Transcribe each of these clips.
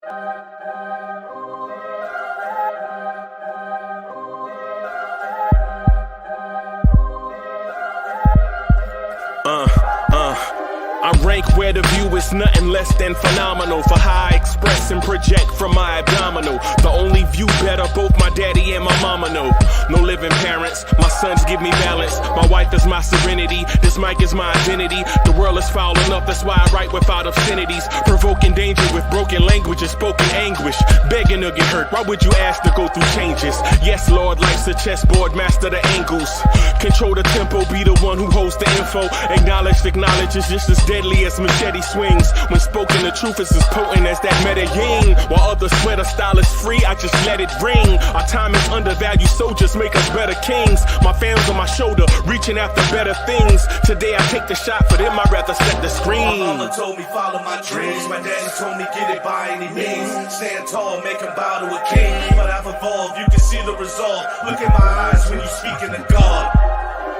I rank where the view is nothing less than phenomenal for how I express and project from my abdominal. The only view better, both my daddy and my mama know. No living parents, my sons give me balance. My wife is my serenity, this mic is my identity. The world is foul enough, that's why I write without obscenities. Provoking danger with broken language and spoken anguish. Begging to get hurt, why would you ask to go through changes? Yes, Lord, life's a chessboard, master the angles. Control the tempo, be the one who holds the info. Acknowledge is just as deadly as machete swings. When spoken, the truth is as potent as that Medellin. While others swear the style is free, I just let it ring. Our time is undervalued, soldiers make us better kings. My fans on my shoulder, reaching after better things. Today I take the shot, for them I'd rather set the screen. My mama told me follow my dreams. My daddy told me get it by any means. Stand tall, make him bow to a king. But I've evolved, you can see the resolve. Look in my eyes when you speaking to God.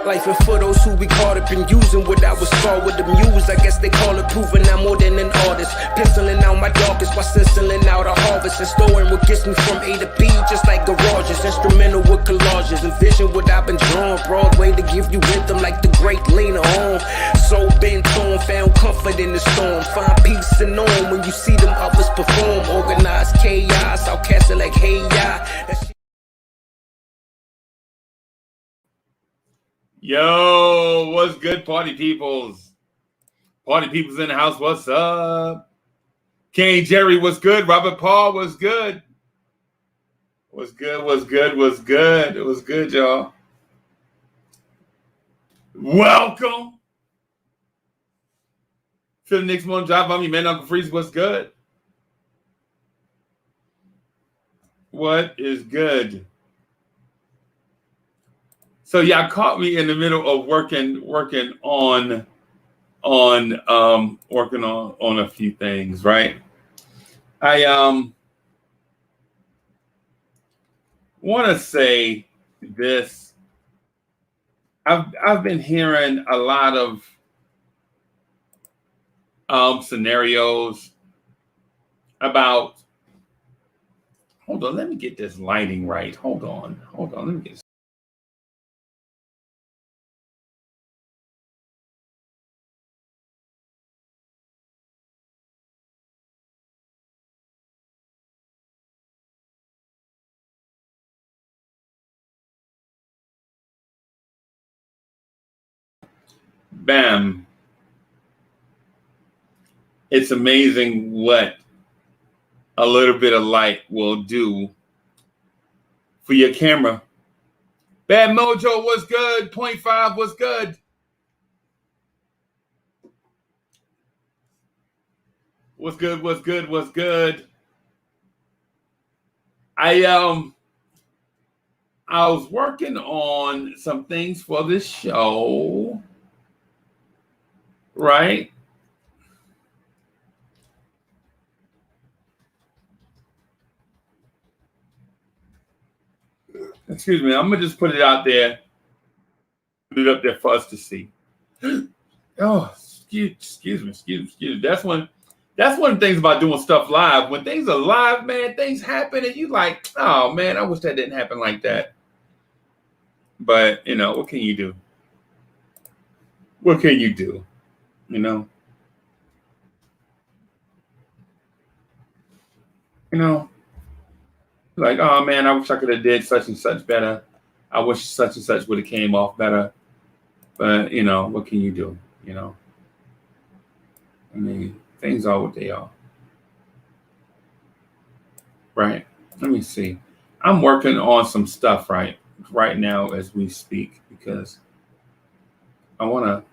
Life and for those who we caught up in using what I was scarred with the muse. I guess they call it proving I'm more than an artist. Penciling out my darkest while stenciling out a harvest. And storing what gets me from A to B, just like garages. Instrumental with collages. Envision what I've been drawing. Broadway to give you rhythm like the great Lena Horne. So bent on, found comfort in the storm. Find peace and on when you see them others perform. Organized chaos, I'll cast it like hey ya. Yo, what's good, party peoples? Party peoples in the house, what's up? King Jerry, what's good? Robert Paul, what's good? What's good, what's good, what's good? It was good, y'all. Welcome to the Knicks Morning Drive. I'm your man, Uncle Freeze. What's good? What is good? So y'all caught me in the middle of working on a few things, right? I want to say this. I've been hearing a lot of scenarios about. Hold on, let me get this lighting right. Hold on, let me get. Bam. It's amazing what a little bit of light will do for your camera. Bad Mojo, what's good? 0.5, what's good? What's good, what's good, what's good? I was working on some things for this show, right? Excuse me, I'm gonna just put it out there, put it up there for us to see. Oh, excuse me. That's one of the things about doing stuff live. When things are live, man, things happen, and you like, oh man, I wish that didn't happen like that. But you know, what can you do? What can you do? You know. Like, oh man, I wish I could have did such and such better. I wish such and such would have came off better. But you know, what can you do? You know, I mean, things are what they are, right? Let me see. I'm working on some stuff right now as we speak because I want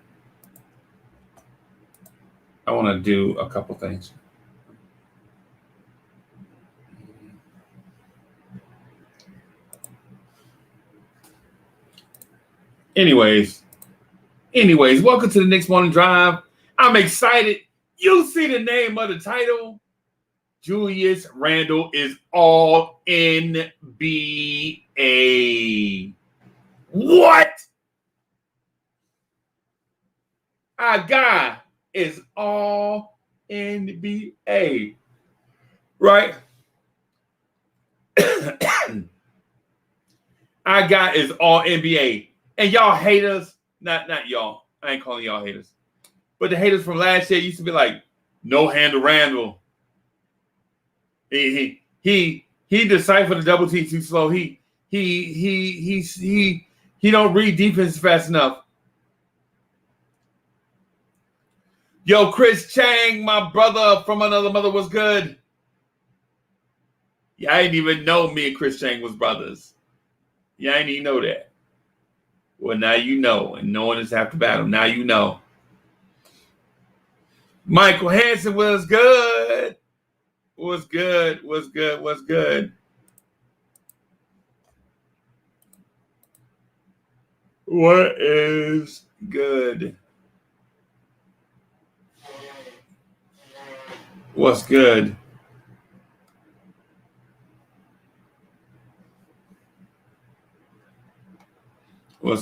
to do a couple things. Anyways, welcome to the Knicks Morning Drive. I'm excited. You see the name of the title. Julius Randle is all NBA. What? Our guy is all NBA. right? Our guy is all NBA. And y'all haters, not y'all. I ain't calling y'all haters. But the haters from last year used to be like, no handle Randle. He deciphered the double T too slow. He don't read defense fast enough. Yo, Chris Chang, my brother from another mother, was good. Yeah, I didn't even know me and Chris Chang was brothers. Yeah, I didn't even know that. Well, now you know, and no one is half the battle. Now you know. Michael Hansen was good. Was good. What is good? What's good? What's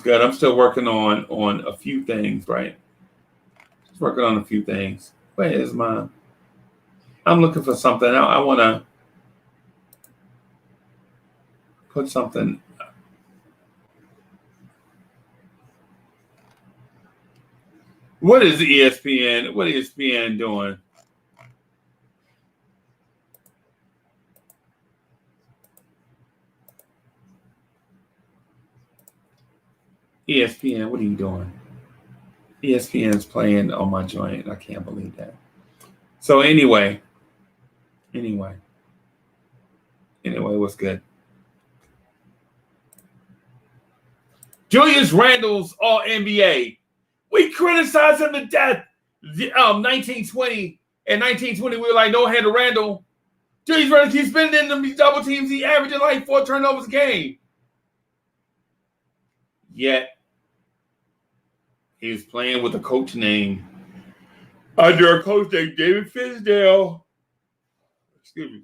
good? I'm still working on a few things, right? Just working on a few things. Where is mine? I'm looking for something. I want to put something. What is ESPN? What is ESPN doing? ESPN, what are you doing? ESPN's playing on my joint. I can't believe that. So anyway, what's good? Julius Randle's all NBA. We criticized him to death. 1920 and 1920, we were like, no handle Randle. Julius Randle keeps spinning in them these double teams. He averaging like 4 turnovers a game. Yet he was playing with a coach named under a coach named David Fizdale. Excuse me.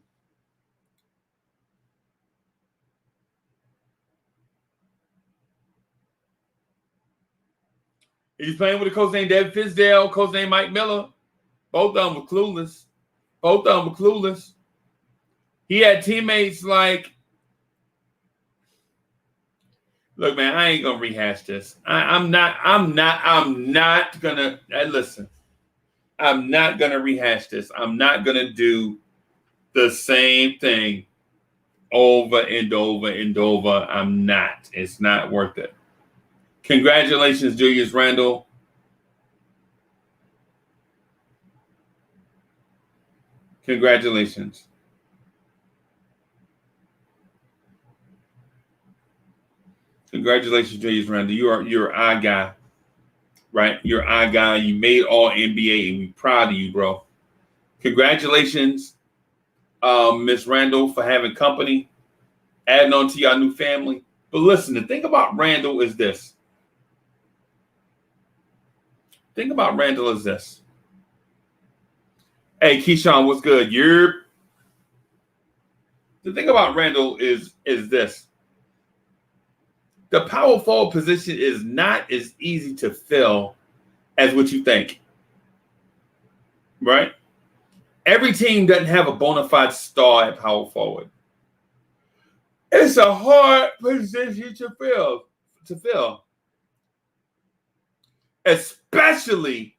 He's playing with a coach named David Fizdale, coach named Mike Miller. Both of them were clueless. He had teammates like, look, man, I ain't gonna rehash this. I'm not gonna listen. I'm not gonna rehash this. I'm not gonna do the same thing over and over. I'm not. It's not worth it. Congratulations, Julius Randle. Congratulations. Congratulations, Julius Randle. You're our guy, right? You're our guy. You made all NBA, and we're proud of you, bro. Congratulations, Miss Randle, for having company, adding on to your new family. But listen, the thing about Randle is this. Hey, Keyshawn, what's good? The thing about Randle is this. The power forward position is not as easy to fill as what you think, right? Every team doesn't have a bona fide star at power forward. It's a hard position to fill. Especially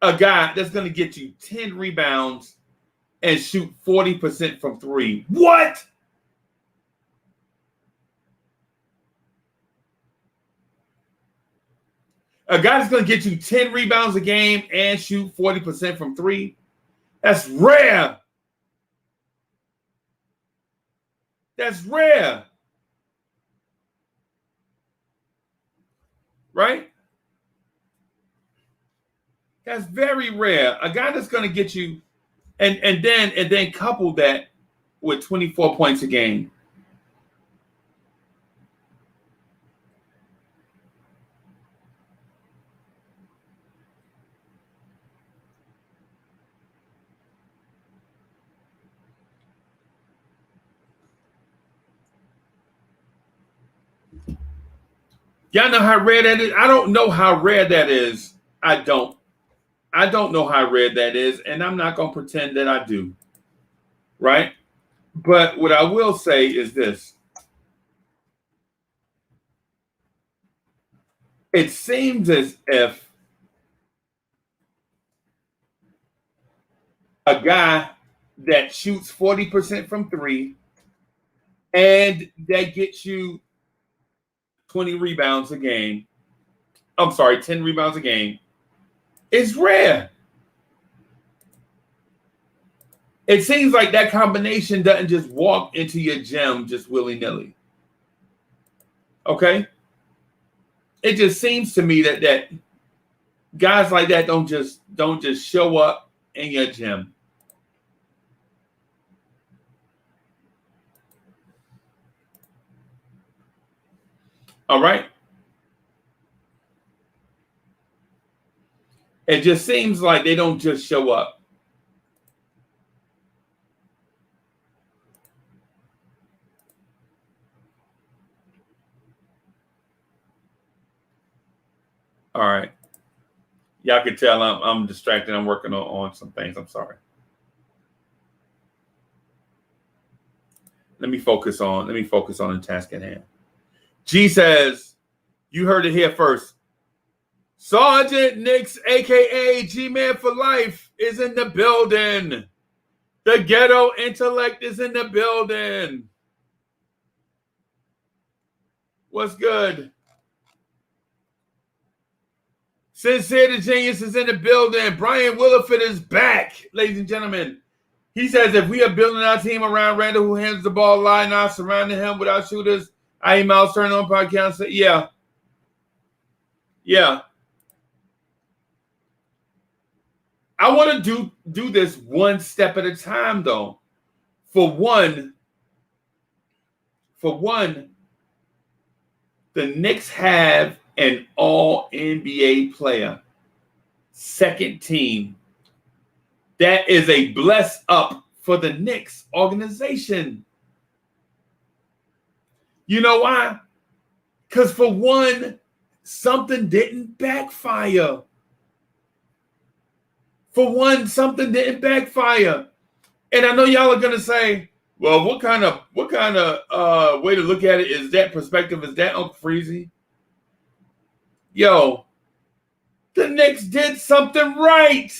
a guy that's going to get you 10 rebounds and shoot 40% from 3. What? A guy that's going to get you 10 rebounds a game and shoot 40% from 3. That's rare. Right? That's very rare. A guy that's going to get you and then couple that with 24 points a game. Y'all know how rare that is? I don't know how rare that is. I don't. I don't know how rare that is, and I'm not going to pretend that I do. Right? But what I will say is this. It seems as if a guy that shoots 40% from three and that gets you 20 rebounds a game, 10 rebounds a game, is rare. It seems like that combination doesn't just walk into your gym just willy-nilly. Okay? It just seems to me that guys like that don't just show up in your gym. All right? It just seems like they don't just show up. All right. Y'all can tell I'm distracted. I'm working on some things. I'm sorry. Let me focus on the task at hand. G says, you heard it here first. Sergeant Knicks, aka G-Man for Life, is in the building. The ghetto intellect is in the building. What's good? Sincere the Genius is in the building. Brian Williford is back, ladies and gentlemen. He says, if we are building our team around Randle, who hands the ball line, not surrounding him with our shooters, I emails turn on podcast. Yeah. I want to do this one step at a time, though. For one, the Knicks have an all-NBA player, second team. That is a bless up for the Knicks organization. You know why? Because for one, something didn't backfire. And I know y'all are gonna say, well, what kind of way to look at it is that perspective? Is that Uncle Freezy? Yo, the Knicks did something right.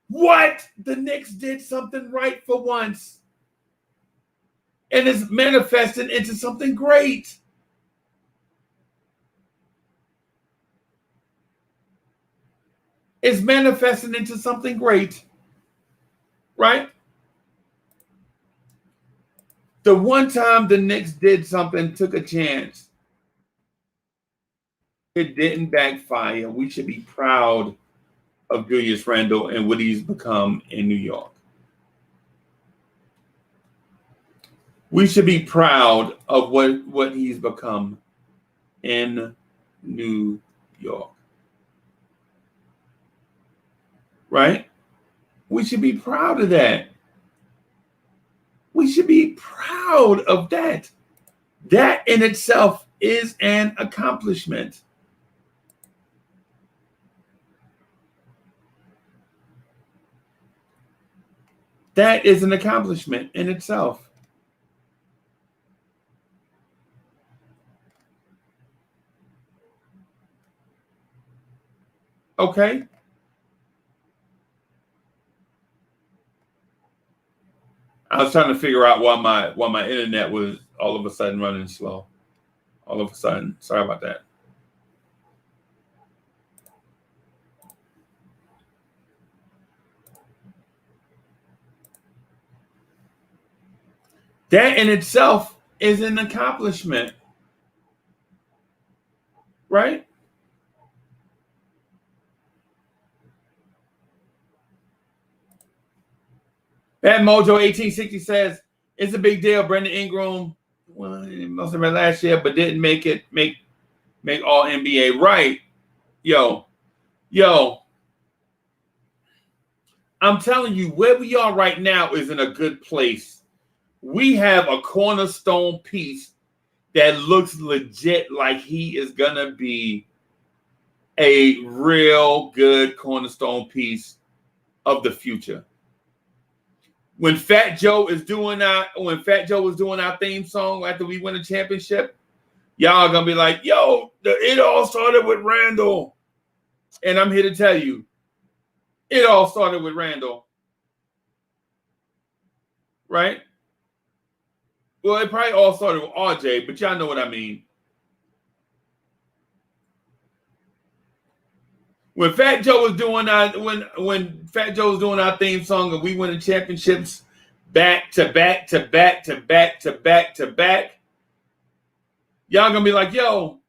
What? The Knicks did something right for once. And it's manifested into something great. It's manifesting into something great. Right? The one time the Knicks did something, took a chance, it didn't backfire. We should be proud of Julius Randle and what he's become in New York. We should be proud of what he's become in New York. Right? We should be proud of that. We should be proud of that. That in itself is an accomplishment. That is an accomplishment in itself. Okay? I was trying to figure out why my internet was all of a sudden running slow. All of a sudden. Sorry about that. That in itself is an accomplishment. Right? Bad Mojo 1860 says, it's a big deal. Brandon Ingram, well, it must have been last year, but didn't make all NBA. Right. Yo. I'm telling you, where we are right now is in a good place. We have a cornerstone piece that looks legit like he is going to be a real good cornerstone piece of the future. When Fat Joe was doing our theme song after we win a championship, y'all are gonna be like, yo, it all started with Randle. And I'm here to tell you, it all started with Randle. Right? Well, it probably all started with RJ, but y'all know what I mean. When Fat Joe was doing our theme song and we winning championships back to back to back to back to back to back, y'all gonna be like, yo,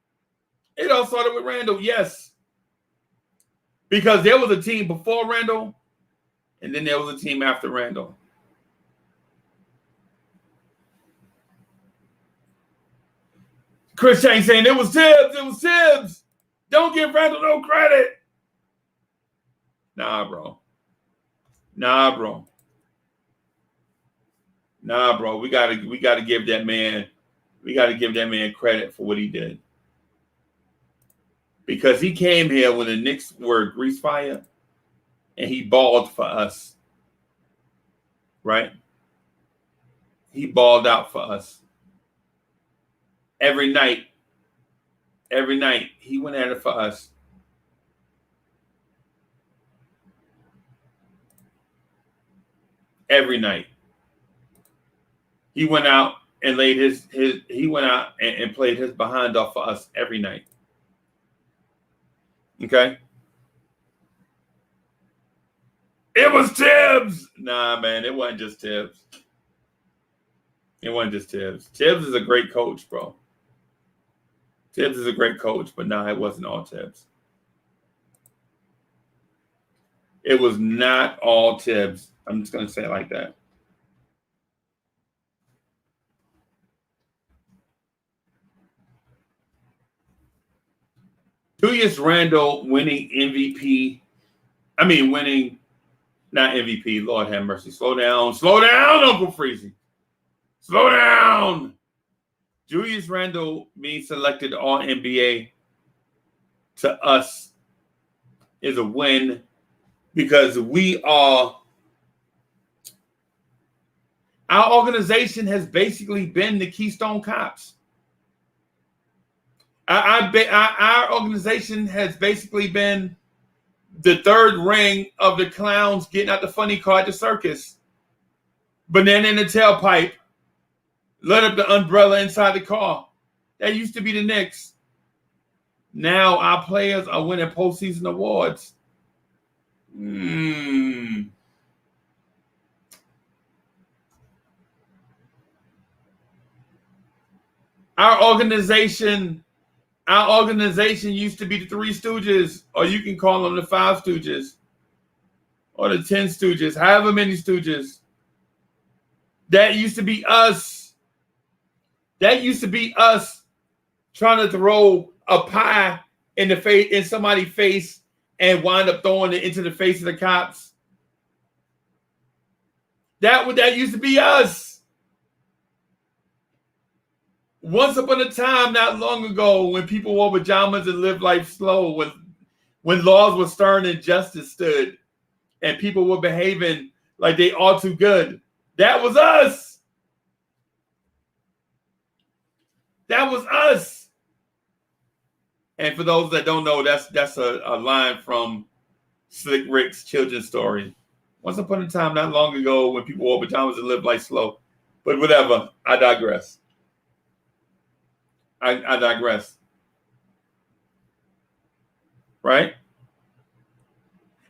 it all started with Randle. Yes. Because there was a team before Randle, and then there was a team after Randle. Chris Shane saying it was Tibbs. Don't give Randle no credit. Nah, bro. We gotta give that man credit for what he did. Because he came here when the Knicks were grease fire and he balled for us. Right? He balled out for us. Every night, he went at it for us. Every night. He went out and laid he went out and played his behind off for us every night. Okay? It was Tibbs. Nah, man, it wasn't just Tibbs. Tibbs is a great coach, bro. Tibbs is a great coach, but nah, it wasn't all Tibbs. It was not all Tibbs. I'm just going to say it like that. Julius Randle winning not MVP. Lord have mercy. Slow down, Uncle Freezy. Slow down. Julius Randle being selected All NBA to us is a win because our organization has basically been the Keystone Cops. Our organization has basically been the third ring of the clowns getting out the funny car at the circus. Banana in the tailpipe. Lit up the umbrella inside the car. That used to be the Knicks. Now our players are winning postseason awards. Our organization used to be the Three Stooges, or you can call them the Five Stooges, or the 10 Stooges, however many Stooges. That used to be us. That used to be us trying to throw a pie in somebody's face and wind up throwing it into the face of the cops. That used to be us. Once upon a time, not long ago, when people wore pajamas and lived life slow, when laws were stern and justice stood, and people were behaving like they all too good, that was us. That was us. And for those that don't know, that's a line from Slick Rick's children's story. Once upon a time, not long ago, when people wore pajamas and lived life slow. But whatever, I digress. I digress. Right?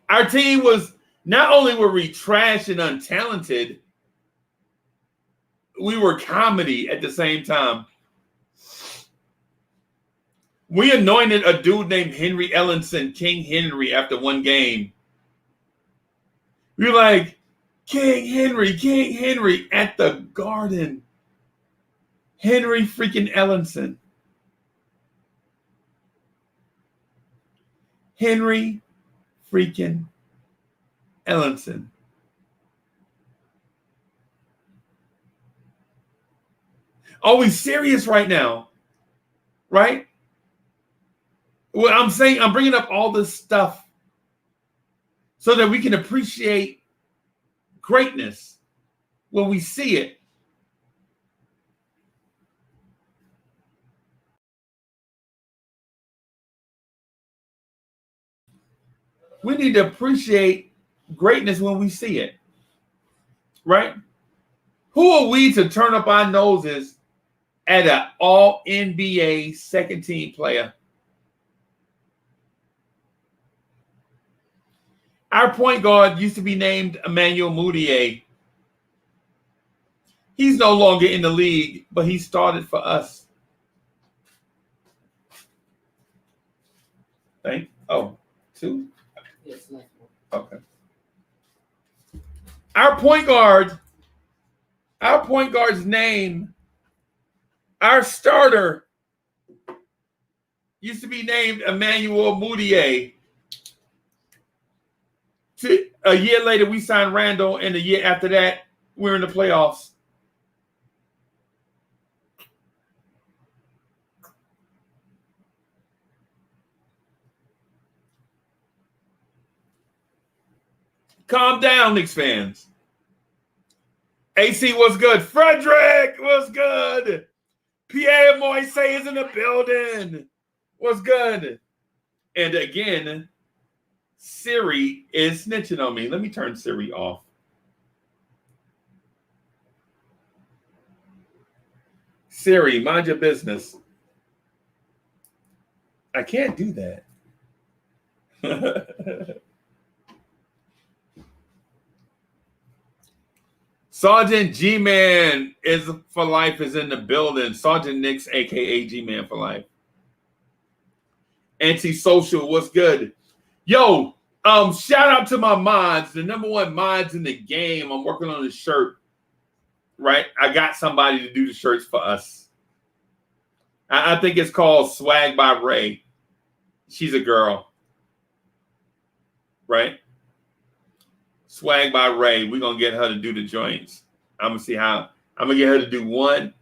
Our team was, not only were we trash and untalented, we were comedy at the same time. We anointed a dude named Henry Ellenson King Henry after one game. We were like, King Henry at the Garden. Henry freaking Ellenson. Henry freaking Ellenson. Are we serious right now? Right? Well, I'm saying I'm bringing up all this stuff so that we can appreciate greatness when we see it. We need to appreciate greatness when we see it, right? Who are we to turn up our noses at an all NBA second team player? Our point guard used to be named Emmanuel Mudiay. He's no longer in the league, but he started for us. Two? Yes, left one. Okay. Our point guard's name, our starter used to be named Emmanuel Mudiay. A year later, we signed Randle, and a year after that, we're in the playoffs. Calm down, Knicks fans. AC was good. Frederick was good. Pierre Moise is in the building. Was good. And again, Siri is snitching on me. Let me turn Siri off. Siri, mind your business. I can't do that. Sergeant G-Man is for life is in the building. Sergeant Knicks, a.k.a. G-Man for life. Antisocial, what's good? Yo, shout out to my mods, the number one mods in the game. I'm working on a shirt, right? I got somebody to do the shirts for us. I think it's called Swag by Ray. She's a girl, right? Swag by Ray. We're going to get her to do the joints. I'm going to see how. I'm going to get her to do one.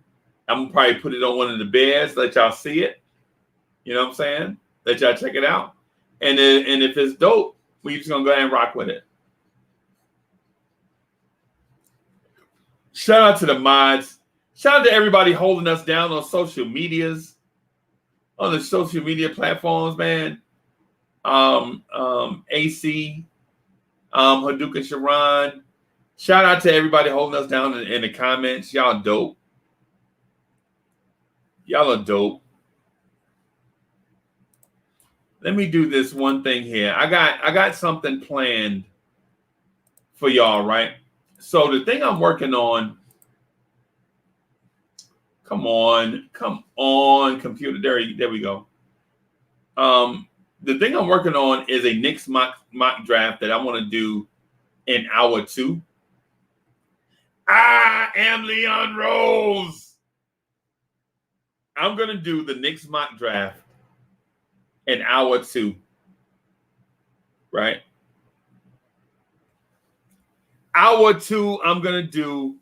I'm going to probably put it on one of the beds, let y'all see it. You know what I'm saying? Let y'all check it out. And if it's dope, we just going to go ahead and rock with it. Shout out to the mods. Shout out to everybody holding us down on social medias, on the social media platforms, man. AC, Haduka Sharon. Shout out to everybody holding us down in the comments. Y'all dope. Y'all are dope. Let me do this one thing here. I got something planned for y'all, right? So the thing I'm working on. Come on, computer. There we go. The thing I'm working on is a Knicks mock draft that I want to do in hour 2. I am Leon Rose. I'm going to do the Knicks mock draft in hour 2. Right? Hour 2, I'm going to do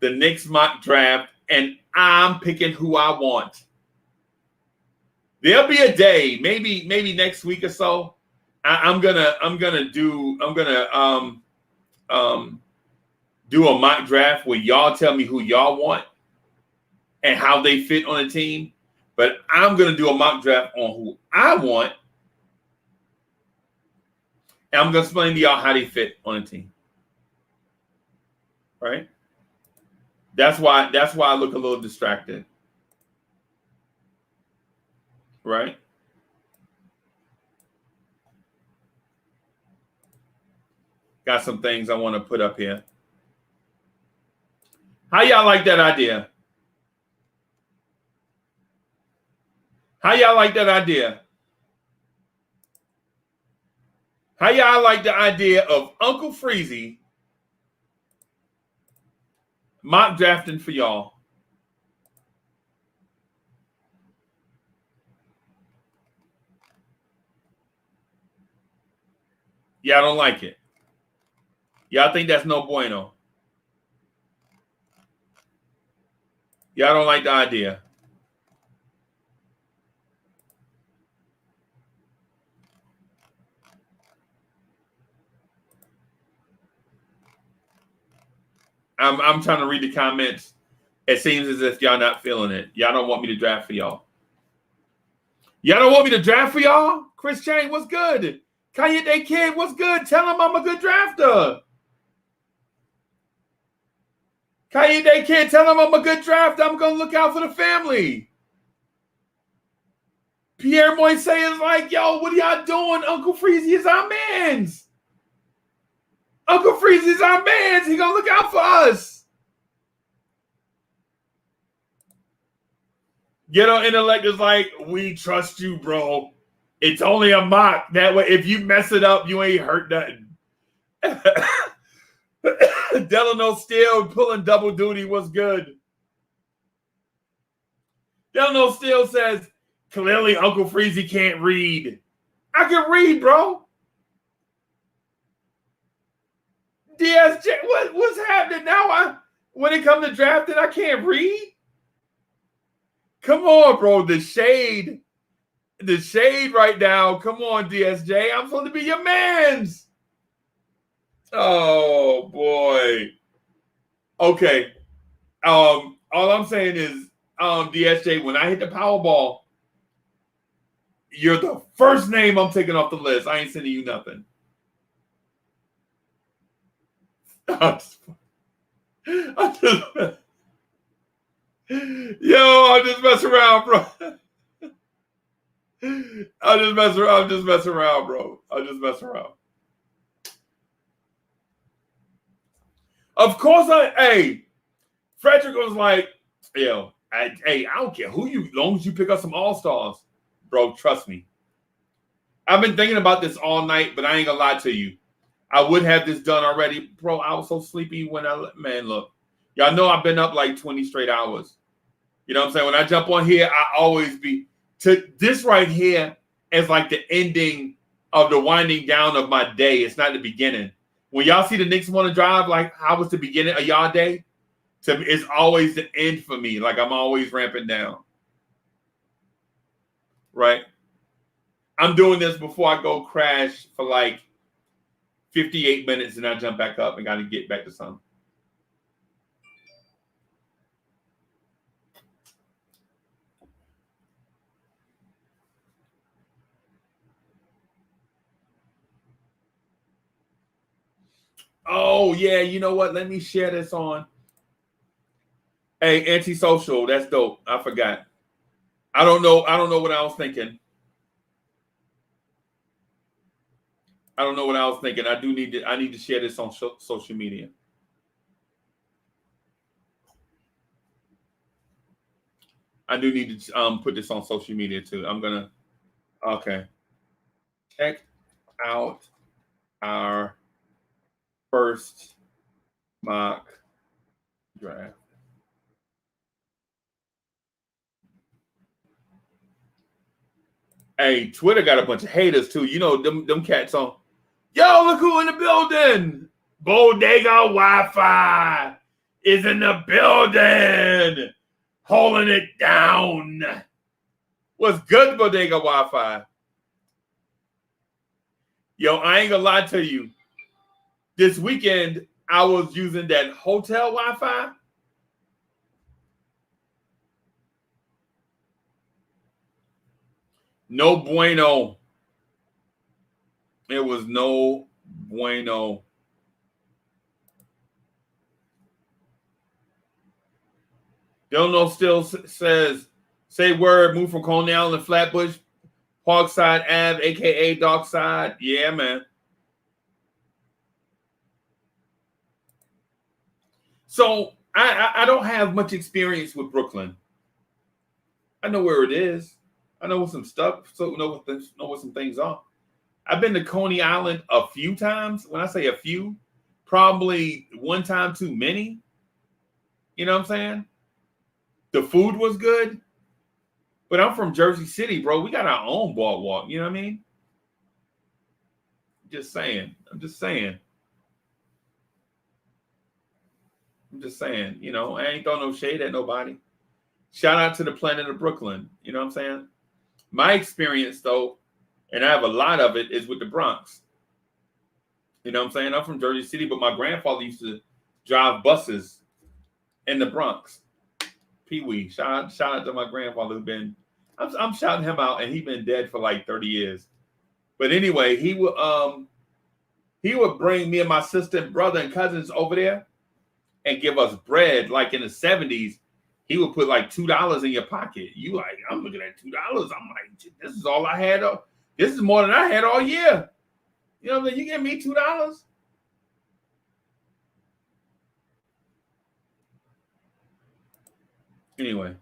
the Knicks mock draft, and I'm picking who I want. There'll be a day, maybe next week or so. I'm gonna do a mock draft where y'all tell me who y'all want and how they fit on a team. But I'm gonna do a mock draft on who I want, and I'm gonna explain to y'all how they fit on a team. Right? That's why I look a little distracted. Right? Got some things I want to put up here. How y'all like that idea? How y'all like that idea? How y'all like the idea of Uncle Freezy mock drafting for y'all? Y'all don't like it. Y'all think that's no bueno. Y'all don't like the idea. I'm trying to read the comments. It seems as if y'all not feeling it. Y'all don't want me to draft for y'all. Y'all don't want me to draft for y'all? Chris Chang, what's good? Kanye Day Kid, what's good? Tell him I'm a good drafter. Kanye Day Kid, tell him I'm a good drafter. I'm going to look out for the family. Pierre Moise is like, yo, what are y'all doing? Uncle Freezy is our mans. Uncle Freezy is our mans. He going to look out for us. Ghetto Intellect is like, we trust you, bro. It's only a mock. That way, if you mess it up, you ain't hurt nothing. Delano Steele pulling double duty was good. Delano Steele says, clearly Uncle Freezy can't read. I can read, bro. DSJ, what's happening now? When it comes to drafting, I can't read. Come on, bro. The shade right now. Come on, DSJ. I'm supposed to be your mans. Oh boy. Okay. All I'm saying is, DSJ, when I hit the Powerball, you're the first name I'm taking off the list. I ain't sending you nothing. I'm just messing around, bro. I'm just messing around, bro. Of course, Frederick was like, yo, I don't care who you, as long as you pick up some all-stars, bro, trust me. I've been thinking about this all night, but I ain't gonna lie to you. I would have this done already. Bro, I was so sleepy when look, y'all know I've been up like 20 straight hours. You know what I'm saying? When I jump on here, I always be, to this right here is like the ending of the winding down of my day. It's not the beginning. When y'all see the Knicks want to drive, like how was the beginning of y'all day? To me, it's always the end for me. Like I'm always ramping down. Right? I'm doing this before I go crash for like 58 minutes and I jump back up and got to get back to something. Oh, yeah. You know what? Let me share this on. Hey, antisocial. That's dope. I forgot. I don't know what I was thinking. I need to share this on social media. I do need to put this on social media too. Okay. Check out our first mock draft. Hey, Twitter got a bunch of haters too. You know, them cats on. Yo, look who in the building. Bodega Wi-Fi is in the building. Holding it down. What's good, Bodega Wi-Fi? Yo, I ain't gonna lie to you. This weekend, I was using that hotel Wi-Fi. No bueno. It was no bueno. Delano still says, say word, move from Coney Island and Flatbush, Parkside Ave, a.k.a. Dockside. Yeah, man. So I don't have much experience with Brooklyn. I know where it is. I know what some stuff, so know what some things are. I've been to Coney Island a few times. When I say a few, probably one time too many. You know what I'm saying? The food was good, but I'm from Jersey City, bro. We got our own boardwalk. You know what I mean? I'm just saying. You know, I ain't throwing no shade at nobody. Shout out to the planet of Brooklyn. You know what I'm saying? My experience, though, and I have a lot of it, is with the Bronx. You know what I'm saying? I'm from Jersey City, but my grandfather used to drive buses in the Bronx. Pee Wee, shout out to my grandfather who's been. I'm shouting him out, and he's been dead for like 30 years. But anyway, he would bring me and my sister and brother and cousins over there and give us bread. Like in the 70s, he would put like $2 in your pocket. You like, I'm looking at $2. I'm like, this is all I had. This is more than I had all year. You know what I mean? You give me $2. Anyway.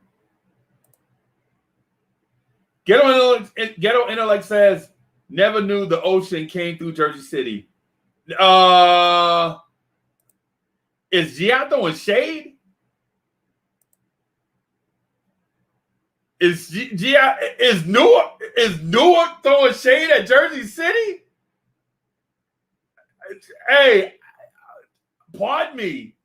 Ghetto Intellect says, never knew the ocean came through Jersey City. Is Gia throwing shade? Is Newark throwing shade at Jersey City? Hey, pardon me.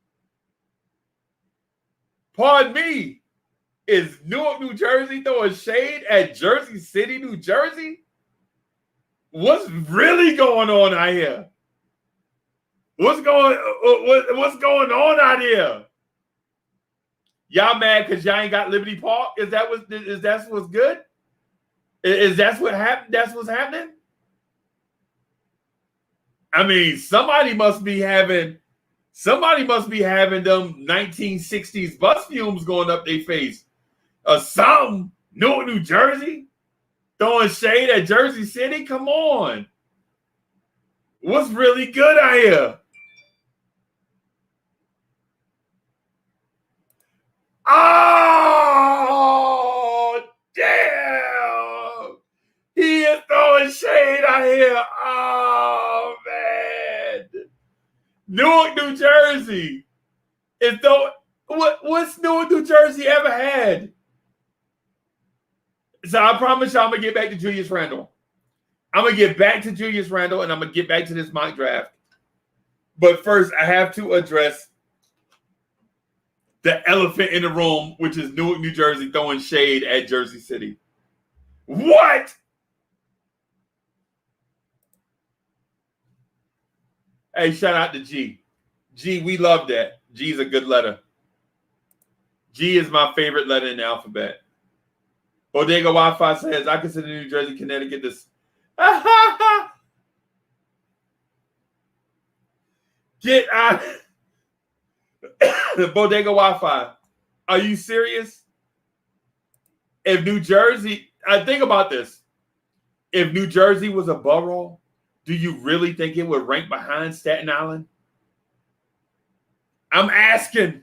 Is Newark, New Jersey throwing shade at Jersey City, New Jersey? What's really going on out here? What's going on out here? Y'all mad because y'all ain't got Liberty Park? Is that what's good? Is that what happened? That's what's happening? I mean, somebody must be having them 1960s bus fumes going up their face. Some Newark, New Jersey, throwing shade at Jersey City. Come on, what's really good out here? Oh, damn! He is throwing shade out here. Oh man, Newark, New Jersey is though. What's Newark, New Jersey ever had? So I promise you, I'm gonna get back to Julius Randle. I'm gonna get back to Julius Randle, and I'm gonna get back to this mock draft. But first, I have to address the elephant in the room, which is Newark, New Jersey throwing shade at Jersey City. What? Hey, shout out to G. G, we love that. G's a good letter. G is my favorite letter in the alphabet. Bodega Wi-Fi says, I consider New Jersey, Connecticut this. Get out. Bodega Wi-Fi. Are you serious? If New Jersey, think about this. If New Jersey was a borough, do you really think it would rank behind Staten Island? I'm asking.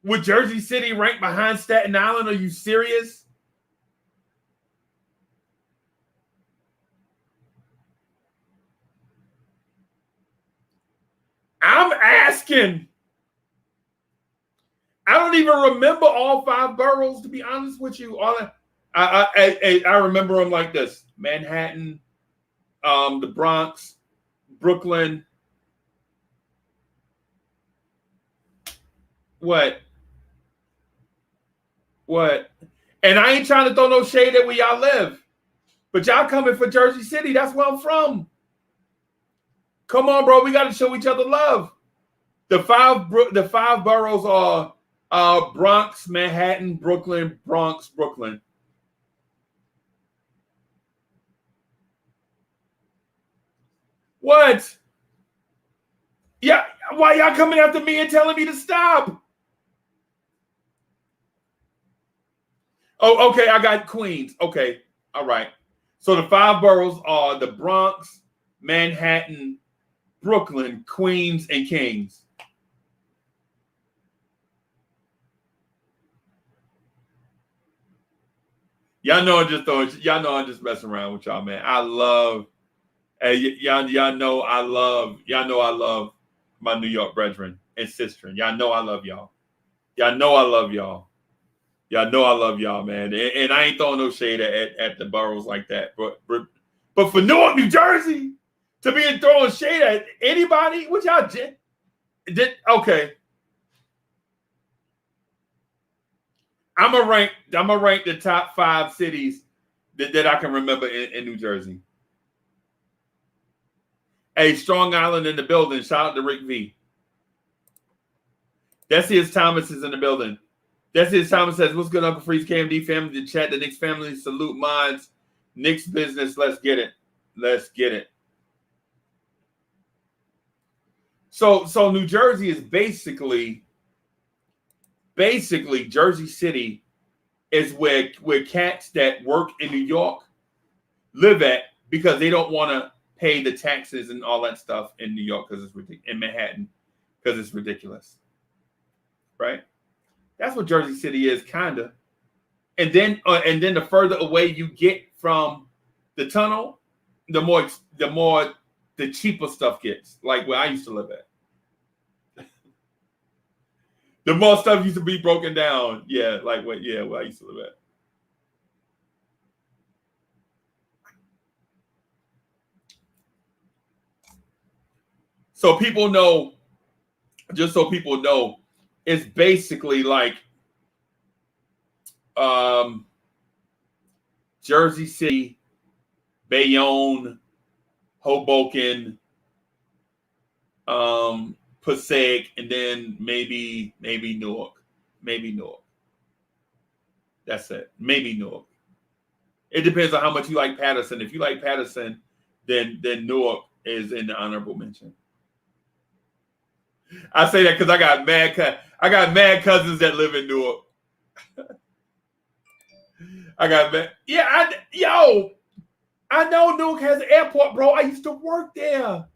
Would Jersey City rank behind Staten Island? Are you serious? I'm asking. I don't even remember all 5 boroughs, to be honest with you. I remember them like this: Manhattan, the Bronx, Brooklyn. What? And I ain't trying to throw no shade at where y'all live, but y'all coming for Jersey City. That's where I'm from. Come on, bro. We got to show each other love. The five boroughs are Bronx, Manhattan, Brooklyn, Bronx, Brooklyn. What? Yeah, why y'all coming after me and telling me to stop? Oh, okay, I got Queens. Okay, all right. So the 5 boroughs are the Bronx, Manhattan, Brooklyn, Queens, and Kings. Y'all know I'm just messing around with y'all, man. I love. Y'all know I love my New York brethren and sistren. Y'all know I love y'all. Y'all know I love y'all. Y'all know I love y'all, man. And I ain't throwing no shade at the boroughs like that. But for Newark, New Jersey, to be throwing shade at anybody, what y'all did? Okay. I'm gonna rank the top 5 cities that I can remember in New Jersey. Hey, Strong Island in the building. Shout out to Rick V. That's his Thomas is in the building. That's his Thomas says, what's good, Uncle Freeze, KMD family, the chat, the Knicks family, salute minds, Knicks business, let's get it. Let's get it. So New Jersey is basically Jersey City is where cats that work in New York live at because they don't want to pay the taxes and all that stuff in New York because it's ridiculous, in Manhattan because it's ridiculous. Right? That's what Jersey City is, kinda. And then the further away you get from the tunnel, the more the cheaper stuff gets. Like where I used to live at. The more stuff used to be broken down. Yeah, like where I used to live at. So people know, just so people know, it's basically like Jersey City, Bayonne, Hoboken, Passaic, and then maybe Newark. Maybe Newark. That's it. Maybe Newark. It depends on how much you like Patterson. If you like Patterson, then Newark is in the honorable mention. I say that because I got mad cousins that live in Newark. I know Newark has an airport, bro. I used to work there.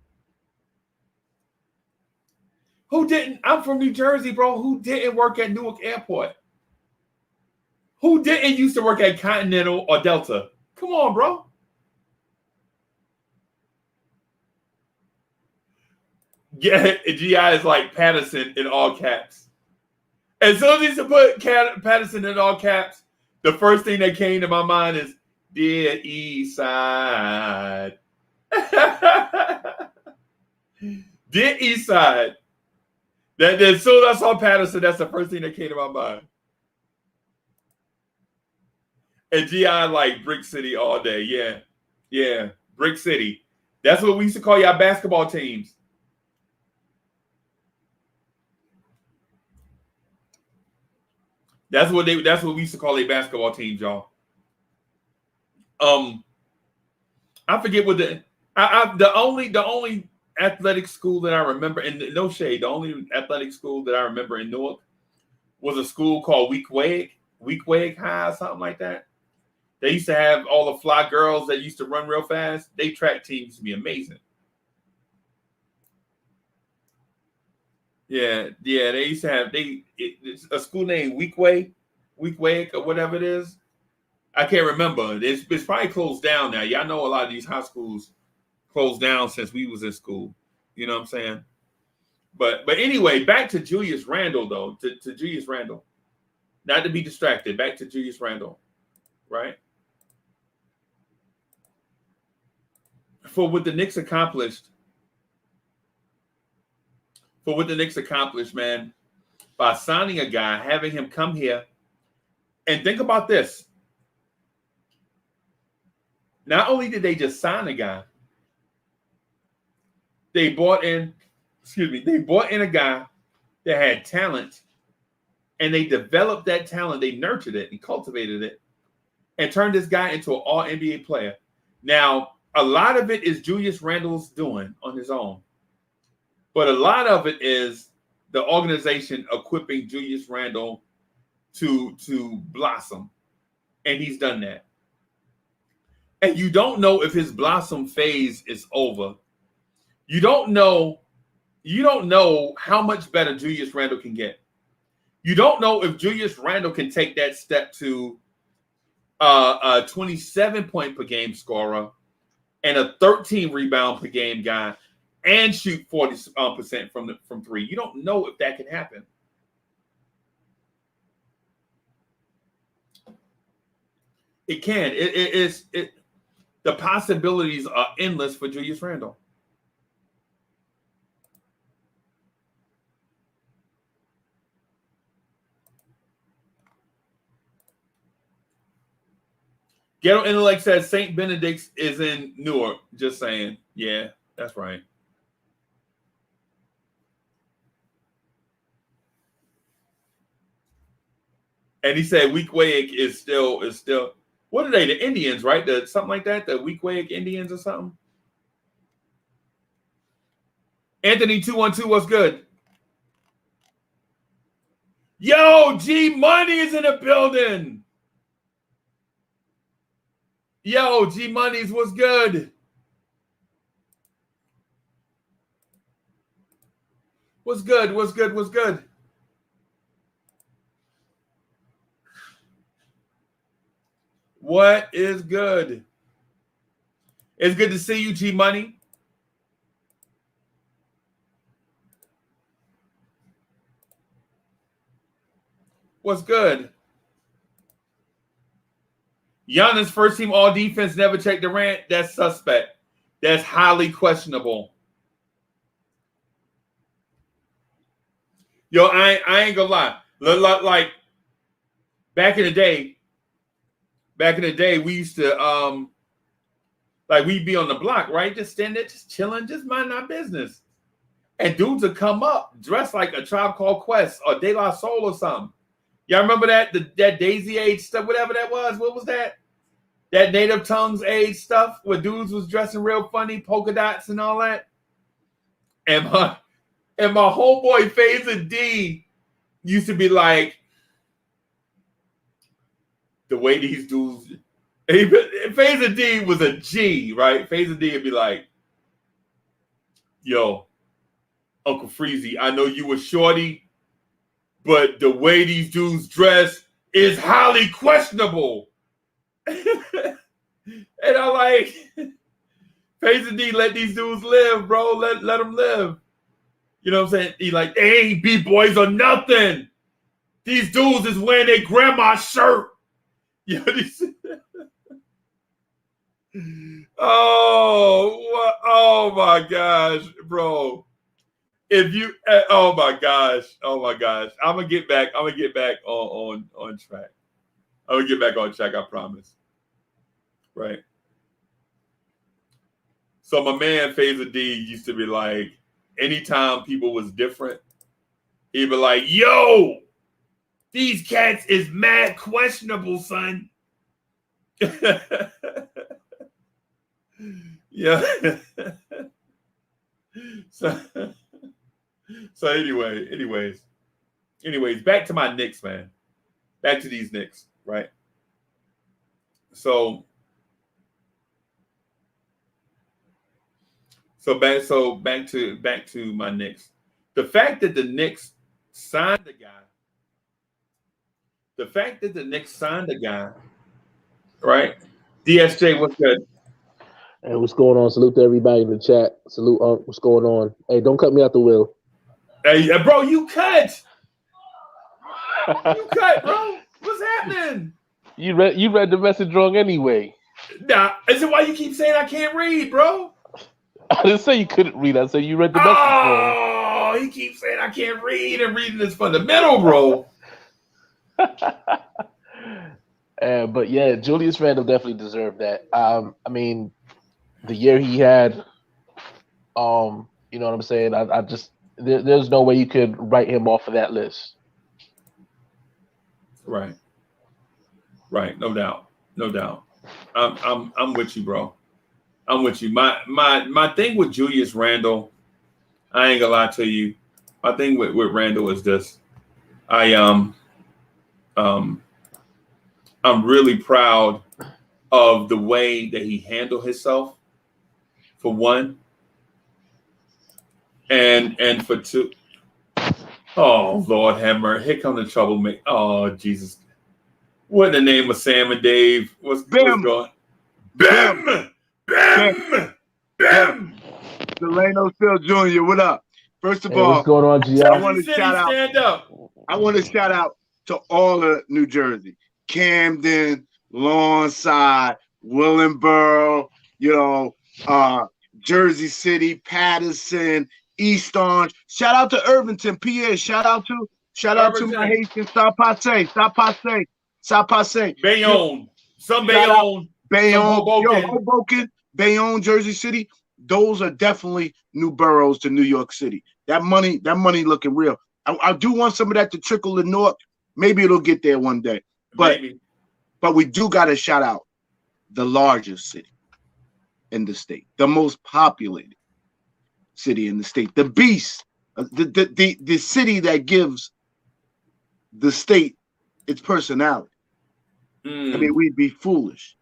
Who didn't? I'm from New Jersey, bro. Who didn't work at Newark Airport? Who didn't used to work at Continental or Delta? Come on, bro. Yeah, GI is like Patterson in all caps. As soon as he used to put Patterson in all caps, the first thing that came to my mind is Dear East Side. Dear East Side. That as soon as I saw Patterson, that's the first thing that came to my mind. And GI like Brick City all day. Yeah. Brick City. That's what we used to call y'all basketball teams. That's what we used to call a basketball team, y'all. I forget what the only athletic school that I remember, and no shade, the only athletic school that I remember in Newark was a school called Weequahic High or something like that. They used to have all the fly girls that used to run real fast. They track teams used to be amazing. Yeah. They used to have it's a school named Weequahic or whatever it is. I can't remember. It's probably closed down now. Y'all know a lot of these high schools closed down since we was in school. You know what I'm saying? But anyway, back to Julius Randle though. To Julius Randle. Not to be distracted. Back to Julius Randle. Right? For what the Knicks accomplished, man, by signing a guy, having him come here, and think about this. Not only did they just sign a guy, they brought in a guy that had talent, and they developed that talent, they nurtured it and cultivated it, and turned this guy into an all-NBA player. Now, a lot of it is Julius Randle's doing on his own. But a lot of it is the organization equipping Julius Randle to blossom. And he's done that. And you don't know if his blossom phase is over. You don't know how much better Julius Randle can get. You don't know if Julius Randle can take that step to a 27-point per game scorer and a 13 rebound per game guy and shoot 40% from three. You don't know if that can happen. It can. The possibilities are endless for Julius Randle. Ghetto Intellect says St. Benedict's is in Newark. Just saying. Yeah. That's right. And he said Weequahic is still. What are they? The Indians, right? Something like that. The Weequahic Indians or something. Anthony 212, what's good? Yo, G Money is in the building. Yo, G Money's what's good? What's good? What's good? What's good? What is good? It's good to see you, G Money. What's good? Giannis first team all defense, never checked Durant. That's suspect. That's highly questionable. Yo, I ain't gonna lie. Like back in the day, we used to like we'd be on the block, right? Just standing there, just chilling, just minding our business. And dudes would come up dressed like a Tribe Called Quest or De La Soul or something. Y'all remember that? That Daisy Age stuff, whatever that was. What was that? That Native Tongues Age stuff where dudes was dressing real funny, polka dots and all that. And my homeboy Phaser D used to be like, the way these dudes, Phaser D was a G, right? Phaser D would be like, yo, Uncle Freezy, I know you were shorty, but the way these dudes dress is highly questionable. And I'm like, Phaser D, let these dudes live, bro. Let them live. You know what I'm saying? He like, they ain't B-boys or nothing. These dudes is wearing their grandma's shirt. You know, oh my gosh, bro. If you, oh my gosh. I'm gonna get back on track. I'm gonna get back on track, I promise. Right. So my man Phaser D used to be like, anytime people was different, he'd be like, yo, these cats is mad questionable, son. Yeah. So anyways, back to my Knicks, man. Back to these Knicks, right? So back to my Knicks. The fact that the Knicks signed the guy, right? DSJ, what's good? Hey, what's going on? Salute to everybody in the chat. Salute, what's going on? Hey, don't cut me out the wheel. Hey, bro, you cut. You cut, bro. What's happening? You read the message wrong anyway. Nah, is it why you keep saying I can't read, bro? I didn't say you couldn't read. I said you read the message wrong. Oh, he keeps saying I can't read, and reading is fundamental, bro. But yeah, Julius Randle definitely deserved that. I mean, the year he had, you know what I'm saying? I just there's no way you could write him off of that list. Right. No doubt. I'm with you, bro. I'm with you. My thing with Julius Randle, I ain't gonna lie to you. My thing with Randle is this. I'm really proud of the way that he handled himself, for one. And for two. Oh, Lord have mercy. Here come the troublemaker. Oh, Jesus. What in the name of Sam and Dave? What's going? Bim! Delano Phil Jr., what up? First of all, what's going on, G? I want to shout out to all of New Jersey. Camden, Lawnside, Willingboro, Jersey City, Patterson, East Orange. Shout out to Irvington, PA. Shout out to my Haitian Stop Passe. Bayonne. Some Bayonne. Bayonne, Hoboken, Bayonne, Jersey City. those are definitely new boroughs to New York City. That money looking real. I do want some of that to trickle to Newark. Maybe it'll get there one day. But we do got to shout out the largest city in the state, the most populated city in the state, the beast, the city that gives the state its personality. I mean, we'd be foolish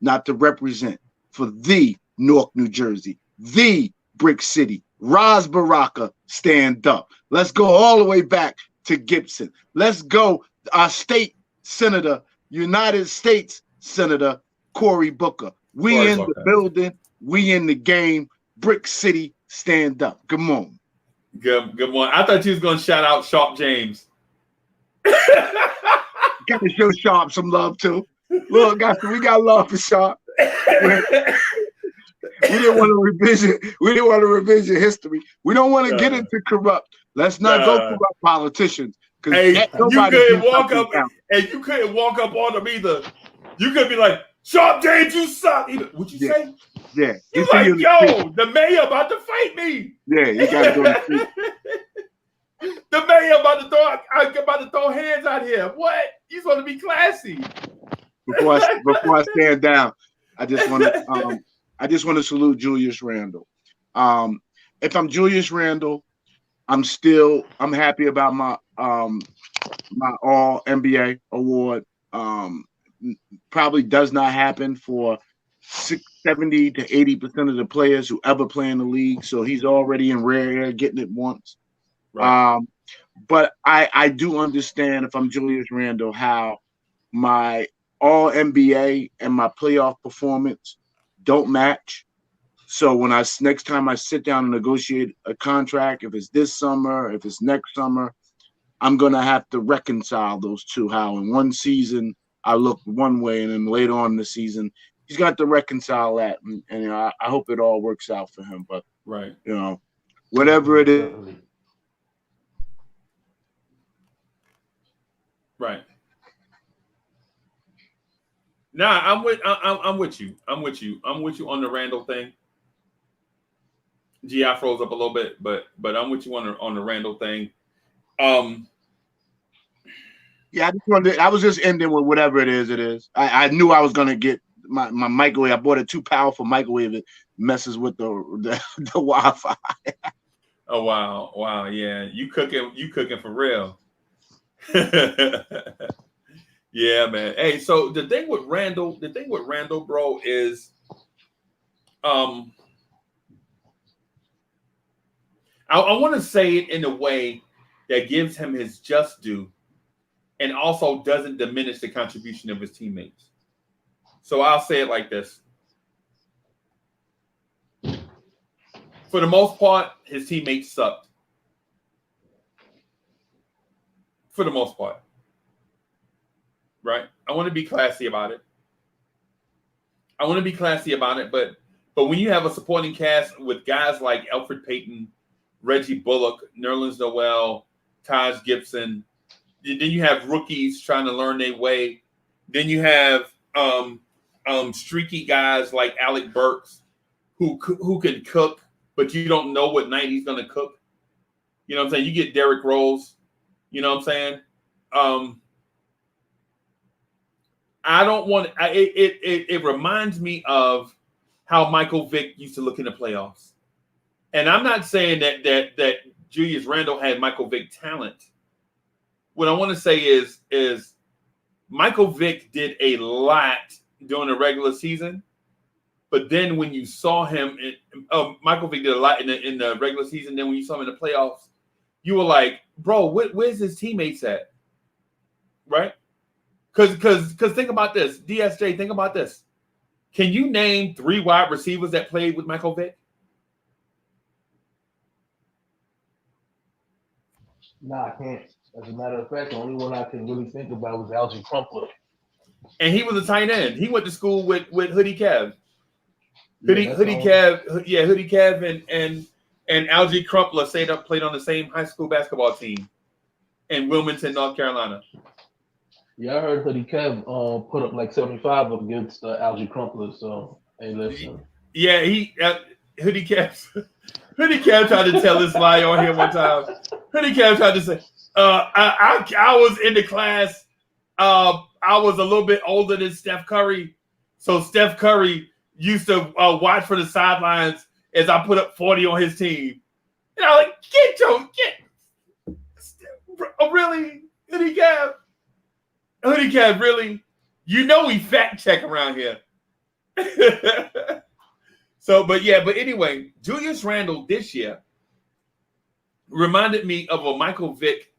not to represent for the Newark, New Jersey, the Brick City. Ras Baraka, stand up. Let's go all the way back to Gibson. Let's go, our state senator, United States Senator Cory Booker. We in the building. We in the game. Brick City, stand up. Good morning. Good morning. I thought you was going to shout out Sharp James. Got to show Sharp some love too. Look, guys, we got love for Sharp. We didn't want to revision history. We don't want to get into corrupt. Let's not go corrupt politicians. Hey, you couldn't walk up on them either. You could be like, Sharp James, you suck. What'd you say? Yeah. You like, yo, the mayor about to fight me. Yeah, you gotta go to sleep. The mayor about to throw hands out here. What? He's going to be classy. Before I stand down, I just want to salute Julius Randle. If I'm Julius Randle, I'm happy about my my All NBA award. Probably does not happen for 70 to 80% of the players who ever play in the league. So he's already in rare air getting it once. Right. But I do understand, if I'm Julius Randle, how my All NBA and my playoff performance don't match. So when next time I sit down and negotiate a contract, if it's this summer, if it's next summer, I'm gonna have to reconcile those two. How in one season I look one way, and then later on in the season he's got to reconcile that. And you know, I hope it all works out for him. But right, you know, whatever it is. Right. Nah, I'm with you. I'm with you on the Randle thing. I froze up a little bit, but I'm with you on the Randle thing. Yeah, I was just ending with whatever it is. I knew I was gonna get my microwave. I bought a too powerful microwave. It messes with the Wi-Fi. Oh wow, yeah. You cooking for real. Yeah, man. Hey, so the thing with Randle, bro, is I want to say it in a way that gives him his just due and also doesn't diminish the contribution of his teammates. So I'll say it like this. For the most part, his teammates sucked. For the most part. Right? I want to be classy about it. But when you have a supporting cast with guys like Elfrid Payton, Reggie Bullock, Nerlens Noel, Taj Gibson, then you have rookies trying to learn their way. Then you have streaky guys like Alec Burks who can cook, but you don't know what night he's going to cook. You know what I'm saying? You get Derrick Rose. You know what I'm saying? I don't want it reminds me of how Michael Vick used to look in the playoffs. And I'm not saying that Julius Randle had Michael Vick talent. What I want to say is Michael Vick did a lot during the regular season, but then when you saw him, Michael Vick did a lot in the regular season. Then when you saw him in the playoffs, you were like, bro, where's his teammates at? Right? Because think about this, DSJ, think about this. Can you name 3 wide receivers that played with Michael Vick? Nah, I can't. As a matter of fact, the only one I can really think about was Algie Crumpler. And he was a tight end. He went to school with Hoodie Kev. Hoodie Kev and Algie Crumpler played on the same high school basketball team in Wilmington, North Carolina. Yeah, I heard Hoodie Kev put up like 75 against Algie Crumpler. So, hey, listen. Yeah, Hoodie Caps tried to tell this lie on here one time. Hoodie Caps tried to say, I was in the class. I was a little bit older than Steph Curry, so Steph Curry used to watch for the sidelines as I put up 40 on his team. And I was like, really, Hoodie Cap, really? You know we fact check around here. But anyway, Julius Randle this year reminded me of a Michael Vick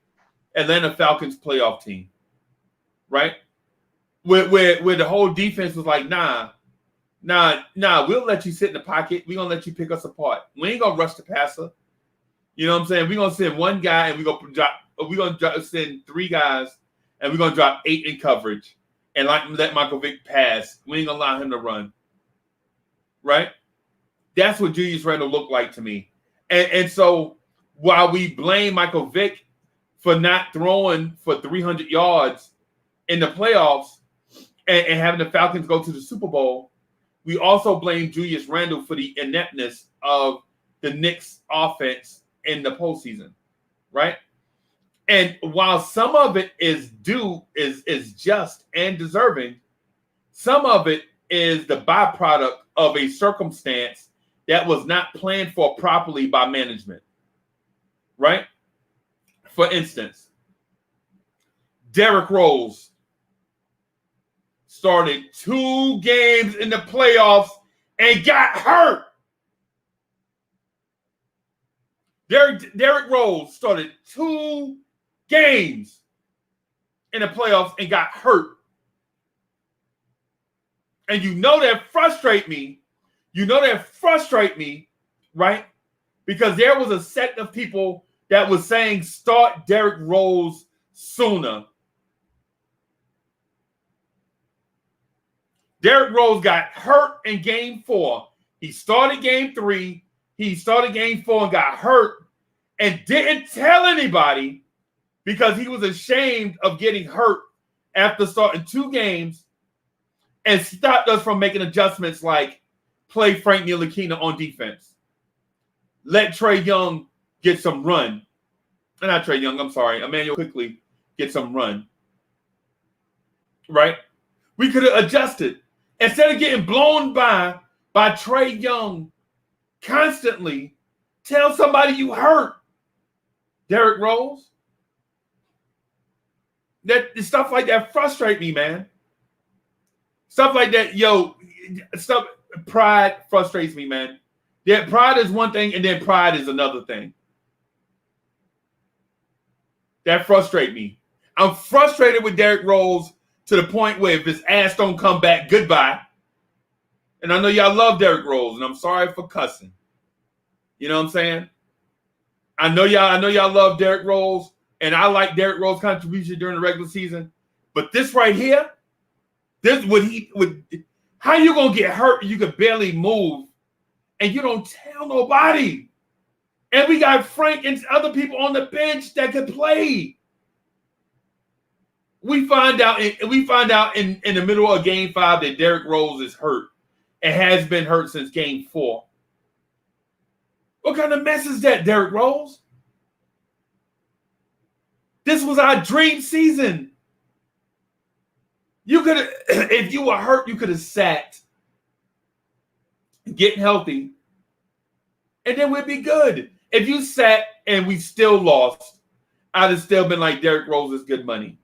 Atlanta Falcons playoff team, right? Where the whole defense was like, nah, we'll let you sit in the pocket. We're gonna let you pick us apart. We ain't gonna rush the passer. You know what I'm saying? We're gonna send one guy and we're gonna send three guys and we're gonna drop 8 in coverage and let Michael Vick pass. We ain't gonna allow him to run. Right? That's what Julius Randle looked like to me. And so while we blame Michael Vick for not throwing for 300 yards in the playoffs and having the Falcons go to the Super Bowl, we also blame Julius Randle for the ineptness of the Knicks offense in the postseason, right? And while some of it is just and deserving, some of it is the byproduct of a circumstance that was not planned for properly by management, right? For instance, Derrick Rose started 2 games in the playoffs and got hurt. Derrick Rose started 2 games in the playoffs and got hurt. And you know that frustrate me. Right? Because there was a sect of people that was saying start Derrick Rose sooner. Derrick Rose got hurt in game 4. He started game 3. He started game 4 and got hurt and didn't tell anybody because he was ashamed of getting hurt after starting 2 games and stopped us from making adjustments like play Frank Ntilikina on defense. Let Trae Young get some run. Not Trae Young, I'm sorry. Emmanuel quickly get some run. Right? We could have adjusted. Instead of getting blown by Trae Young constantly, tell somebody you hurt. Derrick Rose. That stuff like that frustrate me, man. Stuff like that, pride frustrates me, man. Yeah, pride is one thing, and then pride is another thing. That frustrates me. I'm frustrated with Derrick Rose to the point where if his ass don't come back, goodbye. And I know y'all love Derrick Rose, and I'm sorry for cussing. You know what I'm saying? I know y'all love Derrick Rose, and I like Derrick Rose's contribution during the regular season. But this right here, how you gonna get hurt? You could barely move, and you don't tell nobody. And we got Frank and other people on the bench that could play. We find out in the middle of game 5 that Derrick Rose is hurt and has been hurt since game 4. What kind of mess is that, Derrick Rose? This was our dream season. You could have, if you were hurt, you could have sat, getting healthy, and then we'd be good. If you sat and we still lost, I'd have still been like, Derrick Rose is good money.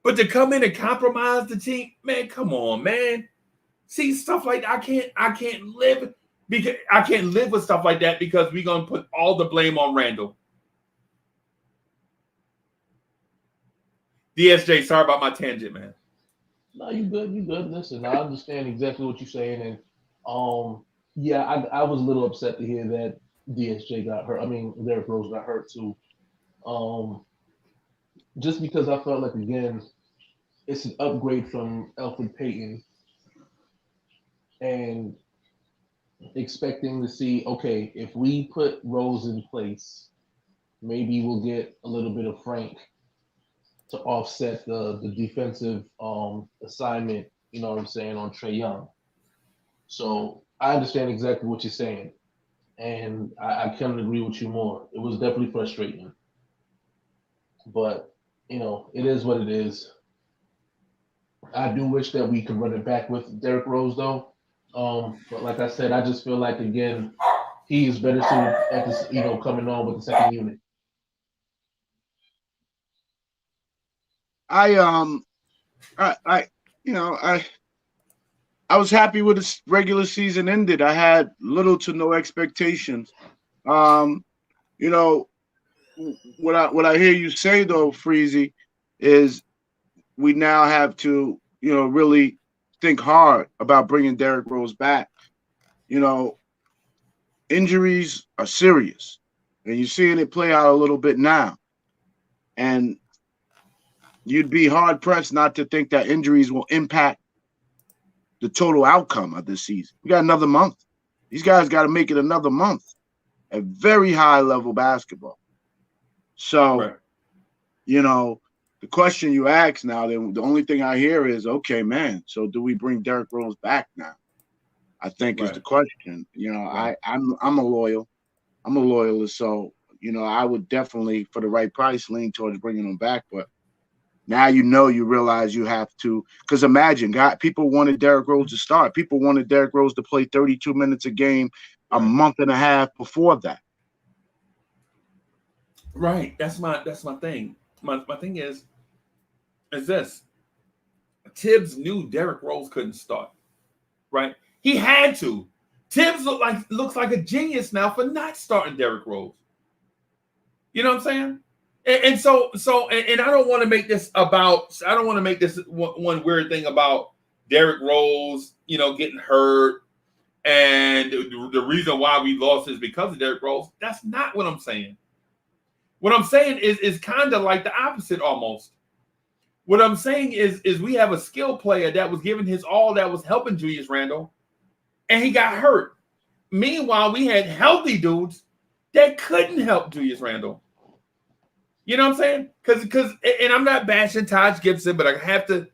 But to come in and compromise the team, man, come on, man. See, stuff like that, I can't live with stuff like that because we're gonna put all the blame on Randle. DSJ, sorry about my tangent, man. No, you good. Listen, I understand exactly what you're saying, and I was a little upset to hear that DSJ got hurt. I mean, Derrick Rose got hurt too. Just because I felt like, again, it's an upgrade from Elfrid Payton, and expecting to see, okay, if we put Rose in place, maybe we'll get a little bit of Frank to offset the defensive assignment, you know what I'm saying, on Trae Young. So I understand exactly what you're saying, and I couldn't agree with you more. It was definitely frustrating, but it is what it is. I do wish that we could run it back with Derrick Rose, though. But like I said, I just feel like again he is better suited at this, coming on with the second unit. I was happy with the regular season ended. I had little to no expectations. You know, what I hear you say though, Freezy, is we now have to, really think hard about bringing Derrick Rose back. Injuries are serious, and you're seeing it play out a little bit now. And you'd be hard pressed not to think that injuries will impact the total outcome of this season. We got another month. These guys got to make it another month at very high level basketball. So, Right. The question you ask now, the only thing I hear is, okay, man, so do we bring Derrick Rose back now? I think is the question. Right. I'm a loyalist, so I would definitely, for the right price, lean towards bringing him back. But now you realize you have to, because imagine, people wanted Derrick Rose to start. People wanted Derrick Rose to play 32 minutes a game a month and a half before that. Right. That's my thing. My thing is this. Tibbs knew Derrick Rose couldn't start. Right? He had to. Tibbs looks like a genius now for not starting Derrick Rose. You know what I'm saying? And so I don't want to make this one weird thing about Derrick Rose, getting hurt, and the reason why we lost is because of Derrick Rose. That's not what I'm saying. What I'm saying is kind of like the opposite almost. What I'm saying is we have a skill player that was giving his all, that was helping Julius Randle, and he got hurt. Meanwhile, we had healthy dudes that couldn't help Julius Randle. You know what I'm saying? Because and I'm not bashing Taj Gibson, but I have to.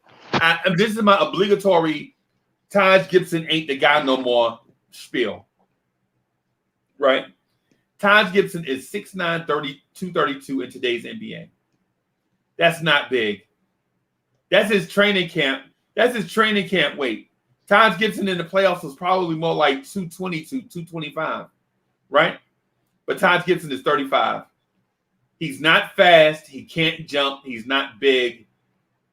This is my obligatory Taj Gibson ain't the guy no more spiel. Right? Taj Gibson is 6'9", 232 in today's NBA. That's not big. That's his training camp. That's his training camp weight. Taj Gibson in the playoffs was probably more like 222, 225. Right? But Taj Gibson is 35. He's not fast. He can't jump. He's not big.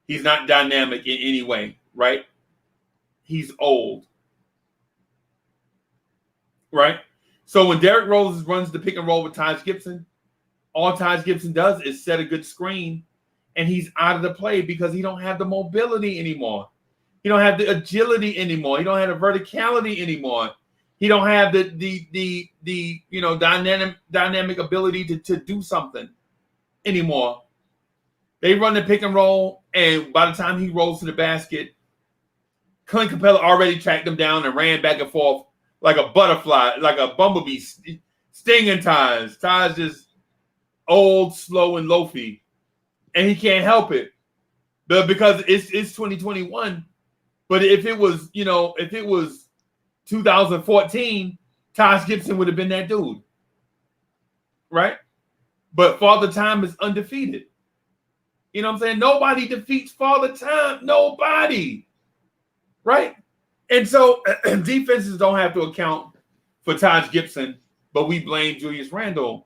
He's not dynamic in any way, right? He's old, right? So when Derrick Rose runs the pick and roll with Taj Gibson, all Taj Gibson does is set a good screen, and he's out of the play because he don't have the mobility anymore. He don't have the agility anymore. He don't have the verticality anymore. He don't have the dynamic ability to do something anymore. They run the pick and roll, and by the time he rolls to the basket, Clint Capella already tracked him down and ran back and forth like a butterfly, like a bumblebee, stinging Taj. Taj is old, slow, and loafy, and he can't help it. But because it's 2021. But if it was 2014, Taj Gibson would have been that dude, right? But Father Time is undefeated. You know what I'm saying? Nobody defeats Father Time. Nobody. Right? And so defenses don't have to account for Taj Gibson, but we blame Julius Randle.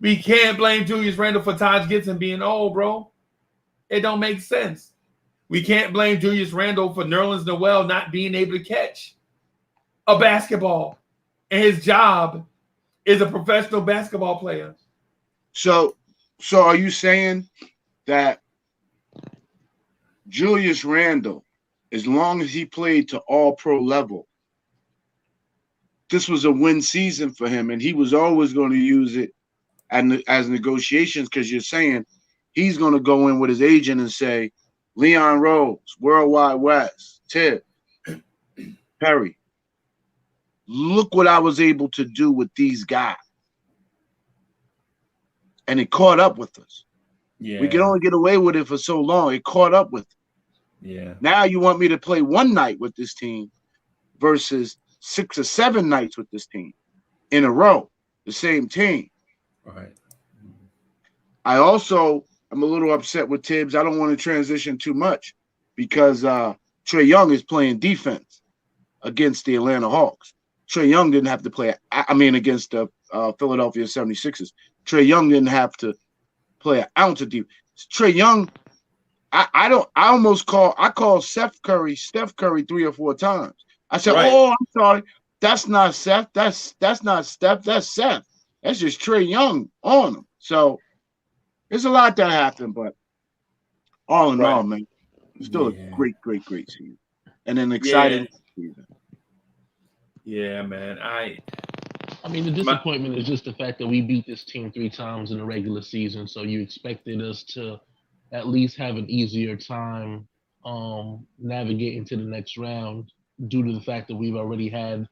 We can't blame Julius Randle for Taj Gibson being old, bro. It don't make sense. We can't blame Julius Randle for Nerlens Noel not being able to catch a basketball. And his job is a professional basketball player. So are you saying that Julius Randle, as long as he played to all-pro level, this was a win season for him, and he was always going to use it as negotiations, because you're saying he's going to go in with his agent and say, Leon Rose, Worldwide West, Tibb, Perry, look what I was able to do with these guys. And it caught up with us. Yeah. We could only get away with it for so long. It caught up with us. Yeah. Now you want me to play one night with this team versus 6 or 7 nights with this team in a row, the same team. Right. I'm a little upset with Tibbs. I don't want to transition too much because Trae Young is playing defense against the Atlanta Hawks. Trae Young didn't have to play, against the Philadelphia 76ers. Trae Young didn't have to play an ounce of defense. Trae Young, I called Steph Curry 3 or 4 times. I said, Right. "Oh, I'm sorry. That's not Steph. That's not Steph. That's Seth. That's just Trae Young on him." So there's a lot that happened, but all in all, man, it's still a great season. And an exciting season. Yeah, man. I mean, the disappointment is just the fact that we beat this team 3 times in the regular season. So you expected us to at least have an easier time navigating to the next round due to the fact that we've already had,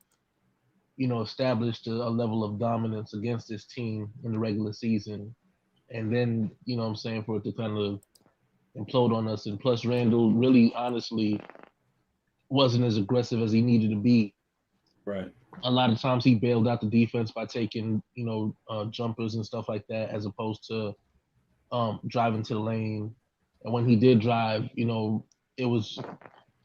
established a level of dominance against this team in the regular season. And then, for it to kind of implode on us. And plus, Randle really, honestly, wasn't as aggressive as he needed to be. Right. A lot of times he bailed out the defense by taking, jumpers and stuff like that, as opposed to driving to the lane. And when he did drive, it was,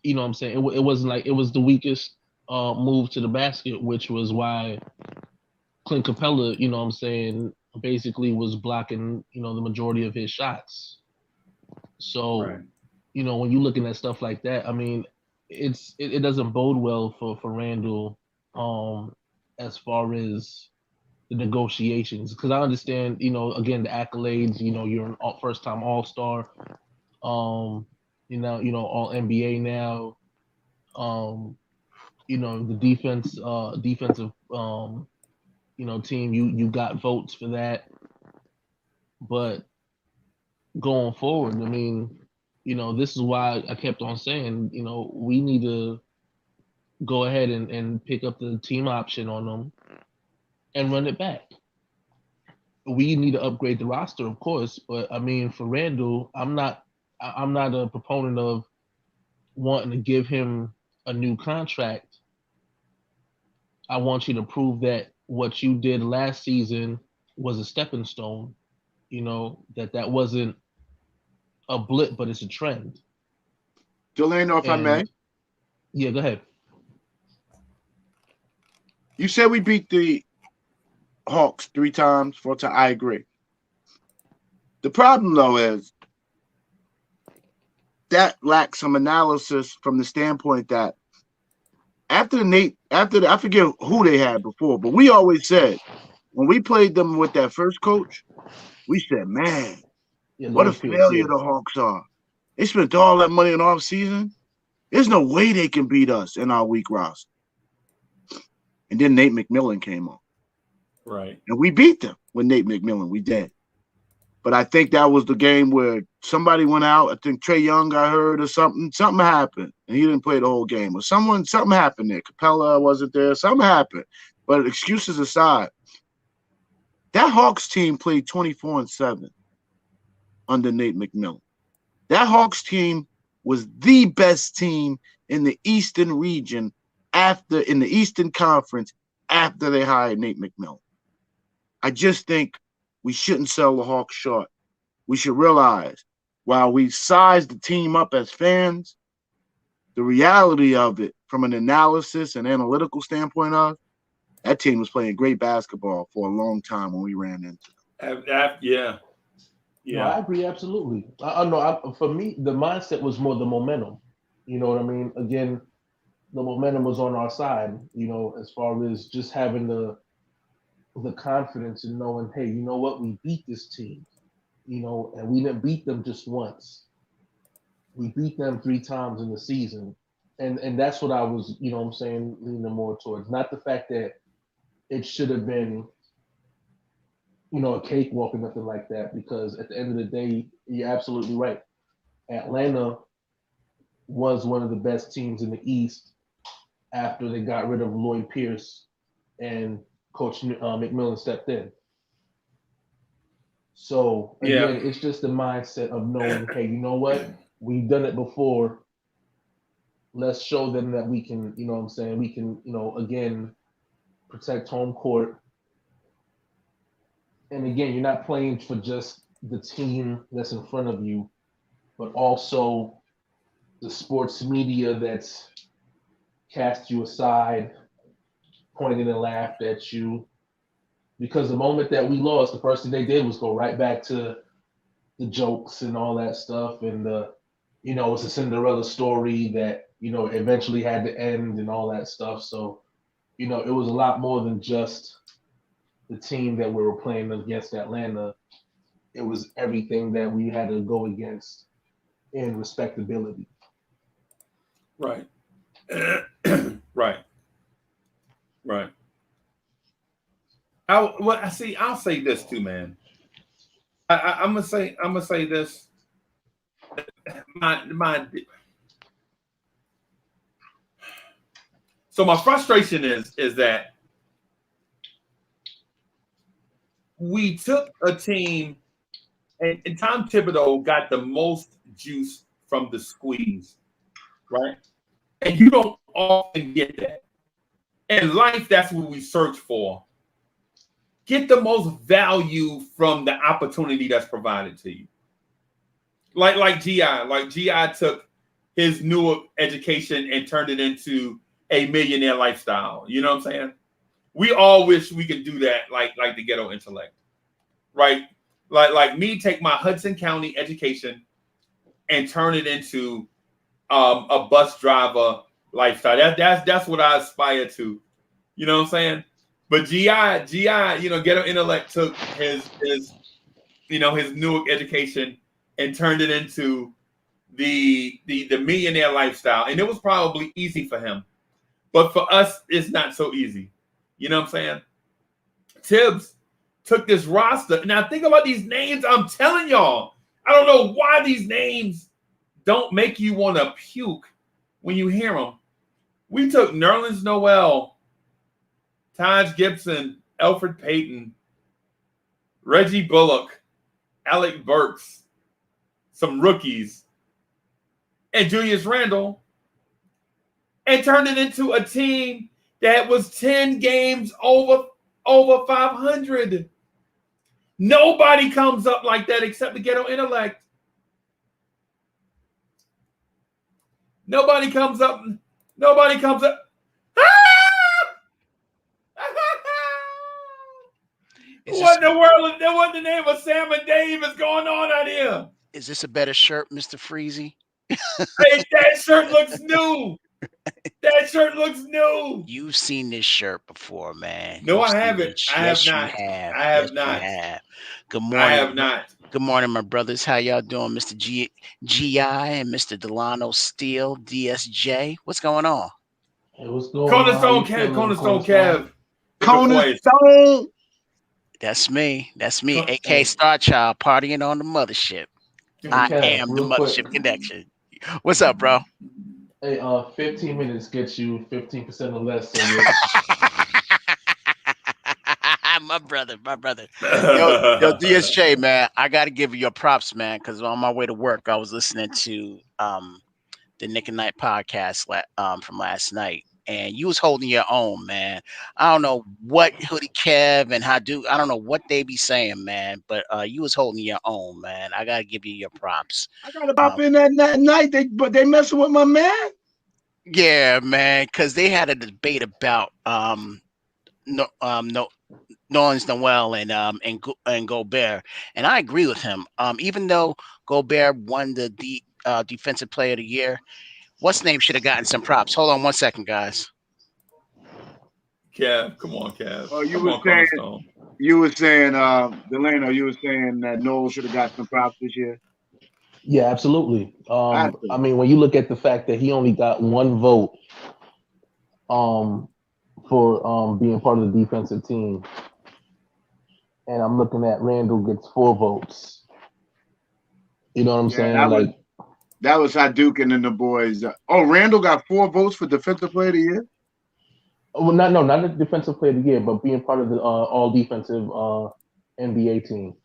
it wasn't like it was the weakest move to the basket, which was why Clint Capella, basically was blocking, the majority of his shots. So, Right. When you're looking at stuff like that, I mean, it doesn't bode well for Randle as far as the negotiations, because I understand, again, the accolades, you're an first-time All-Star, all NBA now, the defensive team, you got votes for that, but going forward, I mean, this is why I kept on saying, we need to go ahead and pick up the team option on them and run it back. We need to upgrade the roster, of course, but I mean, for Randle, I'm not a proponent of wanting to give him a new contract. I want you to prove that what you did last season was a stepping stone, that wasn't a blip, but it's a trend. Delano, if I may. Yeah, go ahead. You said we beat the Hawks 3 times, 4 times. I agree. The problem, though, is that lacks some analysis from the standpoint that I forget who they had before, but we always said when we played them with that first coach, we said, man, what a failure the Hawks are. They spent all that money in off season. There's no way they can beat us in our weak roster. And then Nate McMillan came on. Right. And we beat them with Nate McMillan. We did. But I think that was the game where somebody went out. I think Trae Young got hurt or something. Something happened. And he didn't play the whole game. Or something happened there. Capella wasn't there. Something happened. But excuses aside, that Hawks team played 24-7 under Nate McMillan. That Hawks team was the best team in the Eastern region in the Eastern Conference after they hired Nate McMillan. I just think we shouldn't sell the Hawks short. We should realize while we size the team up as fans, the reality of it from an analysis and analytical standpoint of that team was playing great basketball for a long time when we ran into them. Yeah. No, I agree absolutely. For me, the mindset was more the momentum. You know what I mean? Again, the momentum was on our side. As far as just having the confidence in knowing, hey, you know what? We beat this team. And we didn't beat them just once. We beat them 3 times in the season. And that's what I was, leaning more towards. Not the fact that it should have been, a cakewalk or nothing like that, because at the end of the day, you're absolutely right. Atlanta was one of the best teams in the East after they got rid of Lloyd Pierce and Coach McMillan stepped in. So again, It's just the mindset of knowing, hey, you know what? We've done it before. let's show them that we can, you know what I'm saying, we can, again, protect home court. And again, you're not playing for just the team that's in front of you, but also the sports media that's cast you aside, pointed and laughed at you. Because the moment that we lost, the first thing they did was go right back to the jokes and all that stuff. And it's a Cinderella story that, eventually had to end and all that stuff. So, it was a lot more than just the team that we were playing against Atlanta. It was everything that we had to go against in respectability. Right. Right. I'll say this too, man. I'm gonna say this. So my frustration is that we took a team, and Tom Thibodeau got the most juice from the squeeze, right? And you don't often get that. In life, that's what we search for. Get the most value from the opportunity that's provided to you. Like G.I. took his Newark education and turned it into a millionaire lifestyle. You know what I'm saying? We all wish we could do that, like the ghetto intellect, right? Like me, take my Hudson County education and turn it into a bus driver lifestyle. That's what I aspire to. You know what I'm saying? But GI, ghetto intellect took his Newark education and turned it into the millionaire lifestyle, and it was probably easy for him. But for us, it's not so easy. You know what I'm saying? Tibbs took this roster. Now think about these names. I'm telling y'all, I don't know why these names don't make you want to puke when you hear them. We took Nerlens Noel, Taj Gibson, Elfrid Payton, Reggie Bullock, Alec Burks, some rookies, and Julius Randle, and turned it into a team that was 10 games over 500. Nobody comes up like that except the ghetto intellect. Nobody comes up. What in the world? What the name of Sam and Dave is going on out here? Is this a better shirt, Mr. Freezy? Hey, that shirt looks new. That shirt looks new. You've seen this shirt before, man. No, I haven't. I have not. I have not. Good morning. I have not. Good morning, my brothers. How y'all doing, Mr. GI and Mr. Delano Steele, DSJ? What's going on? Hey, what's going Cornerstone on? Kev. Cornerstone. That's me. AK Star Child, partying on the mothership. I am the mothership connection. What's up, bro? Hey, 15 minutes gets you 15% or less. So my brother. Yo, DSJ, man, I got to give you your props, man, because on my way to work, I was listening to the Nick and Night podcast from last night, and you was holding your own, man. I don't know what Hoodie Kev and Hadoop, I don't know what they be saying, man, but you was holding your own, man. I got to give you your props. I got to pop in that night, but they messing with my man. Yeah, man, because they had a debate about Nerlens Noel and Gobert, and I agree with him. Even though Gobert won the Defensive Player of the Year, what's name should have gotten some props. Hold on one second, guys. Kev, come on, Kev. Oh, you were saying, Delano, you were saying that Noel should have got some props this year. Yeah, absolutely. I mean, when you look at the fact that he only got one vote for being part of the defensive team, and I'm looking at Randle gets 4 votes. You know what I'm saying? That was Hadouken and the boys. Randle got 4 votes for Defensive Player of the Year? Well, not the Defensive Player of the Year, but being part of the all-defensive NBA team.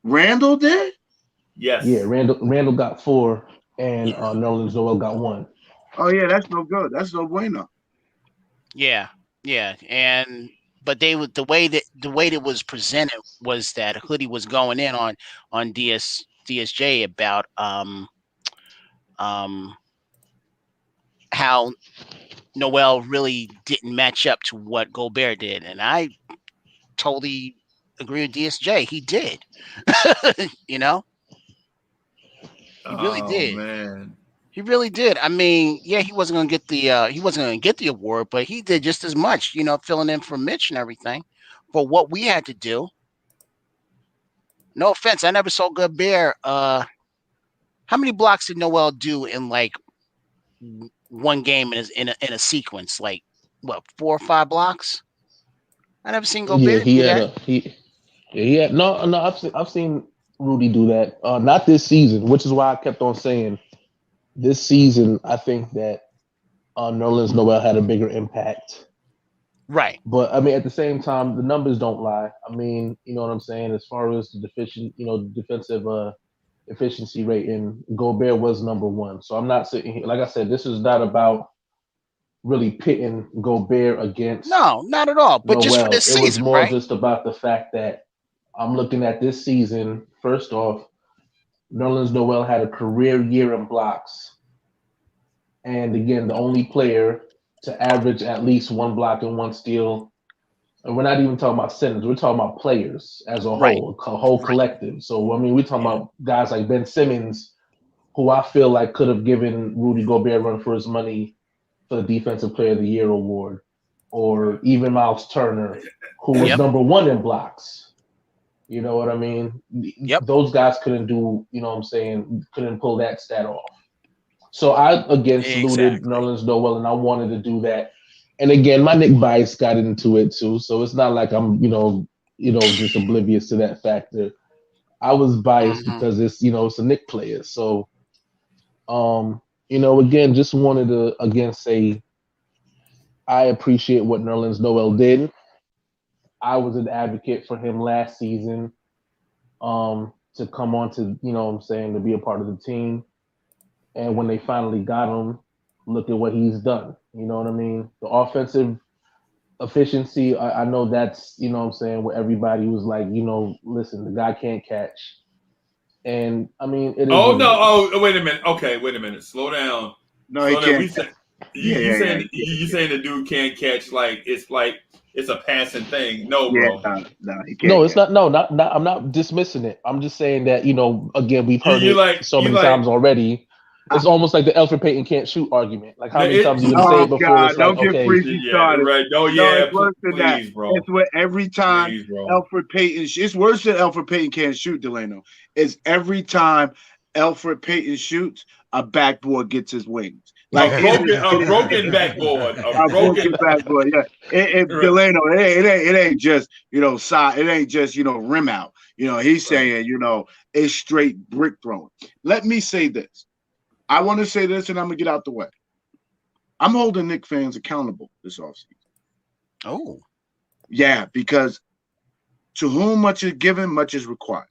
Randle did? Yes. Yeah, Randle got 4, and Nerlens Noel got 1. Oh yeah, that's no good. That's no bueno. Yeah, yeah, but the way that it was presented was that Hoodie was going in on DSJ about how Noel really didn't match up to what Gobert did, and I totally agree with DSJ. He did, you know, he really Oh did. man. He really did. I mean, yeah, he wasn't gonna get the award, but he did just as much, you know, filling in for Mitch and everything. For what we had to do. No offense, I never saw Gobert. How many blocks did Noel do in like one game in a sequence? Like what, 4 or 5 blocks? I never seen Yeah, Gobert do that. he had no. I've seen Rudy do that. Not this season, which is why I kept on saying this season. I think that Nerlens Noel had a bigger impact. Right. But I mean, at the same time, the numbers don't lie. I mean, you know what I'm saying. As far as the defensive efficiency rating, Gobert was number one. So I'm not sitting here. Like I said, this is not about really pitting Gobert against No, not at all. But just for Noel. this It was season, more right? just about the fact that I'm looking at this season. First off, Nerlens Noel had a career year in blocks. And again, the only player to average at least 1 block and 1 steal. And we're not even talking about centers. We're talking about players as a Right. whole collective. So, I mean, we're talking about guys like Ben Simmons, who I feel like could have given Rudy Gobert a run for his money for the Defensive Player of the Year award, or even Miles Turner, who was number 1 in blocks. You know what I mean? Yep. Those guys couldn't do, you know what I'm saying, couldn't pull that stat off. So I, again, saluted Nerlens Noel, and I wanted to do that. And again, my Knick bias got into it too. So it's not like I'm, just oblivious to that factor. I was biased because it's a Knick player. So, again, just wanted to say I appreciate what Nerlens Noel did. I was an advocate for him last season to come on to, to be a part of the team. And when they finally got him, look at what he's done. You know what I mean? The offensive efficiency, I know that's, where everybody was like, listen, the guy can't catch. And I mean, it is. Oh, no. Oh, wait a minute. Okay, wait a minute. Slow down. No, he can't. You saying the dude can't catch like it's a passing thing. No, bro. No, he can't. No, it's not. No, not. I'm not dismissing it. I'm just saying that, again, we've heard it so many times already. It's almost like the Alfred Payton can't shoot argument. Like how many times you can say it before? God, it's don't like, get freaky started. Right? It's worse than please, that. Bro. It's what every time Alfred Payton. It's worse than Alfred Payton can't shoot, Delano. It's every time Alfred Payton shoots, a backboard gets his wings. Like a broken backboard. A broken backboard. Yeah. Delano, it ain't just side. It ain't just rim out. He's saying it's straight brick throwing. Let me say this. I want to say this, and I'm going to get out the way. I'm holding Knicks fans accountable this offseason. Oh. Yeah, because to whom much is given, much is required.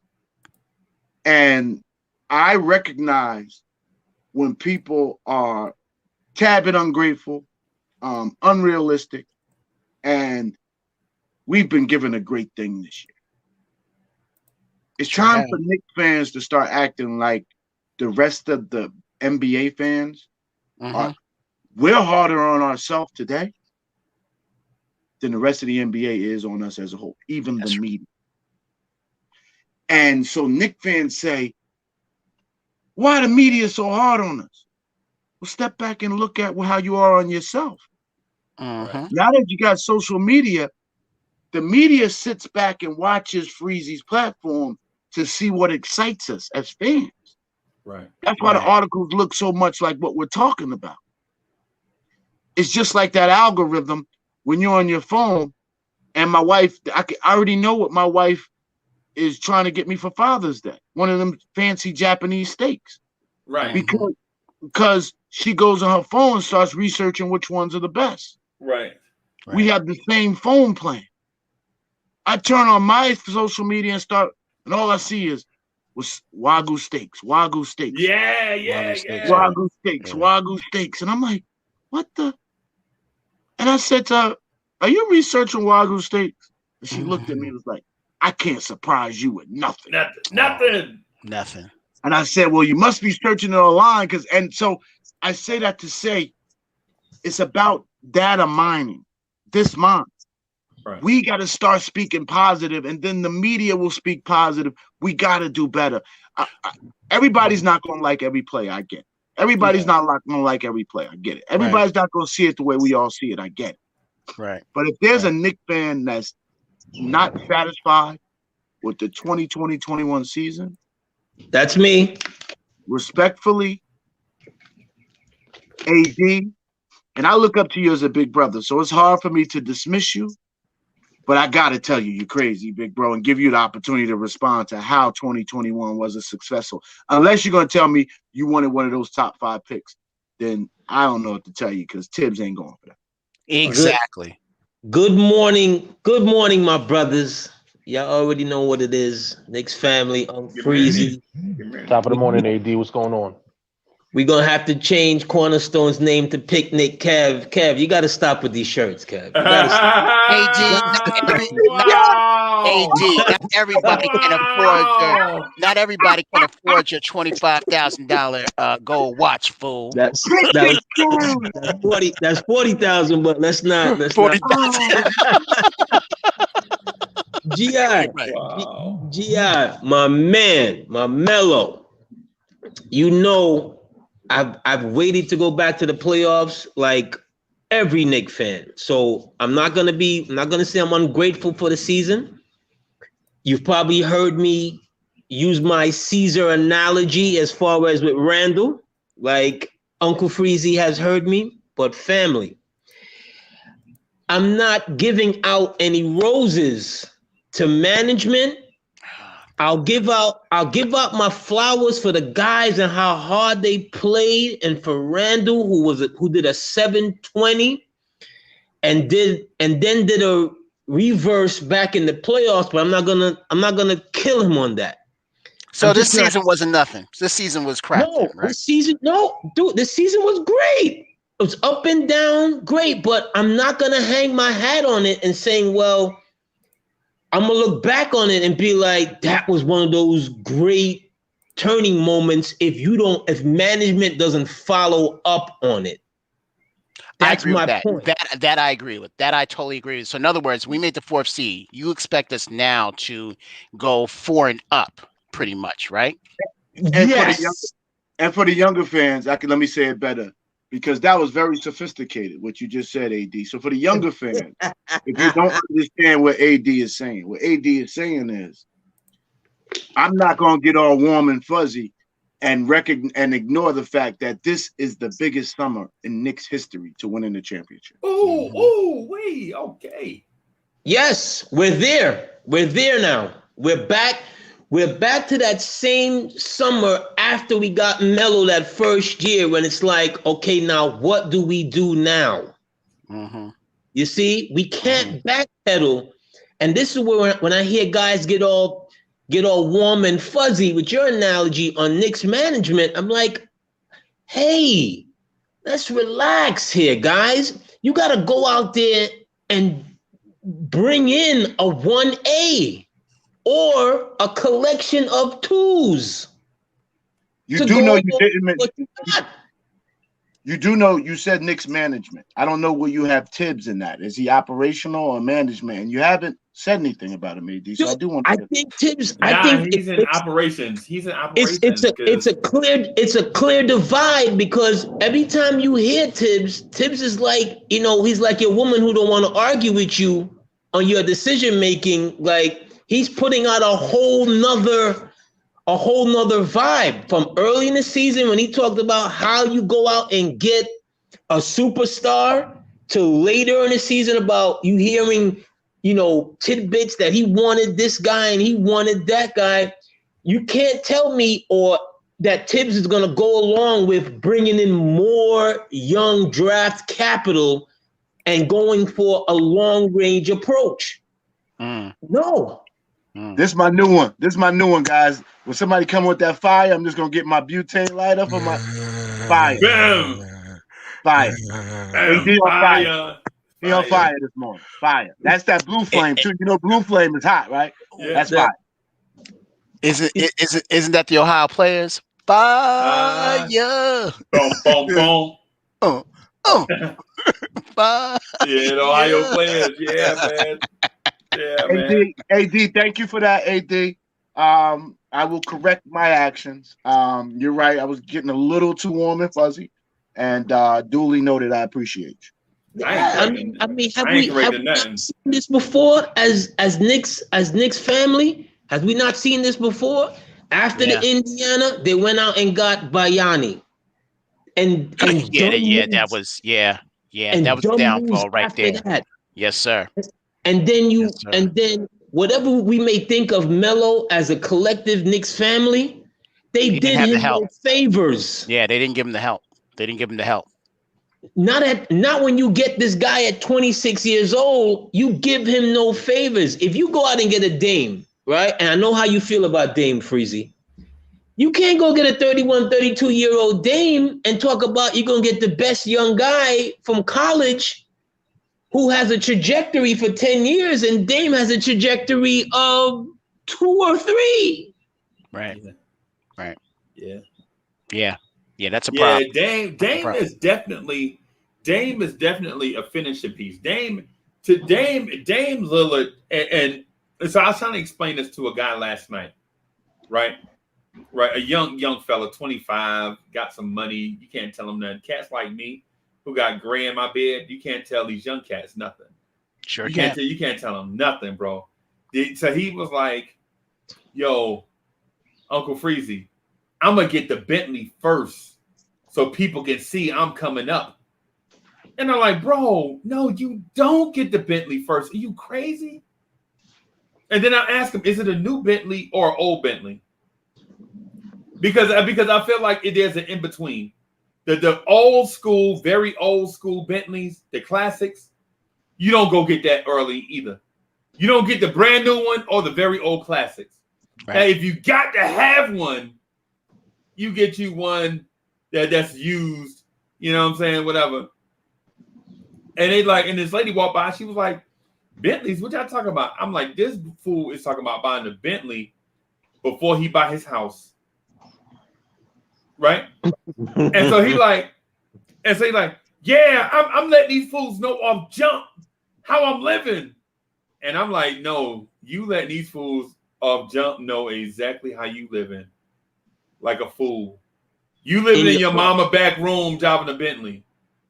And I recognize when people are tad bit ungrateful, unrealistic, and we've been given a great thing this year. It's time for Knicks fans to start acting like the rest of the NBA fans we're harder on ourselves today than the rest of the NBA is on us as a whole, even the media. And so Knicks fans say, why the media so hard on us? Well, step back and look at how you are on yourself. Now that you got social media, the media sits back and watches Freezy's platform to see what excites us as fans. Right. That's why the articles look so much like what we're talking about. It's just like that algorithm when you're on your phone and my wife, I already know what my wife is trying to get me for Father's Day. One of them fancy Japanese steaks. Right. Because she goes on her phone and starts researching which ones are the best. Right. We have the same phone plan. I turn on my social media and all I see is, was Wagyu steaks. Wagyu steaks. Wagyu steaks. And I'm like, what the? And I said to her, are you researching Wagyu steaks? And she looked at me and was like, I can't surprise you with nothing. Nothing. And I said, well, you must be searching it online. And so I say that to say it's about data mining, this month. Right. We got to start speaking positive, and then the media will speak positive. We got to do better. Everybody's not going to like every play. I get it. Everybody's not going to like every play. I get it. Everybody's not going to see it the way we all see it. I get it. Right. But if there's a Knicks fan that's not satisfied with the 2020-21 season, that's me. Respectfully, AD, and I look up to you as a big brother, so it's hard for me to dismiss you, but I got to tell you, you're crazy, big bro, and give you the opportunity to respond to how 2021 was a successful. Unless you're going to tell me you wanted one of those top 5 picks, then I don't know what to tell you because Tibbs ain't going for that. Exactly. Good morning, my brothers. Y'all already know what it is. Knicks family, Freezy. Top of the morning, AD. What's going on? We're going to have to change Cornerstone's name to Picnic Kev. Kev, you got to stop with these shirts, Kev. You gotta stop. AD, not everybody can afford your $25,000 gold watch, fool. That's 40,000, but let's not. 40,000. GI, my man, my mellow. You know, I've waited to go back to the playoffs like every Knicks fan. So I'm not gonna say I'm ungrateful for the season. You've probably heard me use my Caesar analogy as far as with Randle, like Uncle Freezy has heard me, but family, I'm not giving out any roses to management. I'll give out my flowers for the guys and how hard they played, and for Randle, who did a 720 and then did a reverse back in the playoffs, but I'm not gonna kill him on that. So this season wasn't nothing. This season was crap. Right? This season was great. It was up and down, great, but I'm not gonna hang my hat on it and saying, well, I'm gonna look back on it and be like, that was one of those great turning moments if management doesn't follow up on it. That's my point. That I agree with. That I totally agree with. So in other words, we made the 4th seed. You expect us now to go 4 and up, pretty much, right? And yes. For the younger fans, let me say it better, because that was very sophisticated, what you just said, AD. So for the younger fans, if you don't understand what AD is saying, what AD is saying is, I'm not going to get all warm and fuzzy and ignore the fact that this is the biggest summer in Knicks history to winning the championship. Okay. Yes, we're there. We're there now. We're back. We're back to that same summer after we got Melo that first year, when it's like, okay, now what do we do now? Mm-hmm. You see, we can't backpedal. And this is where when I hear guys get all warm and fuzzy with your analogy on Knicks management, I'm like, hey, let's relax here, guys. You got to go out there and bring in a 1A. Or a collection of 2s. You do know you didn't. You do know you said Knicks management. I don't know where you have Tibbs in that. Is he operational or management? And you haven't said anything about him, AD. So I do want to. I think Tibbs. He's in operations. He's in operations. It's a clear divide, because every time you hear Tibbs is like, he's like your woman who don't want to argue with you on your decision making. Like, he's putting out a whole nother vibe from early in the season when he talked about how you go out and get a superstar, to later in the season about you hearing, tidbits that he wanted this guy and he wanted that guy. You can't tell me that Tibbs is going to go along with bringing in more young draft capital and going for a long range approach. No. This is my new one. This is my new one, guys. When somebody come with that fire, I'm just gonna get my butane lighter for my fire. Bam. Fire. Bam. He on fire. Fire. He on fire this morning. Fire. That's that blue flame too. You know, blue flame is hot, right? Yeah. That's fire. Isn't that the Ohio players? Fire. Boom, boom, boom. Fire. Yeah, the Ohio players. Yeah, man. Yeah, man. AD, thank you for that, AD. I will correct my actions. You're right. I was getting a little too warm and fuzzy, and duly noted. I appreciate you. I mean, have we not seen this before as Knicks family? Have we not seen this before? After the Indiana, they went out and got Bayani. And that was the downfall right there. That. Yes, sir. And then whatever we may think of Melo as a collective Knicks family, they did him no favors. Yeah, they didn't give him the help. Not when you get this guy at 26 years old, you give him no favors. If you go out and get a Dame, right? And I know how you feel about Dame, Freezy. You can't go get a 31, 32-year-old Dame and talk about you're going to get the best young guy from college who has a trajectory for 10 years, and Dame has a trajectory of 2 or 3. Right. Yeah. Yeah, that's a problem. Dame is definitely a finishing piece. Dame Lillard, and so I was trying to explain this to a guy last night, right? Right, a young fella, 25, got some money. You can't tell him nothing. Cats like me, who got gray in my bed, you can't tell these young cats nothing. Sure, you can't tell them nothing, bro. So he was like, "Yo, Uncle Freezy, I'm gonna get the Bentley first, so people can see I'm coming up." And I'm like, "Bro, no, you don't get the Bentley first. Are you crazy?" And then I asked him, "Is it a new Bentley or an old Bentley?" Because I feel like there's an in between. The old school, very old school Bentleys, the classics, you don't go get that early either. You don't get the brand new one or the very old classics. Right. Now, if you got to have one, you get you one that's used, you know what I'm saying, whatever. And this lady walked by, she was like, "Bentleys, what y'all talking about?" I'm like, this fool is talking about buying the Bentley before he buy his house. Right? And so he like, yeah, I'm letting these fools know off jump how I'm living. And I'm like, no, you let these fools off jump know exactly how you living. Like a fool. You living in your mama back room driving a Bentley.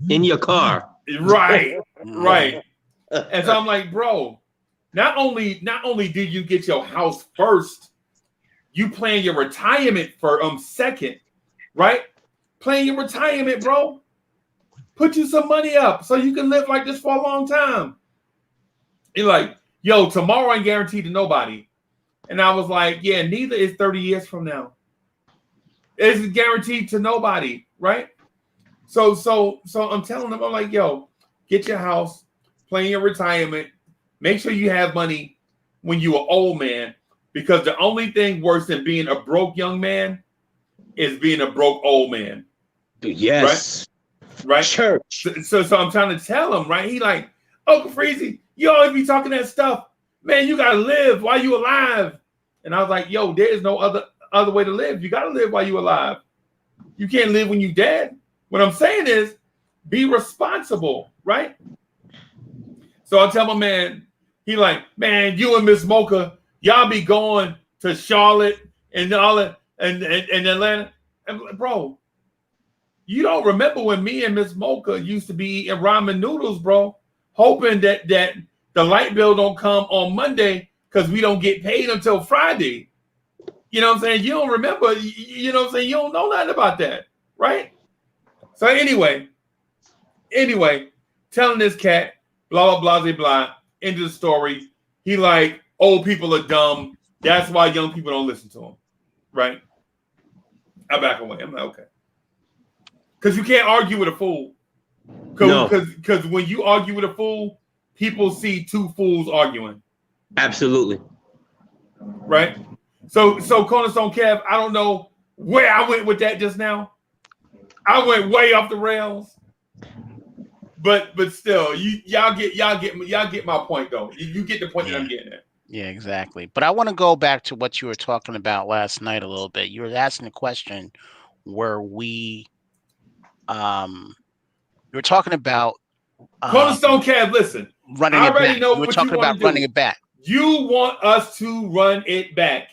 In your car. Right. And so I'm like, bro, not only did you get your house first, you plan your retirement for second. Right? Plan your retirement, bro. Put you some money up so you can live like this for a long time. You're like, yo, tomorrow ain't guaranteed to nobody. And I was like, yeah, neither is 30 years from now. It's guaranteed to nobody, right? So I'm telling them, I'm like, yo, get your house, plan your retirement, make sure you have money when you're an old man, because the only thing worse than being a broke young man is being a broke old man. Yes. Right? Church. So I'm trying to tell him, right? He like, Uncle Freezy, you always be talking that stuff. Man, you gotta live while you alive. And I was like, yo, there is no other way to live. You gotta live while you alive. You can't live when you dead. What I'm saying is be responsible, right? So I tell my man, he like, man, you and Miss Mocha, y'all be going to Charlotte and all that. And Atlanta, and bro, you don't remember when me and Miss Mocha used to be eating ramen noodles, bro, hoping that the light bill don't come on Monday because we don't get paid until Friday. You know what I'm saying? You don't remember, you know what I'm saying? You don't know nothing about that, right? So anyway, telling this cat, blah, blah, blah, blah, end of the story. He like, old people are dumb. That's why young people don't listen to him, right? I back away. I'm like, okay. Because you can't argue with a fool. Because when you argue with a fool, people see two fools arguing. Absolutely. right? So Cornerstone Kev, I don't know where I went with that just now. I went way off the rails. But still, y'all get my point though. You get the point that I'm getting at. Yeah, exactly. But I want to go back to what you were talking about last night a little bit. You were asking a question where you were talking about Cornerstone Kev, listen. Running I it already back. know You were what talking you want about to do. running it back. You want us to run it back.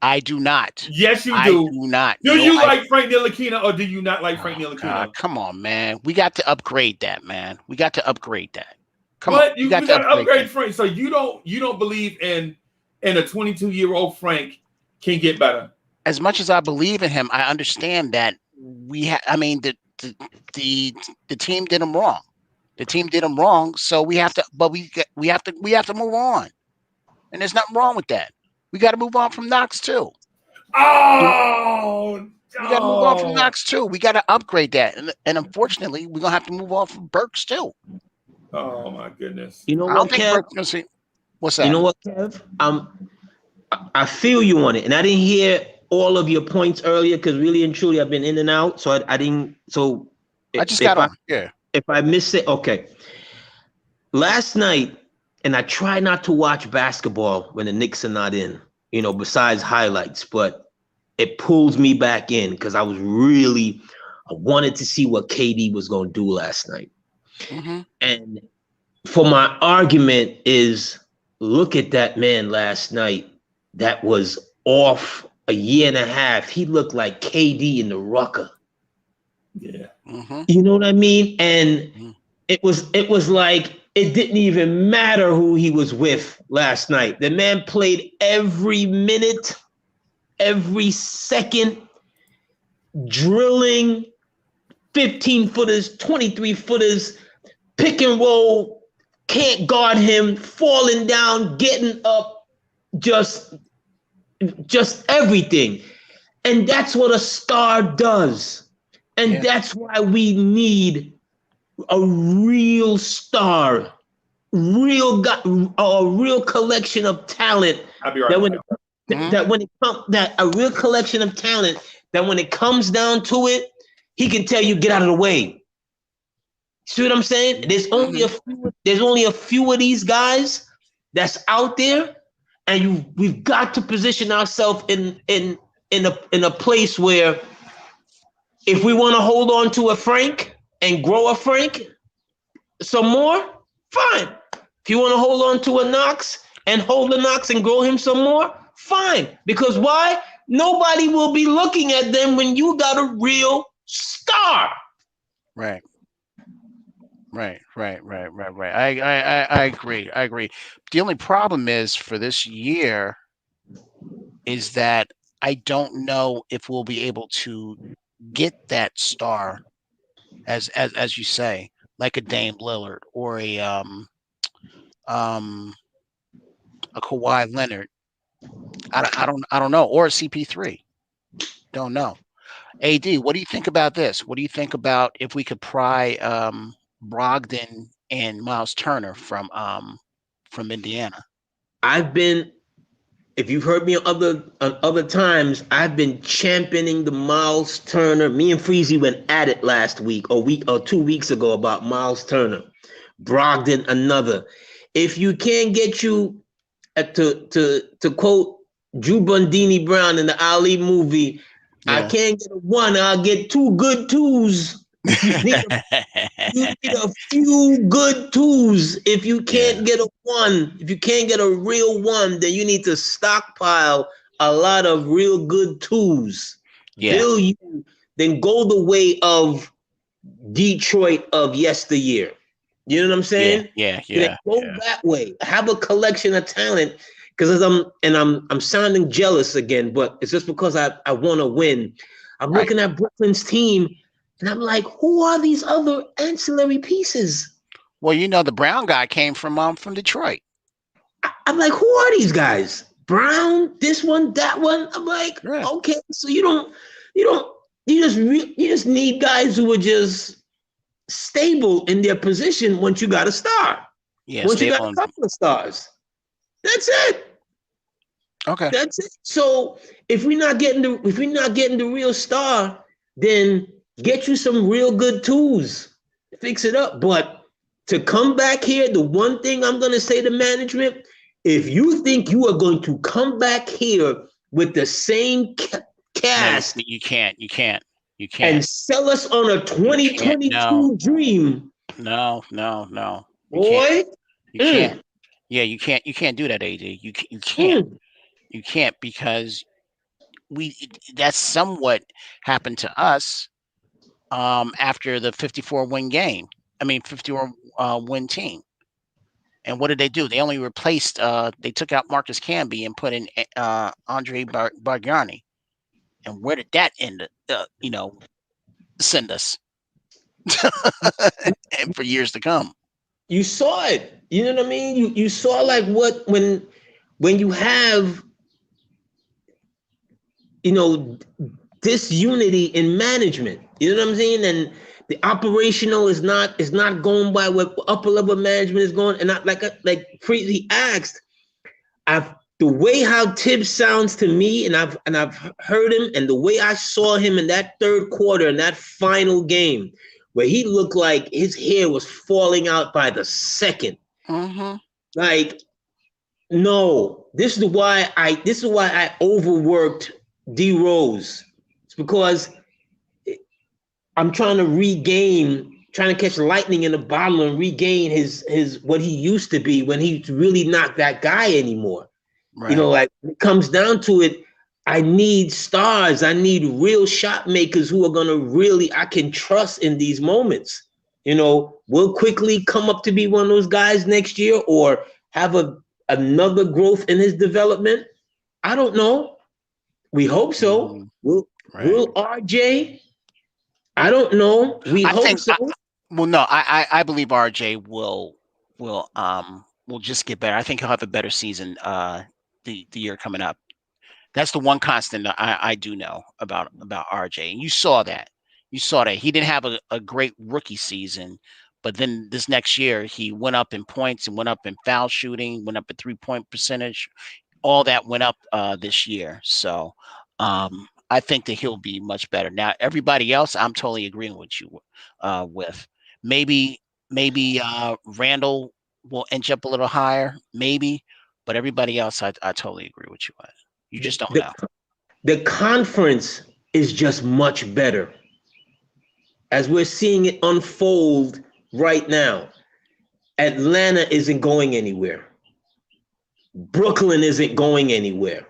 I do not. Yes, you do. I do not. Do you like Frank Ntilikina or do you not like Frank Ntilikina? Come on, man. We got to upgrade that, man. We got to upgrade that. Come on. We got to upgrade Frank. So you don't believe in a 22-year-old Frank can get better. As much as I believe in him, I understand that the team did him wrong. The team did him wrong, so we have to move on. And there's nothing wrong with that. We got to move on from Knox too. Oh, we got to move on from Knox too. We got to upgrade that, and unfortunately, we're gonna have to move on from Burks too. Oh my goodness! You know what, Kev? What's that? You know what, Kev? I feel you on it, and I didn't hear all of your points earlier because really and truly I've been in and out, so I didn't. So I just got on. Yeah. If I miss it, okay. Last night, and I try not to watch basketball when the Knicks are not in, besides highlights, but it pulls me back in because I wanted to see what KD was going to do last night. Mm-hmm. And for my argument is, look at that man last night that was off a year and a half. He looked like KD in the Rucker. Yeah. Mm-hmm. You know what I mean? And it was like it didn't even matter who he was with last night. The man played every minute, every second, drilling 15-footers, 23-footers, pick and roll, can't guard him, falling down, getting up, just everything. And that's what a star does. And that's why we need a real star, a real collection of talent. I'll be right back. A real collection of talent that when it comes down to it, he can tell you, get out of the way. See what I'm saying? There's only a few of these guys that's out there, and we've got to position ourselves in a place where if we want to hold on to a Frank and grow a Frank some more, fine. If you want to hold on to a Knox and hold the Knox and grow him some more, fine. Because why? Nobody will be looking at them when you got a real star. Right. I agree. The only problem is for this year is that I don't know if we'll be able to get that star, as you say, like a Dame Lillard or a Kawhi Leonard. I don't know, or a CP3. Don't know. AD, what do you think about this? What do you think about if we could pry Brogdon and Miles Turner from Indiana? If you've heard me on other times, I've been championing the Miles Turner. Me and Freezy went at it last week or 2 weeks ago about Miles Turner. Brogdon, another. If you can't get you to quote Drew Bundini Brown in the Ali movie, I can't get a one, I'll get two good twos. You need a few good twos. If you can't get a one, if you can't get a real one, then you need to stockpile a lot of real good twos. Then go the way of Detroit of yesteryear. You know what I'm saying? Yeah. Go that way. Have a collection of talent. Because I'm sounding jealous again, but it's just because I want to win. I'm looking at Brooklyn's team, and I'm like, who are these other ancillary pieces? Well, the Brown guy came from Detroit. I'm like, who are these guys? Brown, this one, that one. I'm like, okay, so you just need guys who are just stable in their position once you got a star. Yeah, once you got a couple of stars. That's it. Okay. That's it. So if we're not getting the real star, then get you some real good tools, fix it up. But to come back here, the one thing I'm gonna say to management, if you think you are going to come back here with the same cast You can't. and sell us on a 2022 No. dream, No. You can't. boy. You can't. Yeah, you can't. You can't do that, AD. You can't. You can't because that's somewhat happened to us after the 54 win game. I mean 54 win team. And what did they do? They only replaced they took out Marcus Camby and put in Andre Bargnani. And where did that end send us? And for years to come. You saw it. You know what I mean? You saw like what when you have disunity in management. You know what I'm saying? And the operational is not going by what upper level management is going. And not like he asked, the way how Tibbs sounds to me, and I've heard him, and the way I saw him in that third quarter in that final game, where he looked like his hair was falling out by the second. Mm-hmm. Like, no, this is why I overworked D Rose. It's because I'm trying to catch lightning in a bottle and regain his what he used to be when he's really not that guy anymore. Right. Like when it comes down to it, I need stars. I need real shot makers who are gonna I can trust in these moments. Will quickly come up to be one of those guys next year or have another growth in his development. I don't know. We hope so. Will RJ? I don't know. We hope so. I believe RJ will just get better. I think he'll have a better season the year coming up. That's the one constant I do know about RJ. And you saw that. He didn't have a great rookie season, but then this next year he went up in points and went up in foul shooting, went up in 3-point percentage. All that went up this year. So I think that he'll be much better. Now, everybody else, I'm totally agreeing with you with. Maybe Randle will inch up a little higher, maybe, but everybody else, I totally agree with you with. You just don't know. The conference is just much better. As we're seeing it unfold right now, Atlanta isn't going anywhere. Brooklyn isn't going anywhere.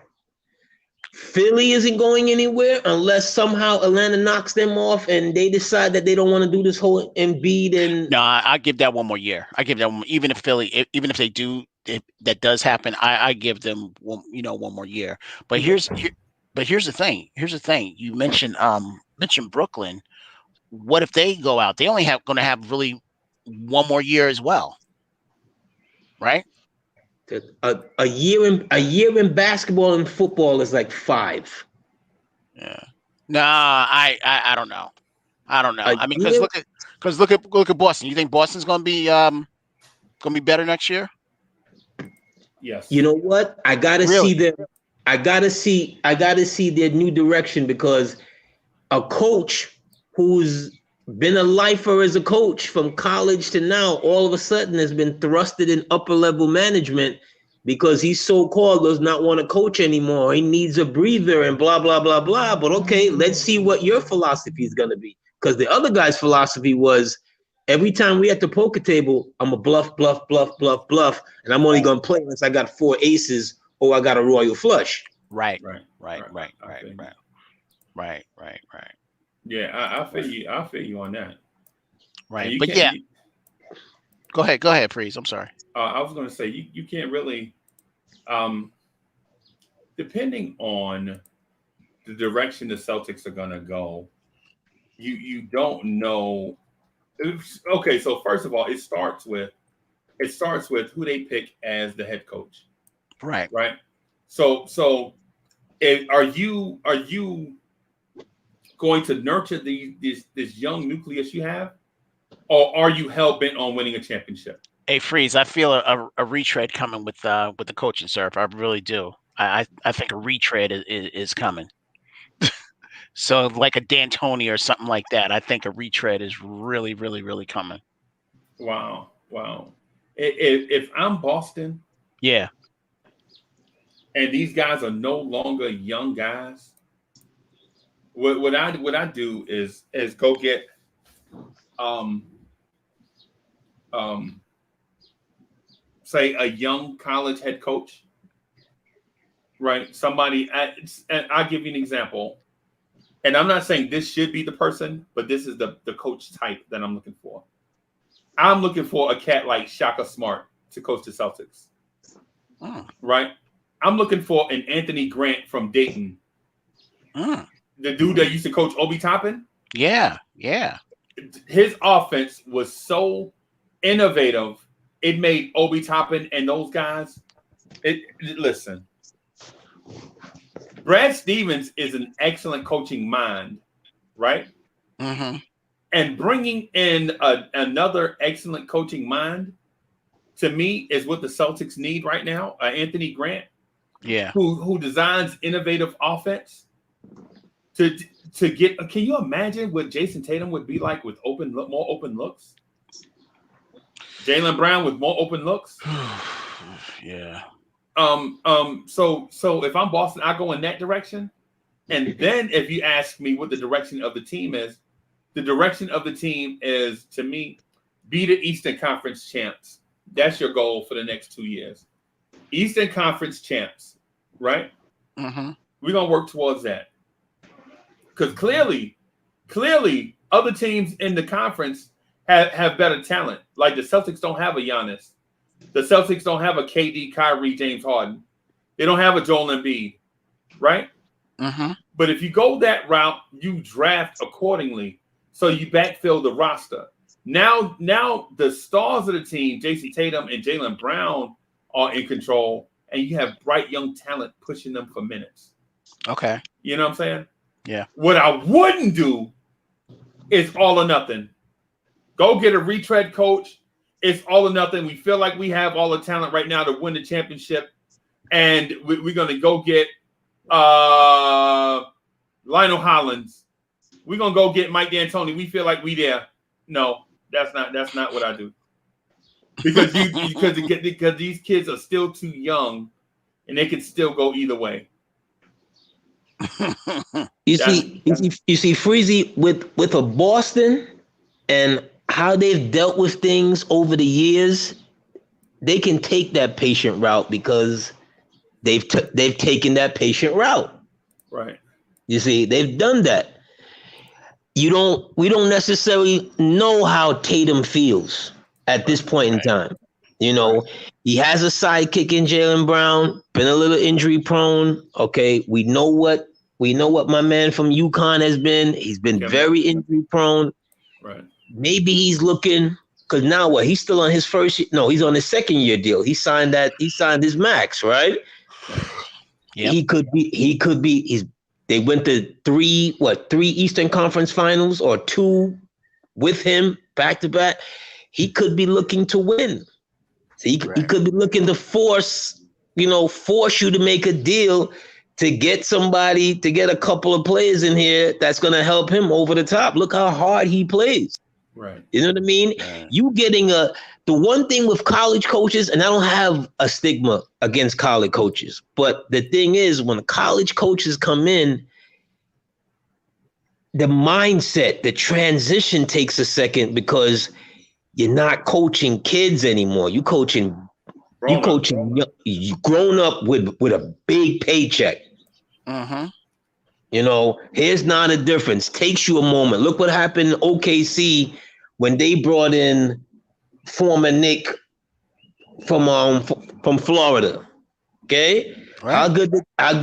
Philly isn't going anywhere unless somehow Atlanta knocks them off and they decide that they don't want to do this whole Embiid and. No, I give that one more year. Even if Philly, even if they do, if that does happen, I give them one more year. But here's the thing. You mentioned Brooklyn. What if they go out? They only going to have really one more year as well, right? A year in basketball and football is like 5. Yeah. No, I don't know. I mean, because look at Boston. You think Boston's going to be better next year? Yes. You know what? I gotta see them. I gotta see their new direction because a coach who's been a lifer as a coach from college to now, all of a sudden has been thrusted in upper level management because he so-called does not want to coach anymore. He needs a breather and blah, blah, blah, blah. But okay, let's see what your philosophy is going to be. Because the other guy's philosophy was every time we at the poker table, I'm a bluff, bluff, bluff, bluff, bluff. And I'm only going to play unless I got 4 aces or I got a royal flush. Right. Yeah, I feel you on that. Right. But yeah. Go ahead, Freeze. I'm sorry. I was going to say you can't really, depending on the direction the Celtics are going to go, you don't know. Okay, so first of all, it starts with who they pick as the head coach. Right. So are you going to nurture this young nucleus you have, or are you hell bent on winning a championship? Hey, Freeze, I feel a retread coming with the coaching surf. I really do. I think a retread is coming. So like a D'Antoni or something like that. I think a retread is really, really, really coming. Wow. If I'm Boston, yeah, and these guys are no longer young guys, what I do is go get say a young college head coach, right? Somebody, and I'll give you an example. And I'm not saying this should be the person, but this is the coach type that I'm looking for. I'm looking for a cat like Shaka Smart to coach the Celtics, right? I'm looking for an Anthony Grant from Dayton, the dude that used to coach Obi Toppin. Yeah. His offense was so innovative, it made Obi Toppin and those guys. Listen. Brad Stevens is an excellent coaching mind, right? Mm-hmm. And bringing in another excellent coaching mind, to me, is what the Celtics need right now. Anthony Grant, who designs innovative offense to get. Can you imagine what Jason Tatum would be like with more open looks? Jaylen Brown with more open looks. Yeah. So if I'm Boston, I go in that direction. And then if you ask me what the direction of the team is, the direction of the team is, to me, be the Eastern Conference champs. That's your goal for the next 2 years. Eastern Conference champs, right? Mm-hmm. We're going to work towards that. Because clearly, other teams in the conference have better talent. Like the Celtics don't have a Giannis. The Celtics don't have a KD, Kyrie, James Harden. They don't have a Joel Embiid, right? Mm-hmm. But if you go that route, you draft accordingly. So you backfill the roster. Now the stars of the team, Jason Tatum and Jaylen Brown, are in control, and you have bright young talent pushing them for minutes. Okay. You know what I'm saying? Yeah. What I wouldn't do is all or nothing. Go get a retread coach. It's all or nothing. We feel like we have all the talent right now to win the championship, and we're going to go get Lionel Hollins. We're going to go get Mike D'Antoni. We feel like we there. No, that's not what I do. Because these kids are still too young, and they can still go either way. You see, Freezy, with a Boston and how they've dealt with things over the years, they can take that patient route because they've taken that patient route. Right. You see, they've done that. We don't necessarily know how Tatum feels at this point in time. You know, he has a sidekick in Jaylen Brown, been a little injury prone. Okay, we know what my man from UConn has been. He's been very injury prone. Right. Maybe he's looking, because now what? He's still on his he's on his second year deal. He signed his max, right? Yeah. He could be. They went to three Eastern Conference Finals or 2 with him back to back. He could be looking to win. So he could be looking to force you to make a deal to get a couple of players in here that's going to help him over the top. Look how hard he plays. Right. You know what I mean? You getting the one thing with college coaches, and I don't have a stigma against college coaches, but the thing is, when college coaches come in, the mindset, the transition takes a second because you're not coaching kids anymore. You coaching grown up with a big paycheck. Mm-hmm. Here's not a difference. Takes you a moment. Look what happened in OKC when they brought in former Nick from Florida. Okay, right. How good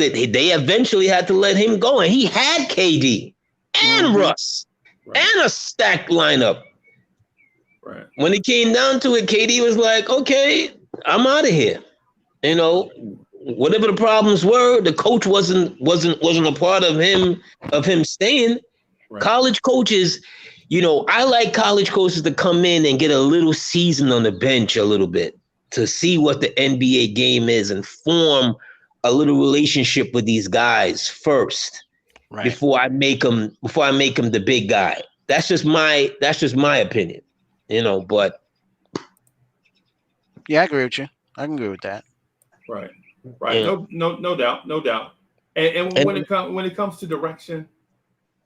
they eventually had to let him go, and he had KD and Russ and a stacked lineup. Right. When it came down to it, KD was like, "Okay, I'm out of here." Whatever the problems were, the coach wasn't a part of him staying. Right. College coaches, I like college coaches to come in and get a little seasoned on the bench a little bit to see what the NBA game is and form a little relationship with these guys first Right. before I make them the big guy. That's just my opinion, but Yeah, I agree with you. I can agree with that. Right. Yeah. No doubt. And when it comes to direction,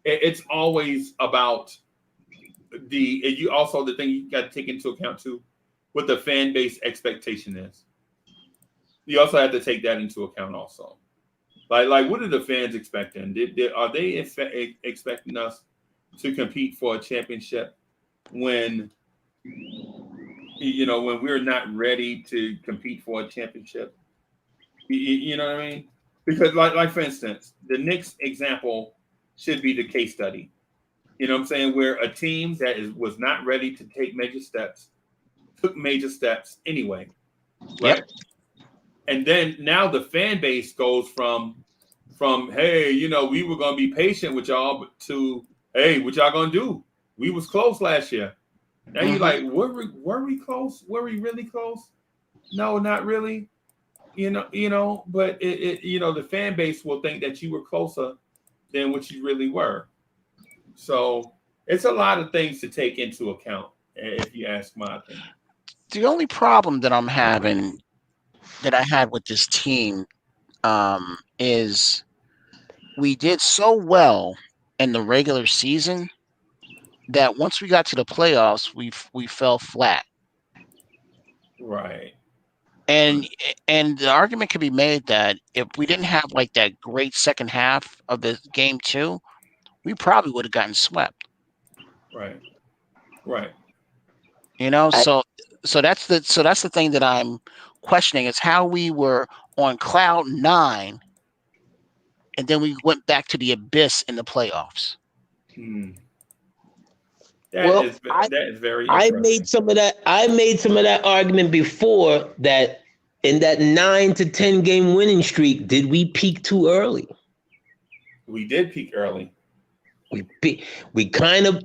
it's always about the thing you got to take into account too, what the fan base expectation is. You also have to take that into account also. Like what are the fans expecting? Are they expecting us to compete for a championship when we're not ready to compete for a championship? You know what I mean? Because like for instance, the Knicks example should be the case study. You know what I'm saying? Where a team that was not ready to take major steps took major steps anyway, right? Yep. And then now the fan base goes from hey, we were gonna be patient with y'all to hey, what y'all gonna do? We was close last year. Now you're like, were we close? Were we really close? No, not really. But the fan base will think that you were closer than what you really were. So it's a lot of things to take into account, if you ask my opinion. The only problem that I'm having, that I had with this team, is we did so well in the regular season that once we got to the playoffs, we fell flat. Right. And the argument could be made that if we didn't have like that great second half of the game 2, we probably would have gotten swept. Right. So that's the thing that I'm questioning, is how we were on cloud 9 and then we went back to the abyss in the playoffs. That is very I interesting. made some of that argument before, that in that 9 to 10 game winning streak, did we peak too early? We did peak early. We kind of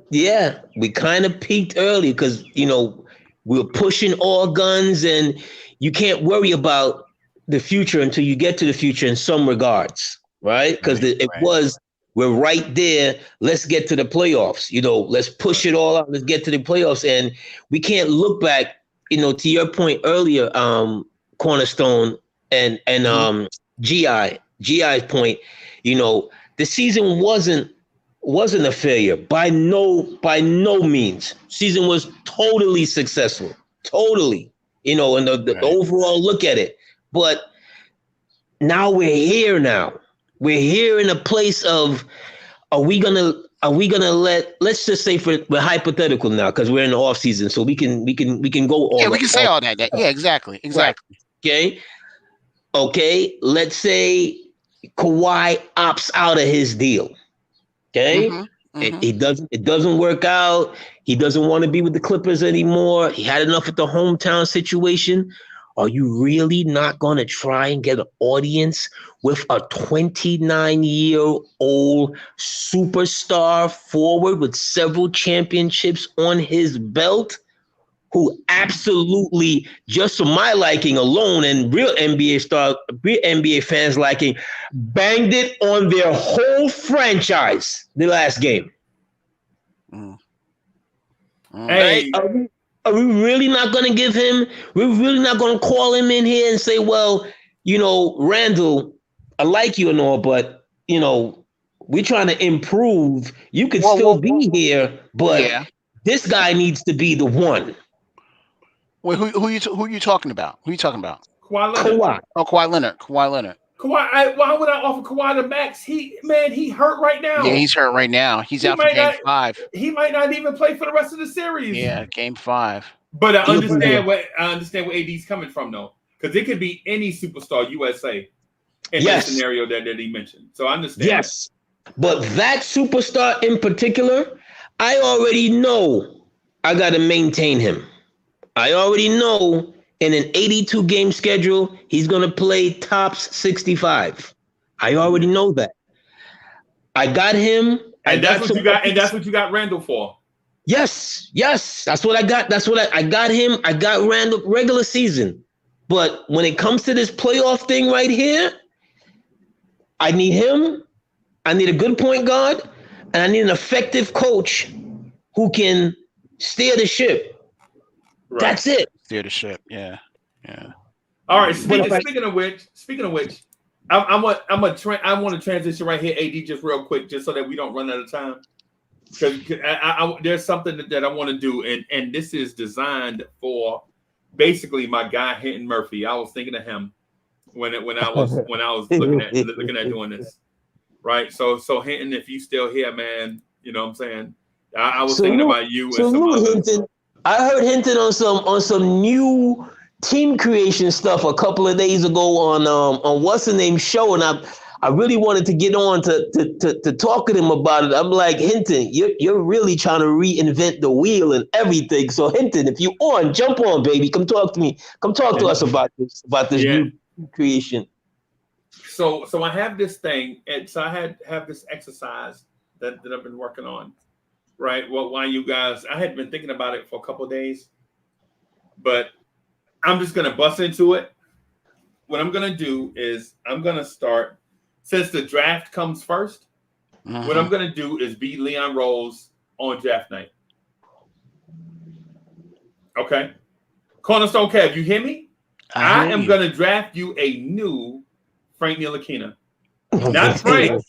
peaked early because we were pushing all guns, and you can't worry about the future until you get to the future in some regards, right? Because we're right there. Let's get to the playoffs. Let's push it all out. Let's get to the playoffs, and we can't look back. To your point earlier, Cornerstone and GI's point. The season wasn't a failure by no means. Season was totally successful, totally. And the overall look at it. But now we're here. We're here in a place of, are we gonna let's just say we're hypothetical now because we're in the off season, so we can go all. Yeah, we can say all that. Yeah, exactly. Right. Okay. Let's say Kawhi opts out of his deal. Okay. It doesn't work out. He doesn't want to be with the Clippers anymore. He had enough with the hometown situation. Are you really not going to try and get an audience with a 29-year-old superstar forward with several championships on his belt, who absolutely, just for my liking alone and real NBA fans liking, banged it on their whole franchise the last game? Hey. Right? Are we really not going to give him? We're really not going to call him in here and say, well, Randle, I like you and all, but we're trying to improve. You could still be here, but this guy needs to be the one. Wait, who are you talking about? Who are you talking about? Kawhi Leonard. Kawhi Leonard. Why would I offer Kawhi the max? He hurt right now. Yeah, he's hurt right now. He's out for game 5. He might not even play for the rest of the series. Yeah, game 5. But I understand where AD's coming from, though, because it could be any superstar USA in that scenario that he mentioned. So I understand. Yes, but that superstar in particular, I already know I got to maintain him. I already know in an 82 game schedule, he's going to play tops 65. I already know that. I got him. And that's what you got. And that's what you got Randle for. Yes. That's what I got. I got him. I got Randle regular season. But when it comes to this playoff thing right here, I need him. I need a good point guard, and I need an effective coach who can steer the ship. Right. That's it. Steer the ship. Yeah. All right. Speaking of which, I want to transition right here, AD, just real quick, just so that we don't run out of time. Because there's something that I want to do, and this is designed for basically my guy Hinton Murphy. I was thinking of him when I was looking at doing this. Right. So Hinton, if you still here, man, you know what I'm saying? I was thinking about you and some others. Hinton. I heard Hinton on some new team creation stuff a couple of days ago on what's the name show, and I really wanted to get on to talk to him about it. I'm like, Hinton, you're really trying to reinvent the wheel and everything. So Hinton, if you jump on, baby, come talk to me. Come talk to us about this new creation. So I have this thing, and so I have this exercise that I've been working on. Right. Well, while you guys, I had been thinking about it for a couple of days, but I'm just going to bust into it. What I'm going to do is I'm going to start, since the draft comes first, what I'm going to do is beat Leon Rose on draft night. Okay. Cornerstone Kev, you hear me? I am going to draft you a new Frank Ntilikina. Not Frank,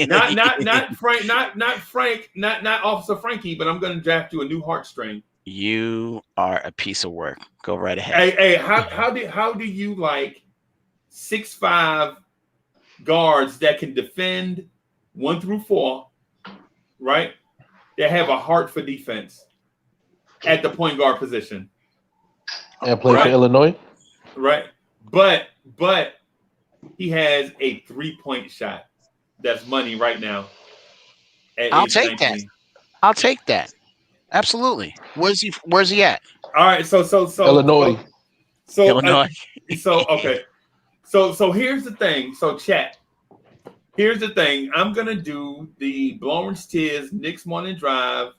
not Frank, not Frank, not Officer Frankie, but I'm going to draft you a new heartstring. You are a piece of work. Go right ahead. Hey, how do you like 6'5" guards that can defend 1 through 4, right? That have a heart for defense at the point guard position. And play for Illinois. Right, but he has a 3-point shot. That's money right now. I'll take that. I'll take that. Absolutely. Where's he at? All right. So Illinois. So Illinois. Okay. So here's the thing. So chat. Here's the thing. I'm gonna do the Blorange Tears Knicks Morning Drive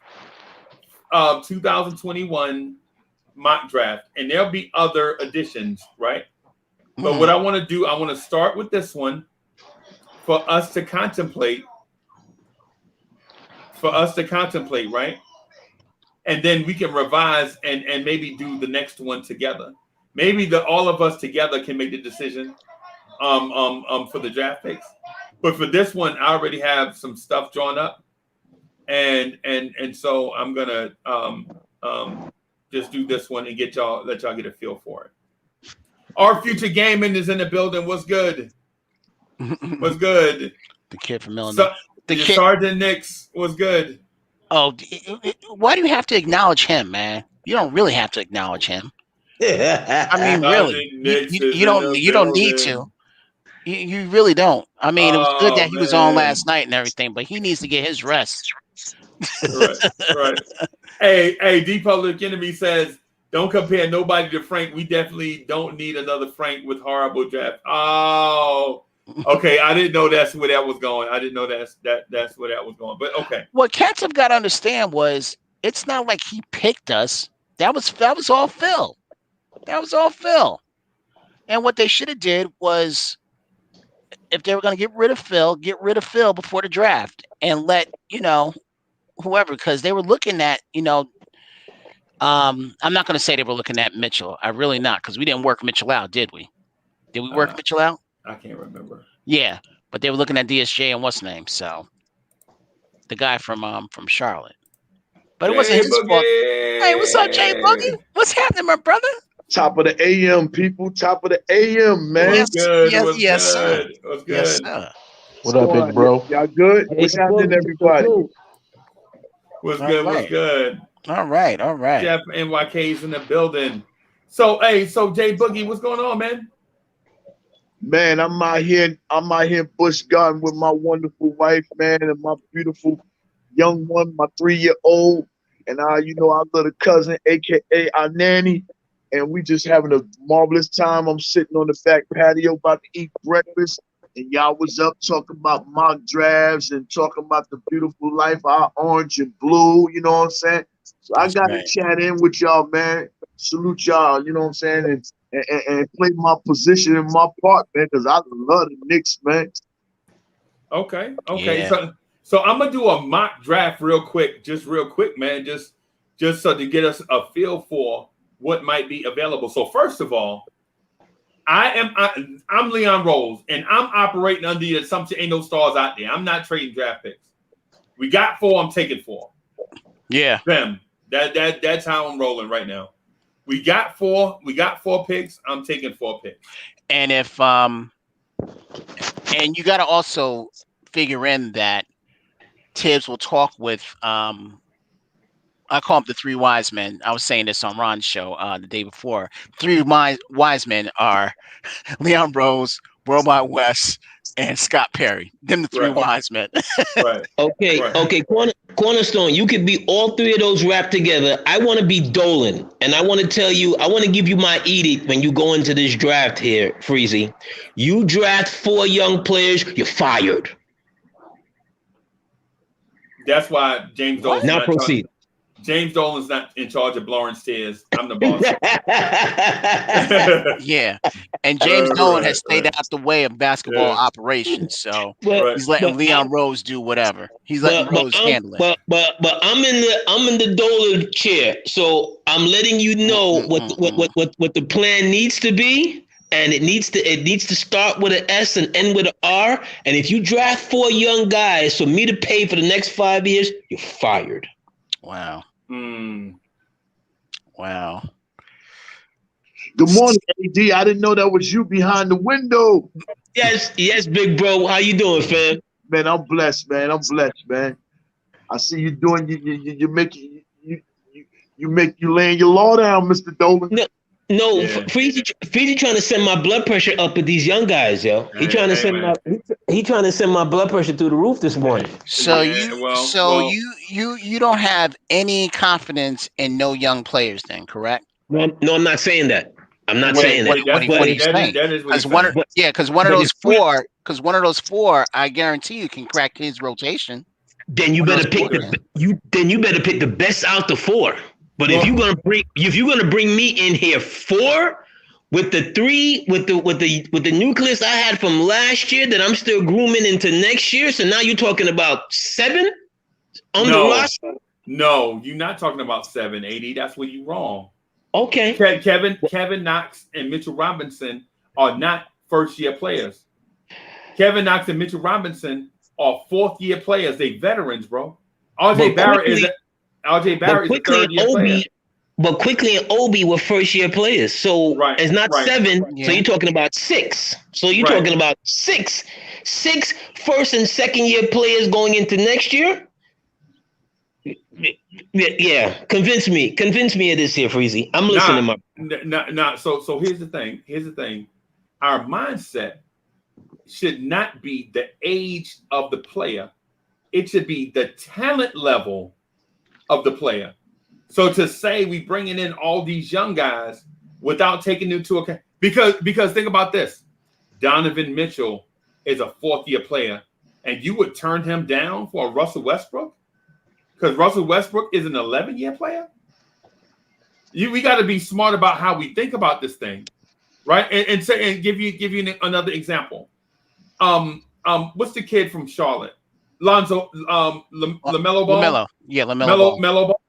2021 mock draft, and there'll be other additions, right? But what I want to do, I want to start with this one for us to contemplate. Right? And then we can revise and maybe do the next one together. Maybe all of us together can make the decision for the draft picks. But for this one, I already have some stuff drawn up. And so I'm gonna just do this one and let y'all get a feel for it. Our future gaming is in the building. What's good? What's good? The kid from Illinois. Sergeant Knicks was good. Oh, why do you have to acknowledge him, man? You don't really have to acknowledge him. I mean, really, you don't need to. You really don't. I mean, it was good that he was on last night and everything, but he needs to get his rest. Right. Hey, D Public Enemy says, don't compare nobody to Frank. We definitely don't need another Frank with horrible draft. Oh, okay. I didn't know that's where that was going. I didn't know that's where that was going. But okay. What Cats have got to understand was it's not like he picked us. That was all Phil. That was all Phil. And what they should have did was, if they were going to get rid of Phil before the draft and let whoever, because they were looking at I'm not going to say they were looking at Mitchell. I really not, because we didn't work Mitchell out, did we? Did we work Mitchell out? I can't remember. Yeah, but they were looking at DSJ and what's name, so the guy from Charlotte. But it wasn't his fault. Hey, what's up, Jay Boogie? What's happening, my brother? Top of the AM, people. Top of the AM, man. Yes, good? yes, sir. What's good? Yes, sir. What up, big bro? Y'all good? What's happening, everybody? What's good? Right. What's good? All right. Jeff NYK's in the building. So Jay Boogie, what's going on, man? Man, I'm out here bush garden with my wonderful wife, man, and my beautiful young one, my 3-year-old, and our little cousin, aka our nanny, and we just having a marvelous time. I'm sitting on the back patio about to eat breakfast, and y'all was up talking about mock drafts and talking about the beautiful life, our orange and blue, you know what I'm saying? So I got to chat in with y'all, man. Salute y'all, you know what I'm saying? And play my position and my part, man, because I love the Knicks, man. Okay. Yeah. So I'm gonna do a mock draft real quick, man, just so to get us a feel for what might be available. So first of all, I'm Leon Rose, and I'm operating under the assumption ain't no stars out there. I'm not trading draft picks. We got 4. I'm taking 4. Yeah. Them. That's how I'm rolling right now. We got 4. We got 4 picks. I'm taking 4 picks. And if and you got to also figure in that Tibbs will talk with I call them the 3 wise men. I was saying this on Ron's show the day before. 3 wise men are Leon Rose, Worldwide West, and Scott Perry. Them the 3 wise men. Right. Okay. Cornerstone, you could be all 3 of those wrapped together. I want to be Dolan, and I want to tell you, I want to give you my edict when you go into this draft here, Freezy. You draft 4 young players, you're fired. That's why James Dolan's now proceed. James Dolan's not in charge of Blorange Tears. I'm the boss. Yeah. And James Dolan has stayed out the way of basketball operations. So he's letting Leon Rose do whatever. He's letting Rose handle it. But I'm in the Dolan chair. So I'm letting you know what the plan needs to be. And it needs to start with an S and end with an R. And if you draft 4 young guys for me to pay for the next 5 years, you're fired. Wow. Wow. Good morning, AD. I didn't know that was you behind the window. Yes, big bro. How you doing, fam? Man, I'm blessed, man. I see you doing you laying your law down, Mr. Dolan. No, Freezy trying to send my blood pressure up with these young guys, yo. He trying to send my blood pressure through the roof this morning. So you don't have any confidence in no young players, then, correct? No, I'm not saying that. I'm not saying that. What are you saying? Because one of those four, I guarantee you can crack his rotation. Then you better pick the best out the 4. But if you're gonna bring me in here 4 with the 3 with the nucleus I had from last year that I'm still grooming into next year, so now you're talking about 7 on the roster? No, you're not talking about 7, AD. That's where you're wrong. Okay. Kevin Knox and Mitchell Robinson are not first-year players. Kevin Knox and Mitchell Robinson are 4th-year players. They veterans, bro. RJ Barrett is a 3rd-year player. But Quickly and Obi were first-year players. So it's not 7. Yeah. So you're talking about 6. So you're talking about 6 first and second-year players going into next year? Yeah. Convince me of this here, Freezy. I'm listening, So here's the thing. Our mindset should not be the age of the player. It should be the talent level of the player. So to say we bringing in all these young guys without taking into account, because think about this, Donovan Mitchell is a 4th-year player, and you would turn him down for a Russell Westbrook because Russell Westbrook is an 11-year player. We got to be smart about how we think about this thing, right? And give you another example. What's the kid from Charlotte? Lonzo, LaMelo Ball. LaMelo Ball.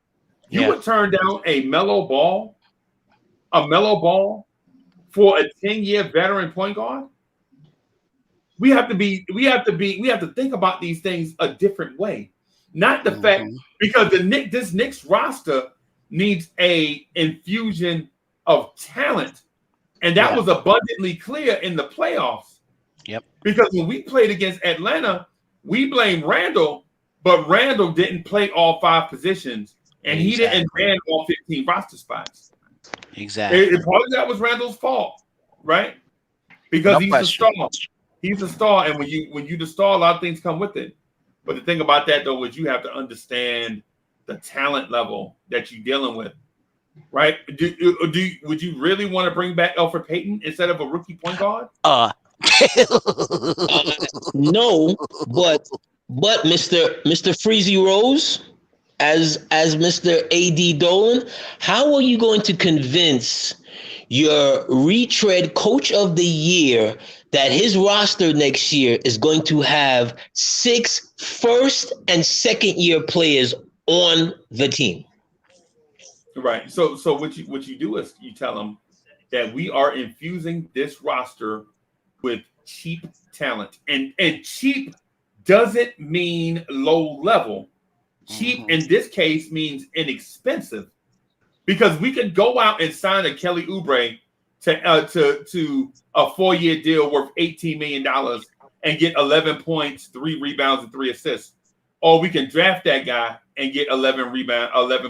You would turn down a Melo Ball for a 10-year veteran point guard. We have to think about these things a different way. Not the fact because this Knicks roster needs a infusion of talent, and that was abundantly clear in the playoffs. Yep. Because when we played against Atlanta, we blame Randle, but Randle didn't play all 5 positions, and he didn't man all 15 roster spots. Exactly. Part of that was Randle's fault, right? Because he's a star. He's a star, and when you the star, a lot of things come with it. But the thing about that, though, is you have to understand the talent level that you're dealing with, right? Would you really want to bring back Elfrid Payton instead of a rookie point guard? No, but Mr. Freezy Rose, as Mr. AD Dolan, how are you going to convince your retread coach of the year that his roster next year is going to have 6 first and second year players on the team. Right. So what you do is you tell them that we are infusing this roster with cheap talent, and cheap doesn't mean low level. Cheap in this case means inexpensive, because we could go out and sign a Kelly Oubre to a 4-year deal worth $18 million and get 11 points, 3 rebounds, and 3 assists. Or we can draft that guy and get 11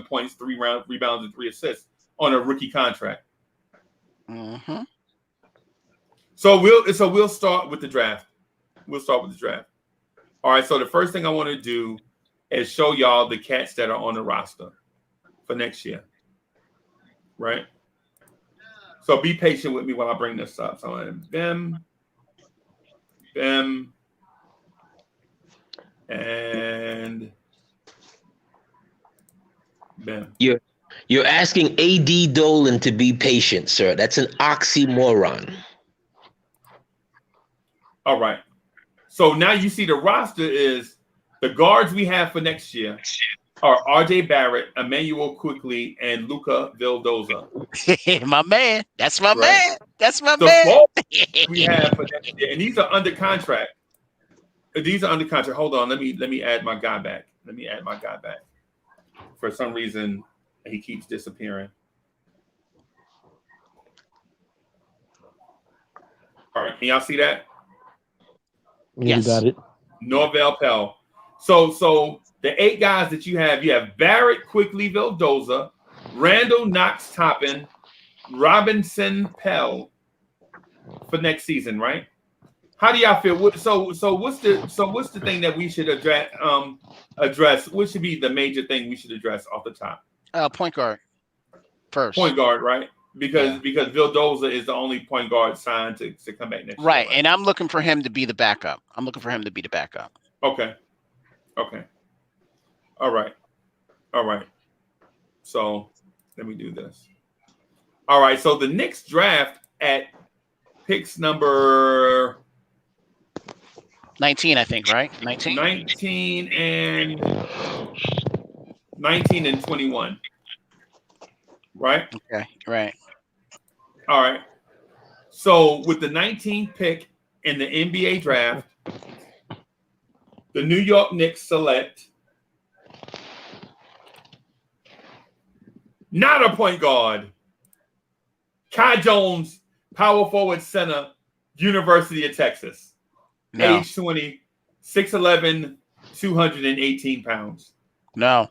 points, 3 rebounds, and 3 assists on a rookie contract. Mm-hmm. So we'll start with the draft. All right. So the first thing I want to do is show y'all the cats that are on the roster for next year. Right. So be patient with me while I bring this up. So Bim, and Bim. You're asking AD Dolan to be patient, sir. That's an oxymoron. All right. So now you see the roster is the guards we have for next year are RJ Barrett, Emmanuel Quickly, and Luka Vildoza. My man. That's my man. That's my The man. we have for next year, and these are under contract. Hold on. Let me add my guy back. For some reason, he keeps disappearing. All right. Can y'all see that? Yes. You got it. Norvell Pell. So the 8 guys that you have Barrett, Quickly, Vildoza, Randall, Knox, Toppin, Robinson, Pell for next season, right? How do y'all feel? So what's the thing that we should address? What should be the major thing we should address off the top? Point guard first. Point guard, right? Because Vildoza is the only point guard signed to come back next year. Right, and I'm looking for him to be the backup. Okay. All right. So let me do this. All right. So the Knicks draft at picks number 19, I think, right? 19 and 21. Right? Okay, right. All right. So with the 19th pick in the NBA draft, the New York Knicks select not a point guard, Kai Jones, power forward center, University of Texas, age 20, 6'11", 218 pounds. No.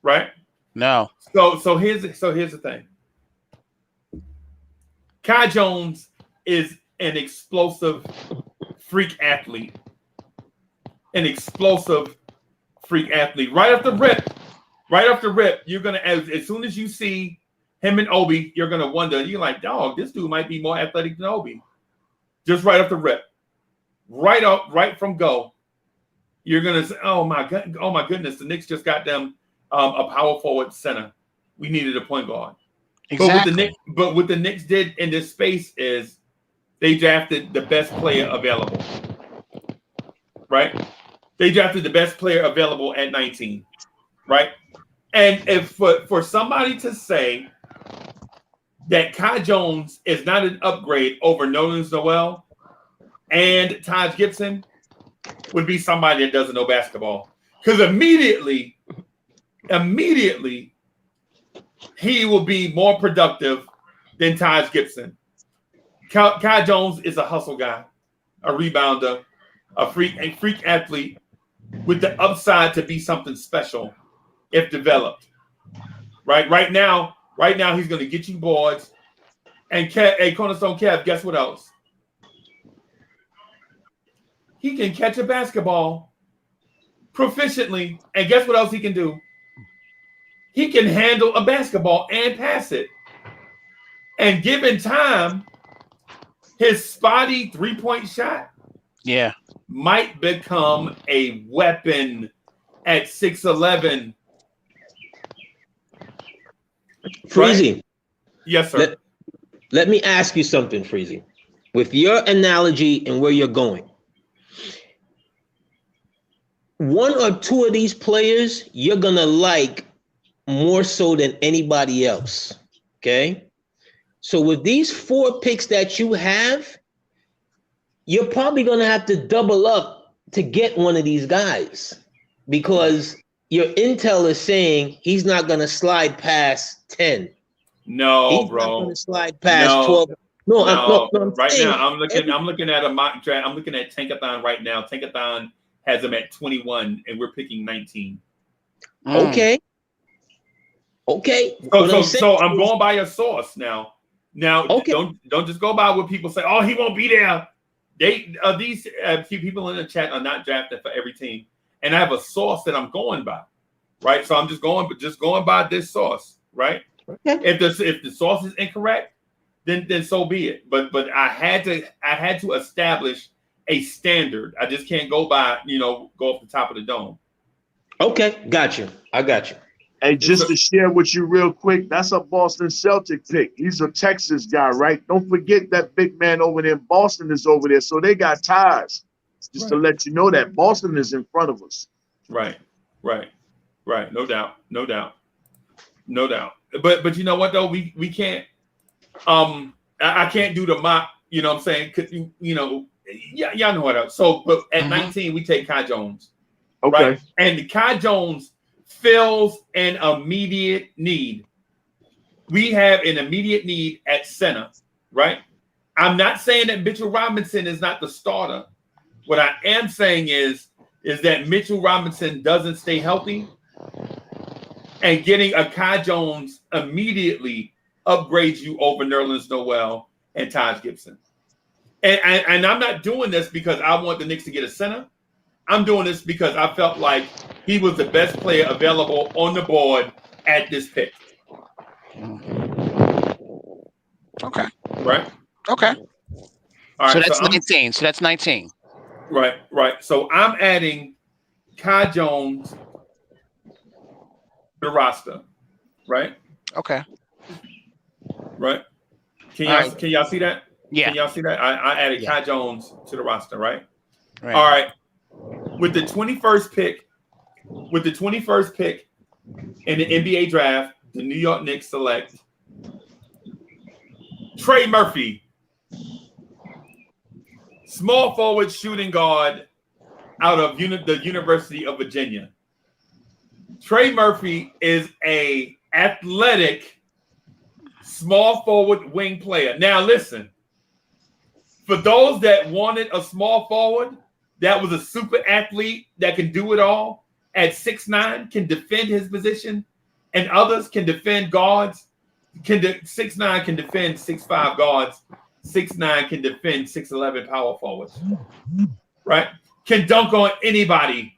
Right? No. So here's the thing. Kai Jones is an explosive freak athlete. Right off the rip, you're gonna as soon as you see him and Obi, you're gonna wonder. You're like, dog, this dude might be more athletic than Obi. Just right off the rip, right from go, you're gonna say, oh my goodness, the Knicks just got them a power forward center. We needed a point guard. Exactly. But what the Knicks did in this space is they drafted the best player available. Right? They drafted the best player available at 19. Right? And if for somebody to say that Kai Jones is not an upgrade over Nerlens Noel and Taj Gibson would be somebody that doesn't know basketball. Because immediately he will be more productive than Taj Gibson. Kai Jones is a hustle guy, a rebounder, a freak athlete with the upside to be something special if developed. Right now he's going to get you boards. And Cornerstone Kev, guess what else? He can catch a basketball proficiently, and guess what else he can do? He can handle a basketball and pass it. And given time, his spotty three-point shot might become a weapon at 6'11". Freezy. Right? Yes, sir. Let me ask you something, Freezy. with your analogy and where you're going, one or two of these players you're going to like more so than anybody else, okay? So with these 4 picks that you have, you're probably going to have to double up to get one of these guys because your intel is saying he's not going to slide past 10. No, He's bro. not going to slide past 12. No, I'm right saying now, I'm looking at a mock draft. I'm looking at Tankathon right now. Tankathon has him at 21, and we're picking 19. Okay. So I'm going by a source now. Okay. Don't just go by what people say. Oh, he won't be there. These few people in the chat are not drafted for every team, and I have a source that I'm going by, right? So I'm just going by this source, right? Okay. If the source is incorrect, then so be it. But I had to establish a standard. I just can't go by go off the top of the dome. Okay, got you. I got you. Hey, just to share with you real quick, that's a Boston Celtic pick. He's a Texas guy, right? Don't forget that big man over there in Boston is over there. So they got ties. Just to let you know that Boston is in front of us. Right. No doubt. But you know what though? We can't I can't do the mock, you know what I'm saying? Cause y'all know what else. So but at 19, we take Kai Jones. Okay. Right? And Kai Jones fills an immediate need. We have an immediate need at center, right? I'm not saying that Mitchell Robinson is not the starter. What I am saying is that Mitchell Robinson doesn't stay healthy, and getting a Kai Jones immediately upgrades you over Nerlens Noel and Taj Gibson. And I'm not doing this because I want the Knicks to get a center. I'm doing this because I felt like he was the best player available on the board at this pick. Okay. Right? Okay. All right, so that's 19. So that's 19. Right. So I'm adding Kai Jones to the roster. Right? Okay. Right? Can y'all see that? Yeah. Can y'all see that? I added Kai Jones to the roster, right? Right. All right. With the 21st pick in the NBA draft, the New York Knicks select Trey Murphy, small forward shooting guard out of the University of Virginia. Trey Murphy is a athletic small forward wing player. Now listen, for those that wanted a small forward that was a super athlete that can do it all at 6'9", can defend his position, and others can defend guards. 6'9" can defend 6'5" guards. 6'9" can defend 6'11" power forwards. Right? Can dunk on anybody.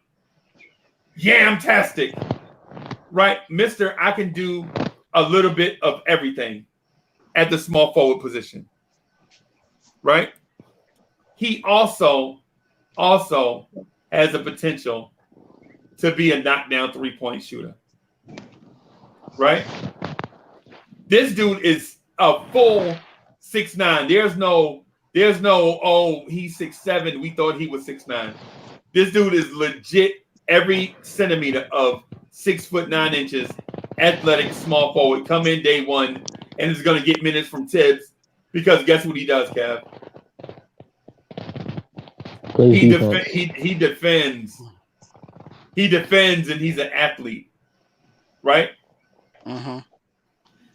Yamtastic. Right? Mister, I can do a little bit of everything at the small forward position. Right? He also has the potential to be a knockdown three-point shooter. Right? This dude is a full 6'9". There's no, oh, he's 6'7". We thought he was 6'9". This dude is legit every centimeter of 6'9", athletic small forward. Come in day one and is going to get minutes from Tibbs because guess what he does, Kev? He defends. He defends and he's an athlete. Right? Mm-hmm.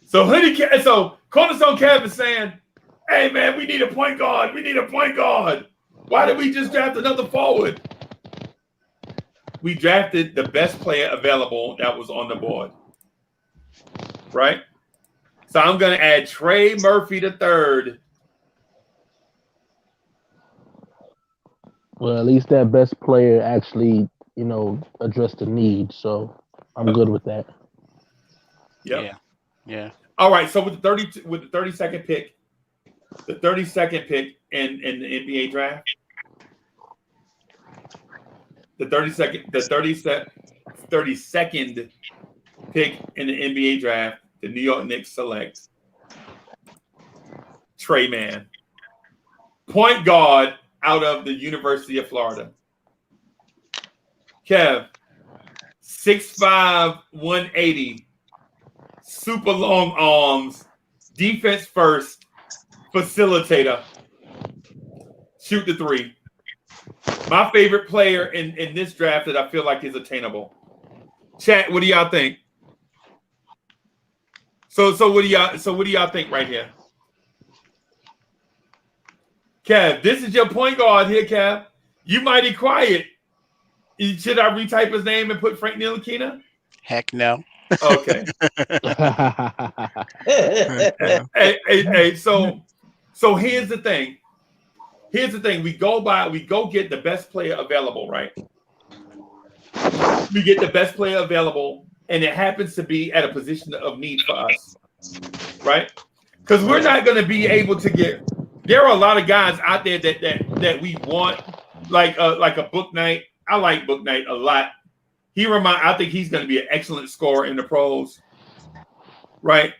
So Cornerstone Kev is saying, hey man, we need a point guard. We need a point guard. Why did we just draft another forward? We drafted the best player available that was on the board. Right? So I'm going to add Trey Murphy III. Well, at least that best player actually, addressed the need. So I'm good with that. Yep. Yeah. All right. So with the 32nd pick, in the NBA draft, the 32nd pick in the NBA draft, the New York Knicks select Trey Man. point guard out of the University of Florida. Kev, 6'5", 180, super long arms, defense first, facilitator, shoot the three. My favorite player in this draft that I feel like is attainable. Chat, what do y'all think? So what do y'all think right here? Kev, this is your point guard here, Kev. You mighty quiet. Should I retype his name and put Frank Ntilikina? Heck no. Okay. hey, so here's the thing. We go get the best player available, right? We get the best player available, and it happens to be at a position of need for us, right? Because we're not going to be able to get. There are a lot of guys out there that we want, like a Book Knight. I like Book Knight a lot. I think he's going to be an excellent scorer in the pros, right?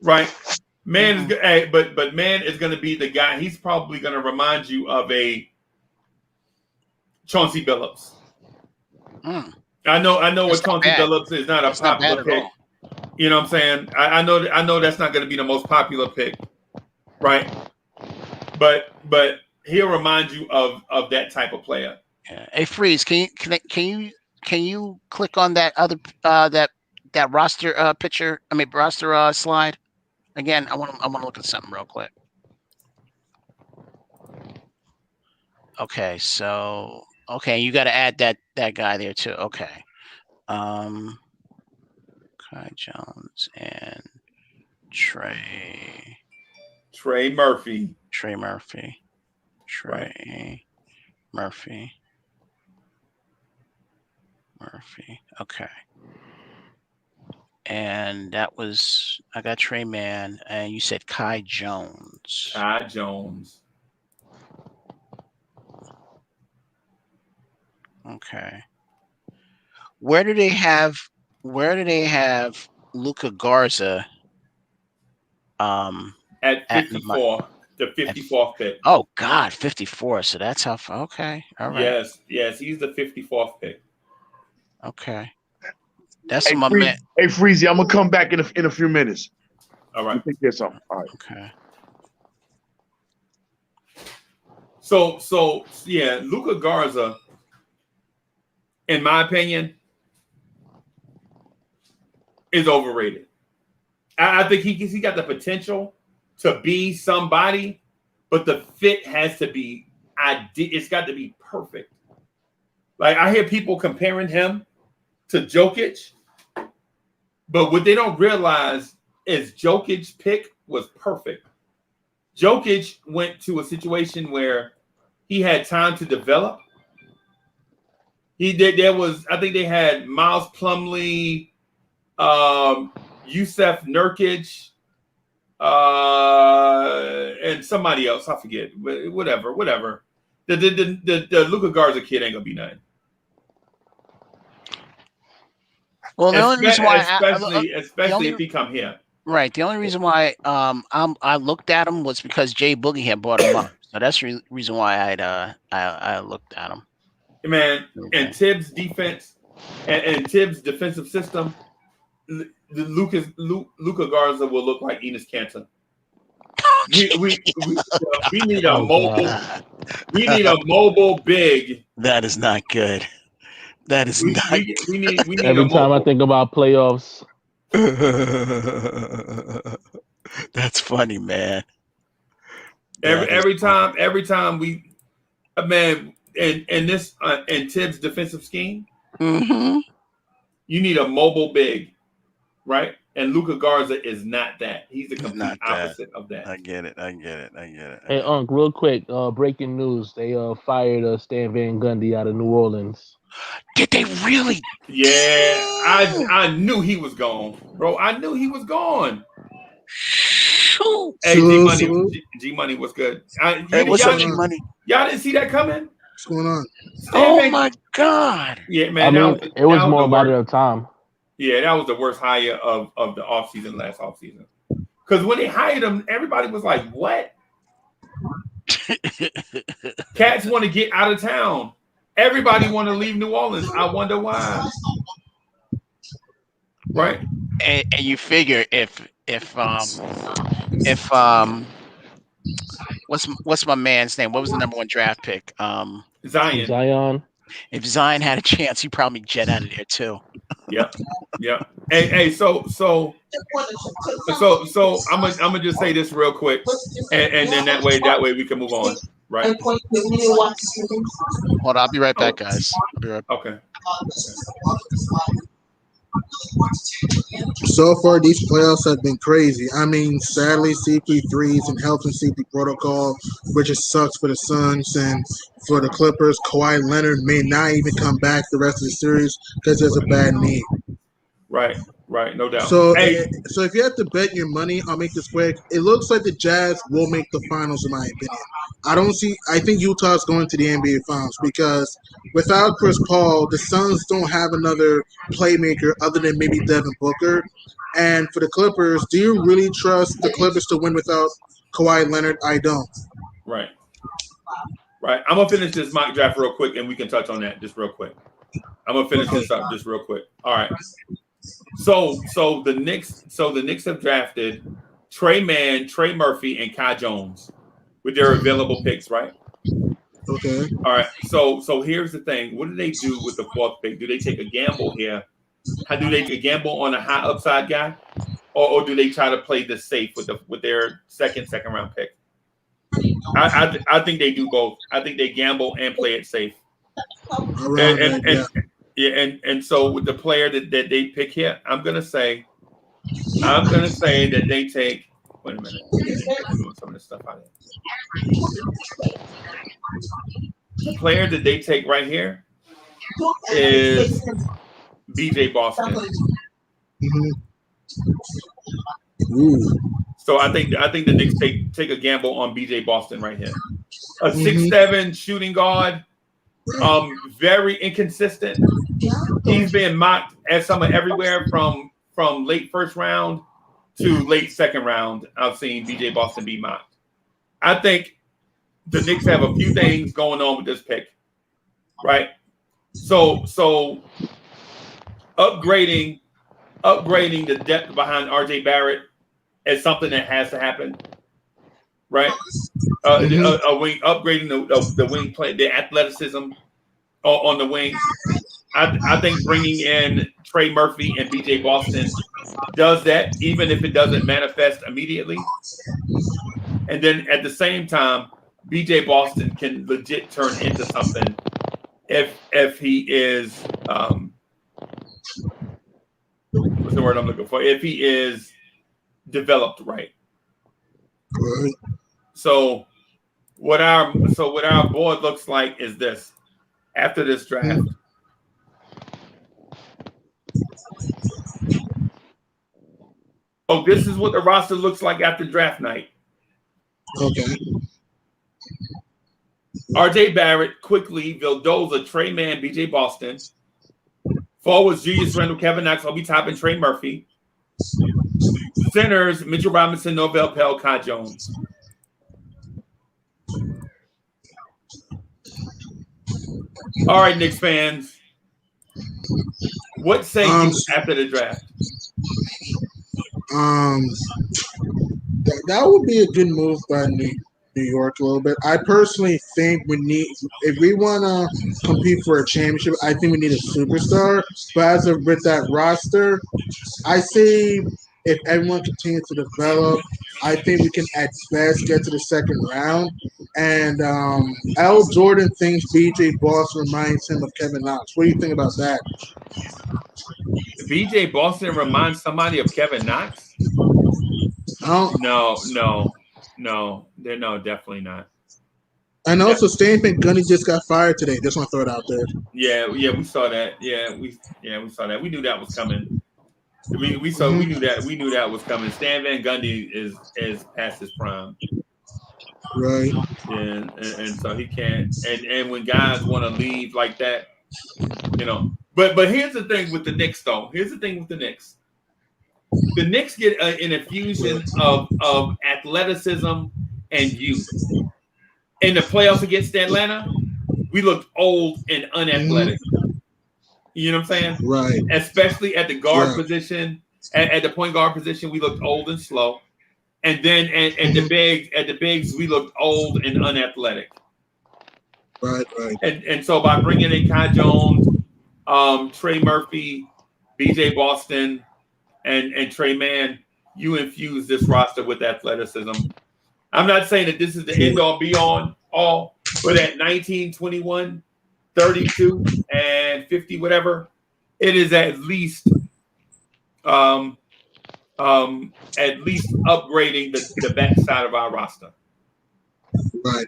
Right. Man is good, but man is going to be the guy. He's probably going to remind you of a Chauncey Billups. I know what Chauncey Billups is not a popular pick. You know what I'm saying? I know that's not going to be the most popular pick, right? But he'll remind you of that type of player. Yeah. Hey, Freeze, can you click on that other that roster picture? I mean roster slide again. I want to look at something real quick. Okay, so you got to add that guy there too. Okay, Kai Jones and Trey Murphy. Okay. And that was, I got Trey Man, and you said Kai Jones. Okay. Where do they have Luka Garza? At 54, the 54th pick. Oh God, 54. So that's how far. Okay. All right. Yes, he's the 54th pick. Okay. That's my man. Hey, Freezy, I'm gonna come back in a few minutes. All right. Take care of something. All right. Okay. So yeah, Luka Garza, in my opinion, is overrated. I think he got the potential to be somebody, but the fit has to be it's got to be perfect. Like I hear people comparing him to Jokic, but what they don't realize is Jokic's pick was perfect. Jokic went to a situation where he had time to develop. I think they had Miles Plumlee, Yusef Nurkic, and somebody else. I forget. Whatever. The Luka Garza kid ain't gonna be nothing. Well, the only reason why, especially if he come here, right? The only reason why I looked at him was because Jay Boogie had brought him up. So that's the reason why I looked at him. Man, okay. And Tibbs' defense and Tibbs' defensive system, Luka Garza will look like Enes Kanter. We need a mobile. We need a mobile big. That is not good. That is not. We need every time I think about playoffs. That's funny, man. Every time we, man, in this in Tibbs' defensive scheme, you need a mobile big, right? And Luka Garza is not that. He's the complete opposite of that. I get it. Hey, Unc, real quick, breaking news. They fired Stan Van Gundy out of New Orleans. Did they really? Yeah, I knew he was gone, bro. I knew he was gone. Shoot. Hey, G Money was good. Hey, what's up, G Money? Y'all didn't see that coming? What's going on? My God. Yeah, man. I mean, it was more about their time. Yeah, that was the worst hire of the offseason, last offseason. Because when they hired him, everybody was like, what? Cats want to get out of town. Everybody want to leave New Orleans. I wonder why. Right. And you figure if what's my man's name? What was the #1 draft pick? Zion. If Zion had a chance, he'd probably jet out of there too. Yep. Hey, so I'm gonna just say this real quick, and then that way we can move on. Right. Hold on, I'll be right back, guys. I'll be right back. Okay. So far, these playoffs have been crazy. I mean, sadly, CP3's and health and safety protocol, which just sucks for the Suns and for the Clippers. Kawhi Leonard may not even come back the rest of the series because there's a bad knee. Right, no doubt. So, hey. So if you have to bet your money, I'll make this quick. It looks like the Jazz will make the finals, in my opinion. I think Utah's going to the NBA Finals because without Chris Paul, the Suns don't have another playmaker other than maybe Devin Booker. And for the Clippers, do you really trust the Clippers to win without Kawhi Leonard? I don't. Right. I'm gonna finish this mock draft real quick, and we can touch on that just real quick. I'm gonna finish this up just real quick. All right. So the Knicks have drafted Trey Mann, Trey Murphy, and Kai Jones with their available picks, right? Okay. All right. So here's the thing. What do they do with the 4th pick? Do they take a gamble here? How do they take a gamble on a high upside guy, or do they try to play this safe with their second round pick? I think they do both. I think they gamble and play it safe. And so with the player that they pick here, I'm gonna say that they take. Wait a minute. I'm doing some of this stuff out here. The player that they take right here is BJ Boston. So I think the Knicks take a gamble on BJ Boston right here. A 6'7" shooting guard. Very inconsistent. He's been mocked as someone everywhere from late first round to late second round. I've seen BJ Boston be mocked. I think the Knicks have a few things going on with this pick, right? So upgrading the depth behind RJ Barrett is something that has to happen, right? A wing, upgrading the wing play, the athleticism on the wing. I think bringing in Trey Murphy and BJ Boston does that, even if it doesn't manifest immediately. And then at the same time, BJ Boston can legit turn into something if he is what's the word I'm looking for? If he is developed right. So what our board looks like is this. After this draft, this is what the roster looks like after draft night. Okay. RJ Barrett, quickly, Vildoza, Trey Mann, BJ Boston. Forwards, Julius Randle, Kevin Knox, Obi Toppin, Trey Murphy. Centers, Mitchell Robinson, Norvel Pell, Kai Jones. All right, Knicks fans. What say you after the draft? That would be a good move by New York a little bit. I personally think if we want to compete for a championship, I think we need a superstar. But with that roster, I say if everyone continues to develop, I think we can at best get to the second round. And L. Jordan thinks B.J. Boston reminds him of Kevin Knox. What do you think about that? B.J. Boston reminds somebody of Kevin Knox? No, definitely not. And also, Stan Van Gundy just got fired today. Just want to throw it out there. Yeah, we saw that. We saw that. We knew that was coming. We knew that was coming. Stan Van Gundy is past his prime. Right. And so he can't. And when guys want to leave like that, But here's the thing with the Knicks, though. The Knicks get an infusion of athleticism and youth. in the playoffs against Atlanta, we looked old and unathletic. You know what I'm saying? Right. Especially at the guard position, at the point guard position, we looked old and slow. And then at the bigs, we looked old and unathletic. Right. And so by bringing in Kai Jones, Trey Murphy, BJ Boston, and Trey Mann, you infuse this roster with athleticism. I'm not saying that this is the end all be all, but at 19, 21, 32, and 50, whatever, it is at least upgrading the backside of our roster. Right.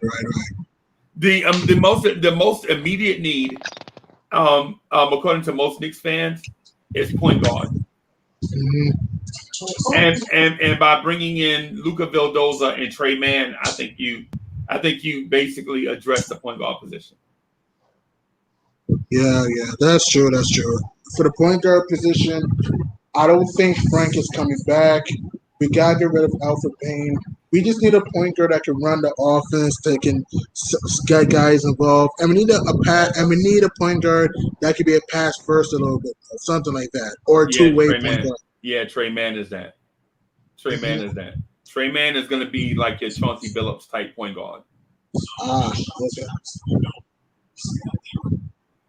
The most immediate need, according to most Knicks fans, is point guard. And by bringing in Luka Vildoza and Trey Mann, I think you basically address the point guard position. Yeah, that's true. For the point guard position, I don't think Frank is coming back. We gotta get rid of Alfred Payne. We just need a point guard that can run the offense, that can get guys involved, and we need we need a point guard that can be a pass first a little bit, something like that, or a two-way point guard. Yeah, Trey Mann is that. Trey Mann is going to be like your Chauncey Billups type point guard. Okay.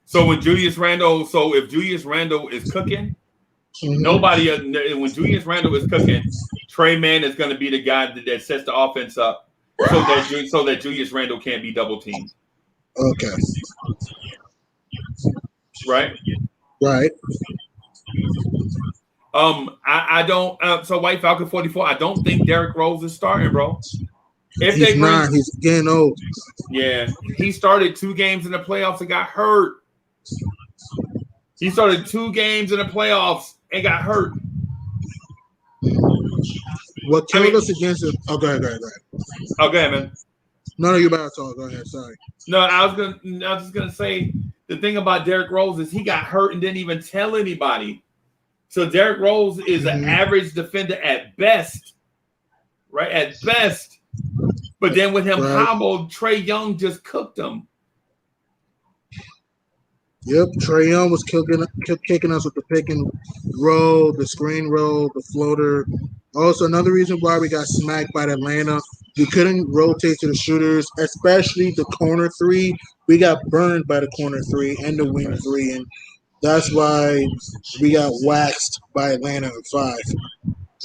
So if Julius Randle is cooking, when Julius Randle is cooking, Trey Mann is going to be the guy that sets the offense up so that Julius Randle can't be double teamed. Okay. Right. I don't. So White Falcon 44. I don't think Derrick Rose is starting, bro. He's getting old. Yeah, he started 2 games in the playoffs and got hurt. He started 2 games in the playoffs and got hurt. What killed us against it? Oh, go ahead. Oh, go ahead, man. No, you better talk. Go ahead. Sorry. No, I was just gonna say the thing about Derrick Rose is he got hurt and didn't even tell anybody. So Derrick Rose is an average defender at best, right? At best. But then with him hobbled, Trae Young just cooked him. Yep, Trae Young was kicking us with the pick and roll, the screen roll, the floater. Also, another reason why we got smacked by Atlanta, we couldn't rotate to the shooters, especially the corner 3. We got burned by the corner 3 and the wing 3, and that's why we got waxed by Atlanta in 5.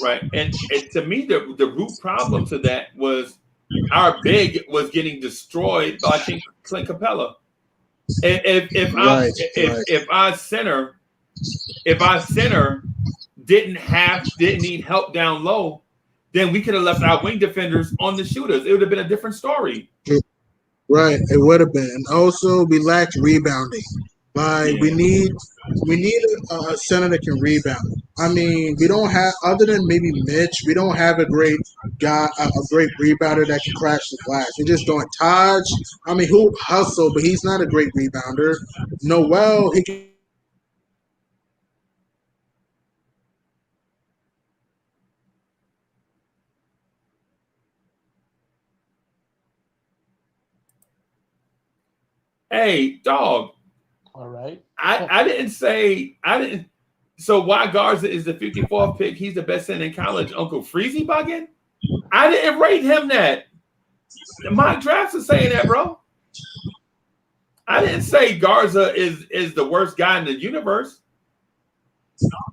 Right, and to me, the root problem to that was our big was getting destroyed by Clint Capella. And if our center didn't need help down low, then we could have left our wing defenders on the shooters. It would have been a different story. Right, it would have been. And also, we lacked rebounding. We need a center that can rebound. I mean, we don't have, other than maybe Mitch, we don't have a great guy, a great rebounder that can crash the glass. We just don't. Taj, I mean, he'll hustle, but he's not a great rebounder. Noel, he can. Hey, dog. All right. I didn't. So why Garza is the 54th pick? He's the best center in college. Uncle Freezy bugging? I didn't rate him that. My drafts are saying that, bro. I didn't say Garza is the worst guy in the universe.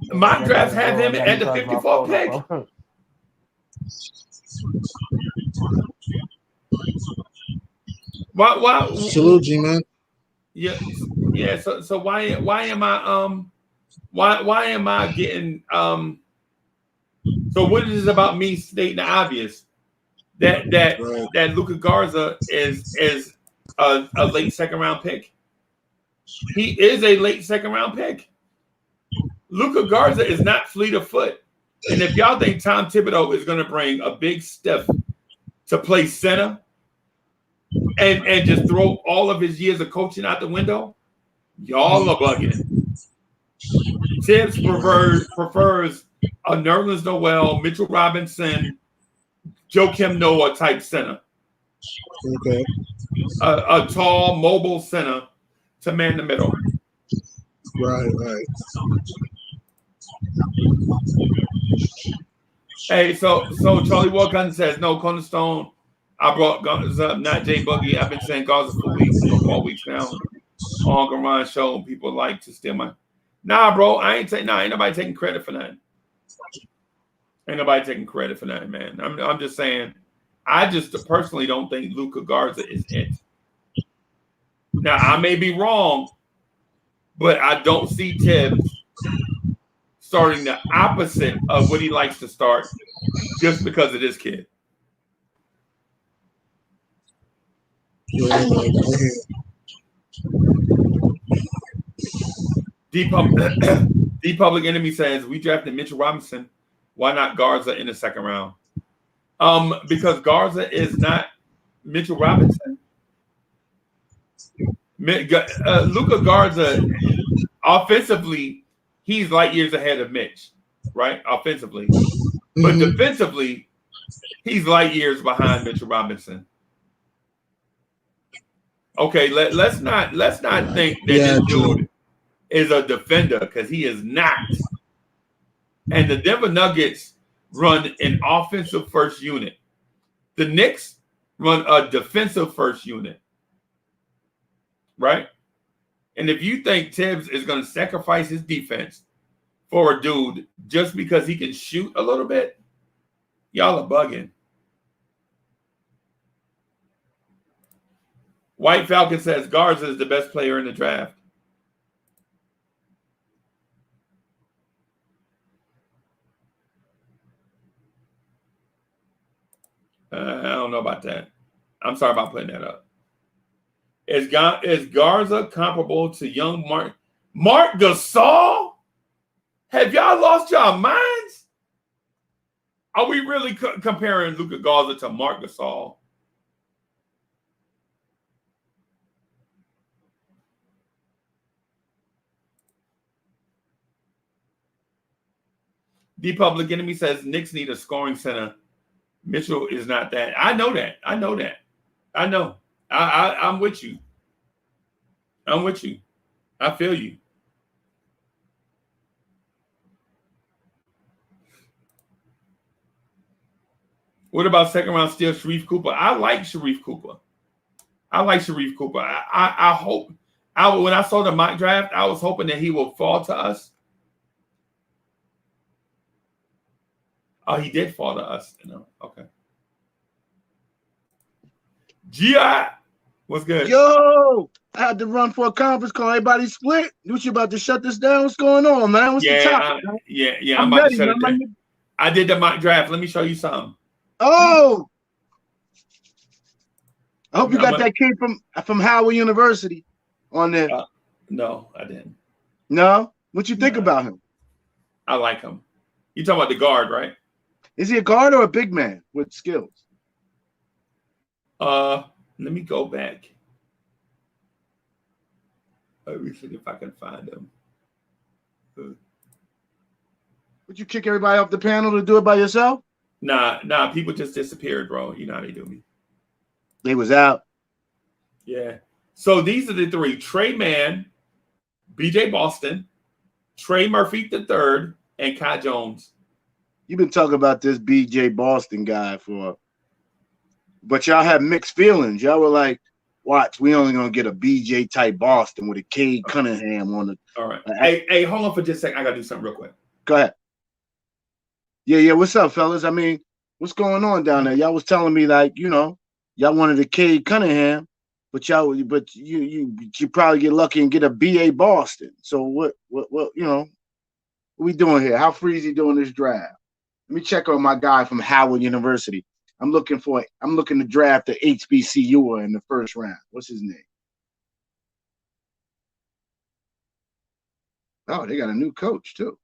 My drafts have him at the 54th pick. Why? Salute, G-Man. Yeah. So why am I getting So what is it about me stating the obvious that Luka Garza is a late second round pick? He is a late second round pick. Luka Garza is not fleet of foot. And if y'all think Tom Thibodeau is going to bring a big stiff to play center and just throw all of his years of coaching out the window, y'all are bugging. Tibbs prefers a Nerlens Noel, Mitchell Robinson, Joakim Noah type center. Okay. A tall, mobile center to man the middle. Right. Hey, so Charlie Walcott says no cornerstone. I brought guns up, not Jay Buggy. I've been saying Gaza for weeks, for 4 weeks now. On Garan show, people like to steal my. Nah, bro, ain't nobody taking credit for that. Ain't nobody taking credit for that, man. I'm just saying. I just personally don't think Luka Garza is it. Now I may be wrong, but I don't see Tibbs starting the opposite of what he likes to start just because of this kid. Yeah, D Public Enemy says we drafted Mitchell Robinson. Why not Garza in the second round? Because Garza is not Mitchell Robinson. Luka Garza, offensively, he's light years ahead of Mitch, right? Offensively, but defensively, he's light years behind Mitchell Robinson. Okay, let's not think that this dude is a defender because he is not. And the Denver Nuggets run an offensive first unit. The Knicks run a defensive first unit, right? And if you think Tibbs is going to sacrifice his defense for a dude just because he can shoot a little bit, y'all are bugging. White Falcon says Garza is the best player in the draft. I don't know about that. I'm sorry about putting that up. Is Garza comparable to young Mark Gasol? Have y'all lost your minds? Are we really comparing Luka Garza to Mark Gasol? The Public Enemy says Knicks need a scoring center. Mitchell is not that. I know that. I know. I'm with you. I feel you. What about second round steal Sharif Cooper? I like Sharif Cooper. I hope. When I saw the mock draft, I was hoping that he will fall to us. Oh, he did fall to us. Okay. G.I. What's good? Yo, I had to run for a conference call. Everybody split. What, you about to shut this down? What's going on, man? What's the topic? I'm about to shut it down. I did the mock draft. Let me show you something. Oh, I hope you got that kid from Howard University on there. No, I didn't. No? What you think about him? I like him. You talking about the guard, right? Is he a guard or a big man with skills? Let me go back. Let me see if I can find him. Would you kick everybody off the panel to do it by yourself? Nah, people just disappeared, bro. You know how they do me. They was out. Yeah. So these are the three: Trey Mann, BJ Boston, Trey Murphy III, and Kai Jones. You've been talking about this BJ Boston guy but y'all have mixed feelings. Y'all were like, watch, we only gonna get a BJ type Boston with a Cade Cunningham on the. All right. Hey, hold on for just a second. I gotta do something real quick. Go ahead. Yeah. What's up, fellas? I mean, what's going on down there? Y'all was telling me like, y'all wanted a Cade Cunningham, but you probably get lucky and get a BA Boston. So what we doing here? How freezy doing this draft? Let me check on my guy from Howard University. I'm looking to draft the HBCU in the first round. What's his name? Oh, they got a new coach too.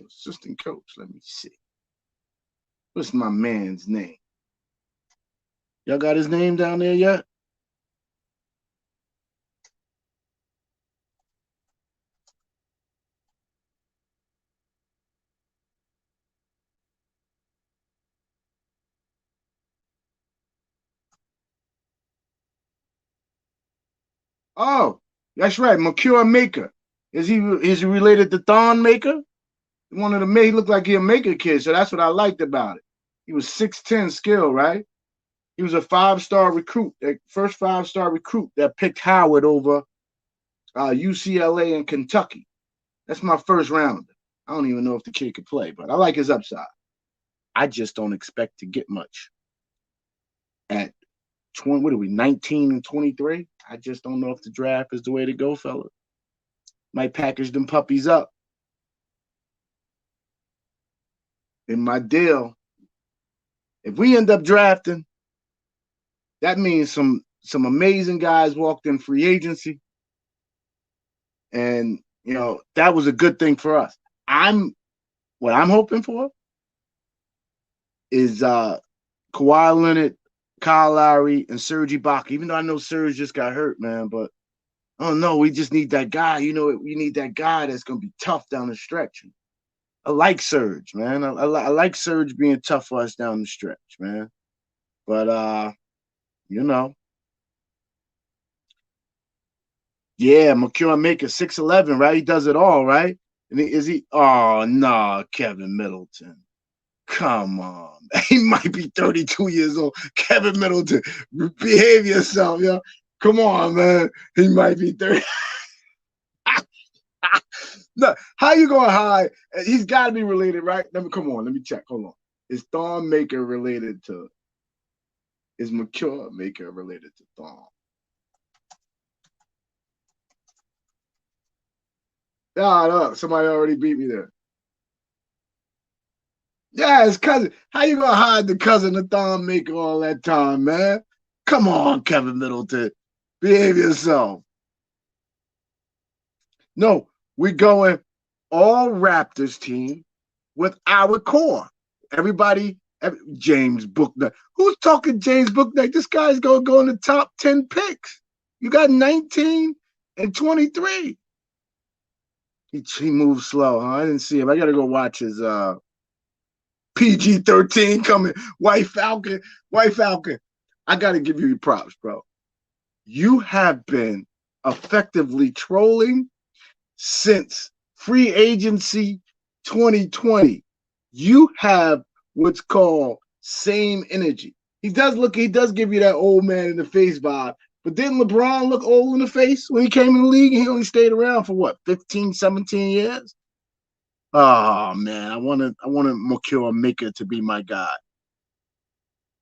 Assistant coach. Let me see. What's my man's name? Y'all got his name down there yet? Oh, that's right. Mercure Maker. Is he related to Thon Maker? One of the he looked like he a Maker kid, so that's what I liked about it. He was 6'10" skill, right? He was a 5-star recruit, the first 5-star recruit that picked Howard over UCLA and Kentucky. That's my first rounder. I don't even know if the kid could play, but I like his upside. I just don't expect to get much at 20. What are we, 19 and 23? I just don't know if the draft is the way to go, fella. Might package them puppies up. In my deal, if we end up drafting, that means some amazing guys walked in free agency. And, you know, that was a good thing for us. What I'm hoping for is Kawhi Leonard, Kyle Lowry, and Serge Ibaka. Even though I know Serge just got hurt, man, but oh no, we just need that guy. You know, we need that guy that's gonna be tough down the stretch. I like Serge, man. I like Serge being tough for us down the stretch, man. But you know, yeah, Mercure Maker 6'11", right? He does it all, right? And is he? Oh no, Kevin Middleton. Come on. He might be 32 years old. Kevin Middleton, behave yourself, yo. Come on, man. He might be 30. No, how you gonna hide? He's got to be related, right? Come on, let me check. Hold on. Is Thon Maker related to? Is Mercure Maker related to Thon? No, somebody already beat me there. Yeah, his cousin. How you gonna hide the cousin of Thon Maker all that time, man? Come on, Kevin Middleton. Behave yourself. No, we're going all Raptors team with our core. Everybody, James Bouknight. Who's talking James Bouknight? This guy's going to go in the top 10 picks. You got 19 and 23. He moves slow, huh? I didn't see him. I got to go watch his PG-13 coming. White Falcon. I got to give you your props, bro. You have been effectively trolling since free agency 2020. You have what's called same energy. He does give you that old man in the face vibe. But didn't LeBron look old in the face when he came in the league and he only stayed around for what, 15, 17 years? Oh man, I wanted Mercure Maker to be my guy.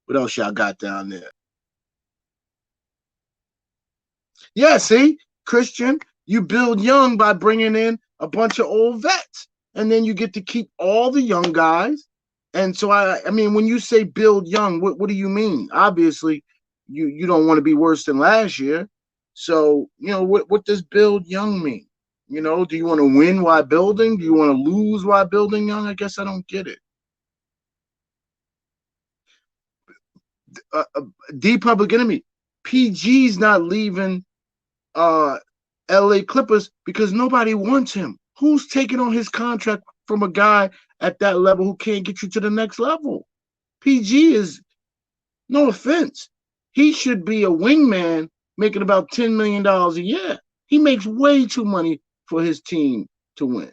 What else y'all got down there? Yeah, see, Christian, you build young by bringing in a bunch of old vets, and then you get to keep all the young guys. And so, I mean, when you say build young, what do you mean? Obviously, you don't want to be worse than last year. So, you know, what does build young mean? You know, do you want to win while building? Do you want to lose while building young? I guess I don't get it. D Public Enemy, PG's not leaving LA Clippers because nobody wants him. Who's taking on his contract from a guy at that level who can't get you to the next level? PG is, no offense, he should be a wingman making about $10 million a year. He makes way too money for his team to win.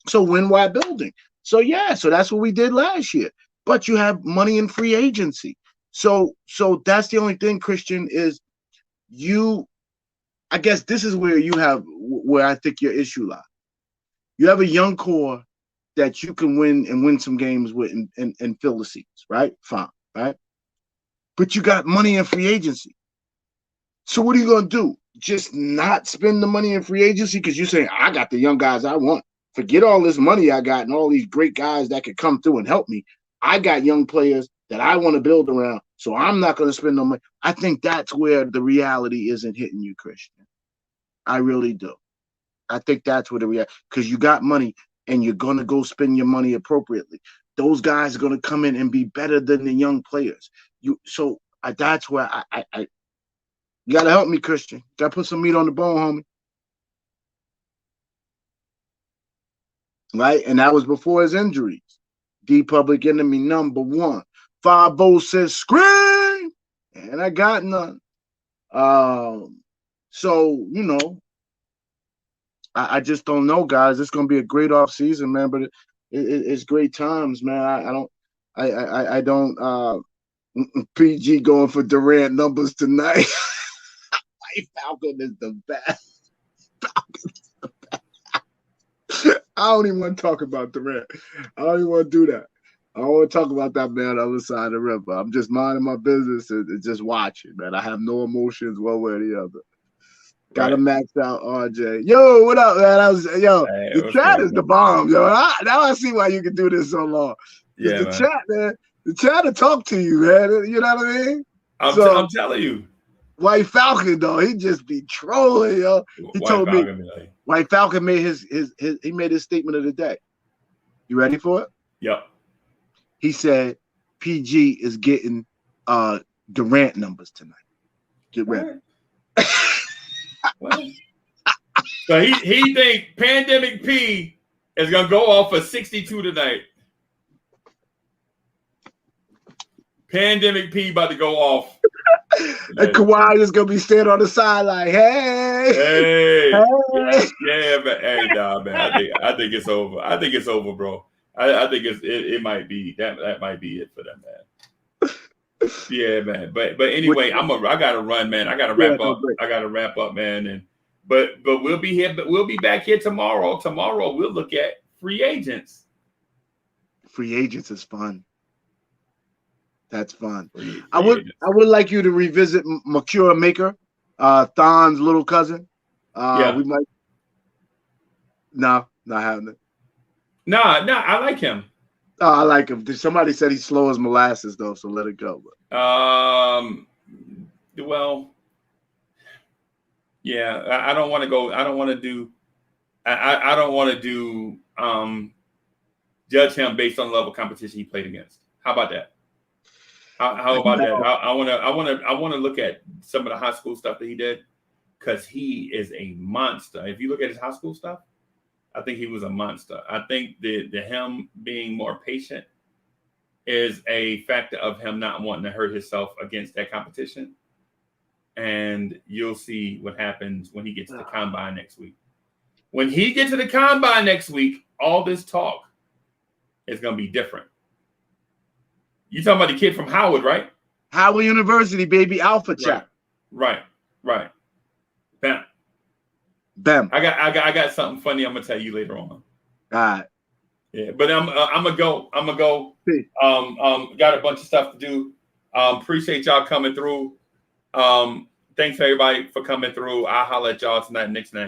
So win while building. So yeah, so that's what we did last year. But you have money in free agency. So that's the only thing, Christian, is I guess this is where I think your issue lies. You have a young core that you can win some games with and fill the seats, right? Fine, right? But you got money in free agency. So what are you going to do? Just not spend the money in free agency because you're saying, I got the young guys I want. Forget all this money I got and all these great guys that could come through and help me. I got young players that I want to build around, so I'm not going to spend no money. I think that's where the reality isn't hitting you, Christian. I really do. I think that's where the reality, because you got money and you're going to go spend your money appropriately. Those guys are going to come in and be better than the young players. That's where I you got to help me, Christian. Got to put some meat on the bone, homie. Right? And that was before his injuries. D Public Enemy #1. 5-0 says scream, and I got none. So I just don't know, guys. It's gonna be a great off season, man. But it's great times, man. I don't. PG going for Durant numbers tonight. Falcon is the best. I don't even want to talk about Durant. I don't even want to do that. I don't want to talk about that man on the other side of the river. I'm just minding my business and just watching, man. I have no emotions one way or the other. Got to max out RJ. Yo, what up, man? The chat is the bomb, yo. Now I see why you can do this so long. Yeah, the chat, man. The chat to talk to you, man. You know what I mean? I'm telling you. White Falcon, though, he just be trolling, yo. He told me White Falcon made his statement of the day. You ready for it? Yep. He said PG is getting Durant numbers tonight. Get ready. So he think Pandemic P is gonna go off for 62 tonight. Pandemic P about to go off. And Kawhi is gonna be standing on the sideline. Hey. Yeah, but hey, nah, man. I think it's over. I think it's over, bro. I think it might be that might be it for them, man. Yeah, man. But anyway, I gotta run, man. I gotta wrap up. I gotta wrap up, man. And but we'll be here. But we'll be back here tomorrow. Tomorrow we'll look at free agents. Free agents is fun. That's fun. I would like you to revisit Makura Maker, Thon's little cousin. We might. No, not having it. No, I like him. Oh, I like him. Somebody said he's slow as molasses, though, so let it go. Well, yeah, I don't want to go. I don't want to do. I don't want to do. Judge him based on the level of competition he played against. How about that? How about that? I want to look at some of the high school stuff that he did because he is a monster. If you look at his high school stuff, I think he was a monster. I think the him being more patient is a factor of him not wanting to hurt himself against that competition. And you'll see what happens when he gets to the combine next week. When he gets to the combine next week, all this talk is going to be different. You talking about the kid from Howard, right? Howard University, baby, Alpha Chat. Right. Bam. I got something funny I'm gonna tell you later on. All right. Yeah, but I'm gonna go. Got a bunch of stuff to do. Appreciate y'all coming through. Thanks everybody for coming through. I'll holler at y'all tonight, Knicks Night.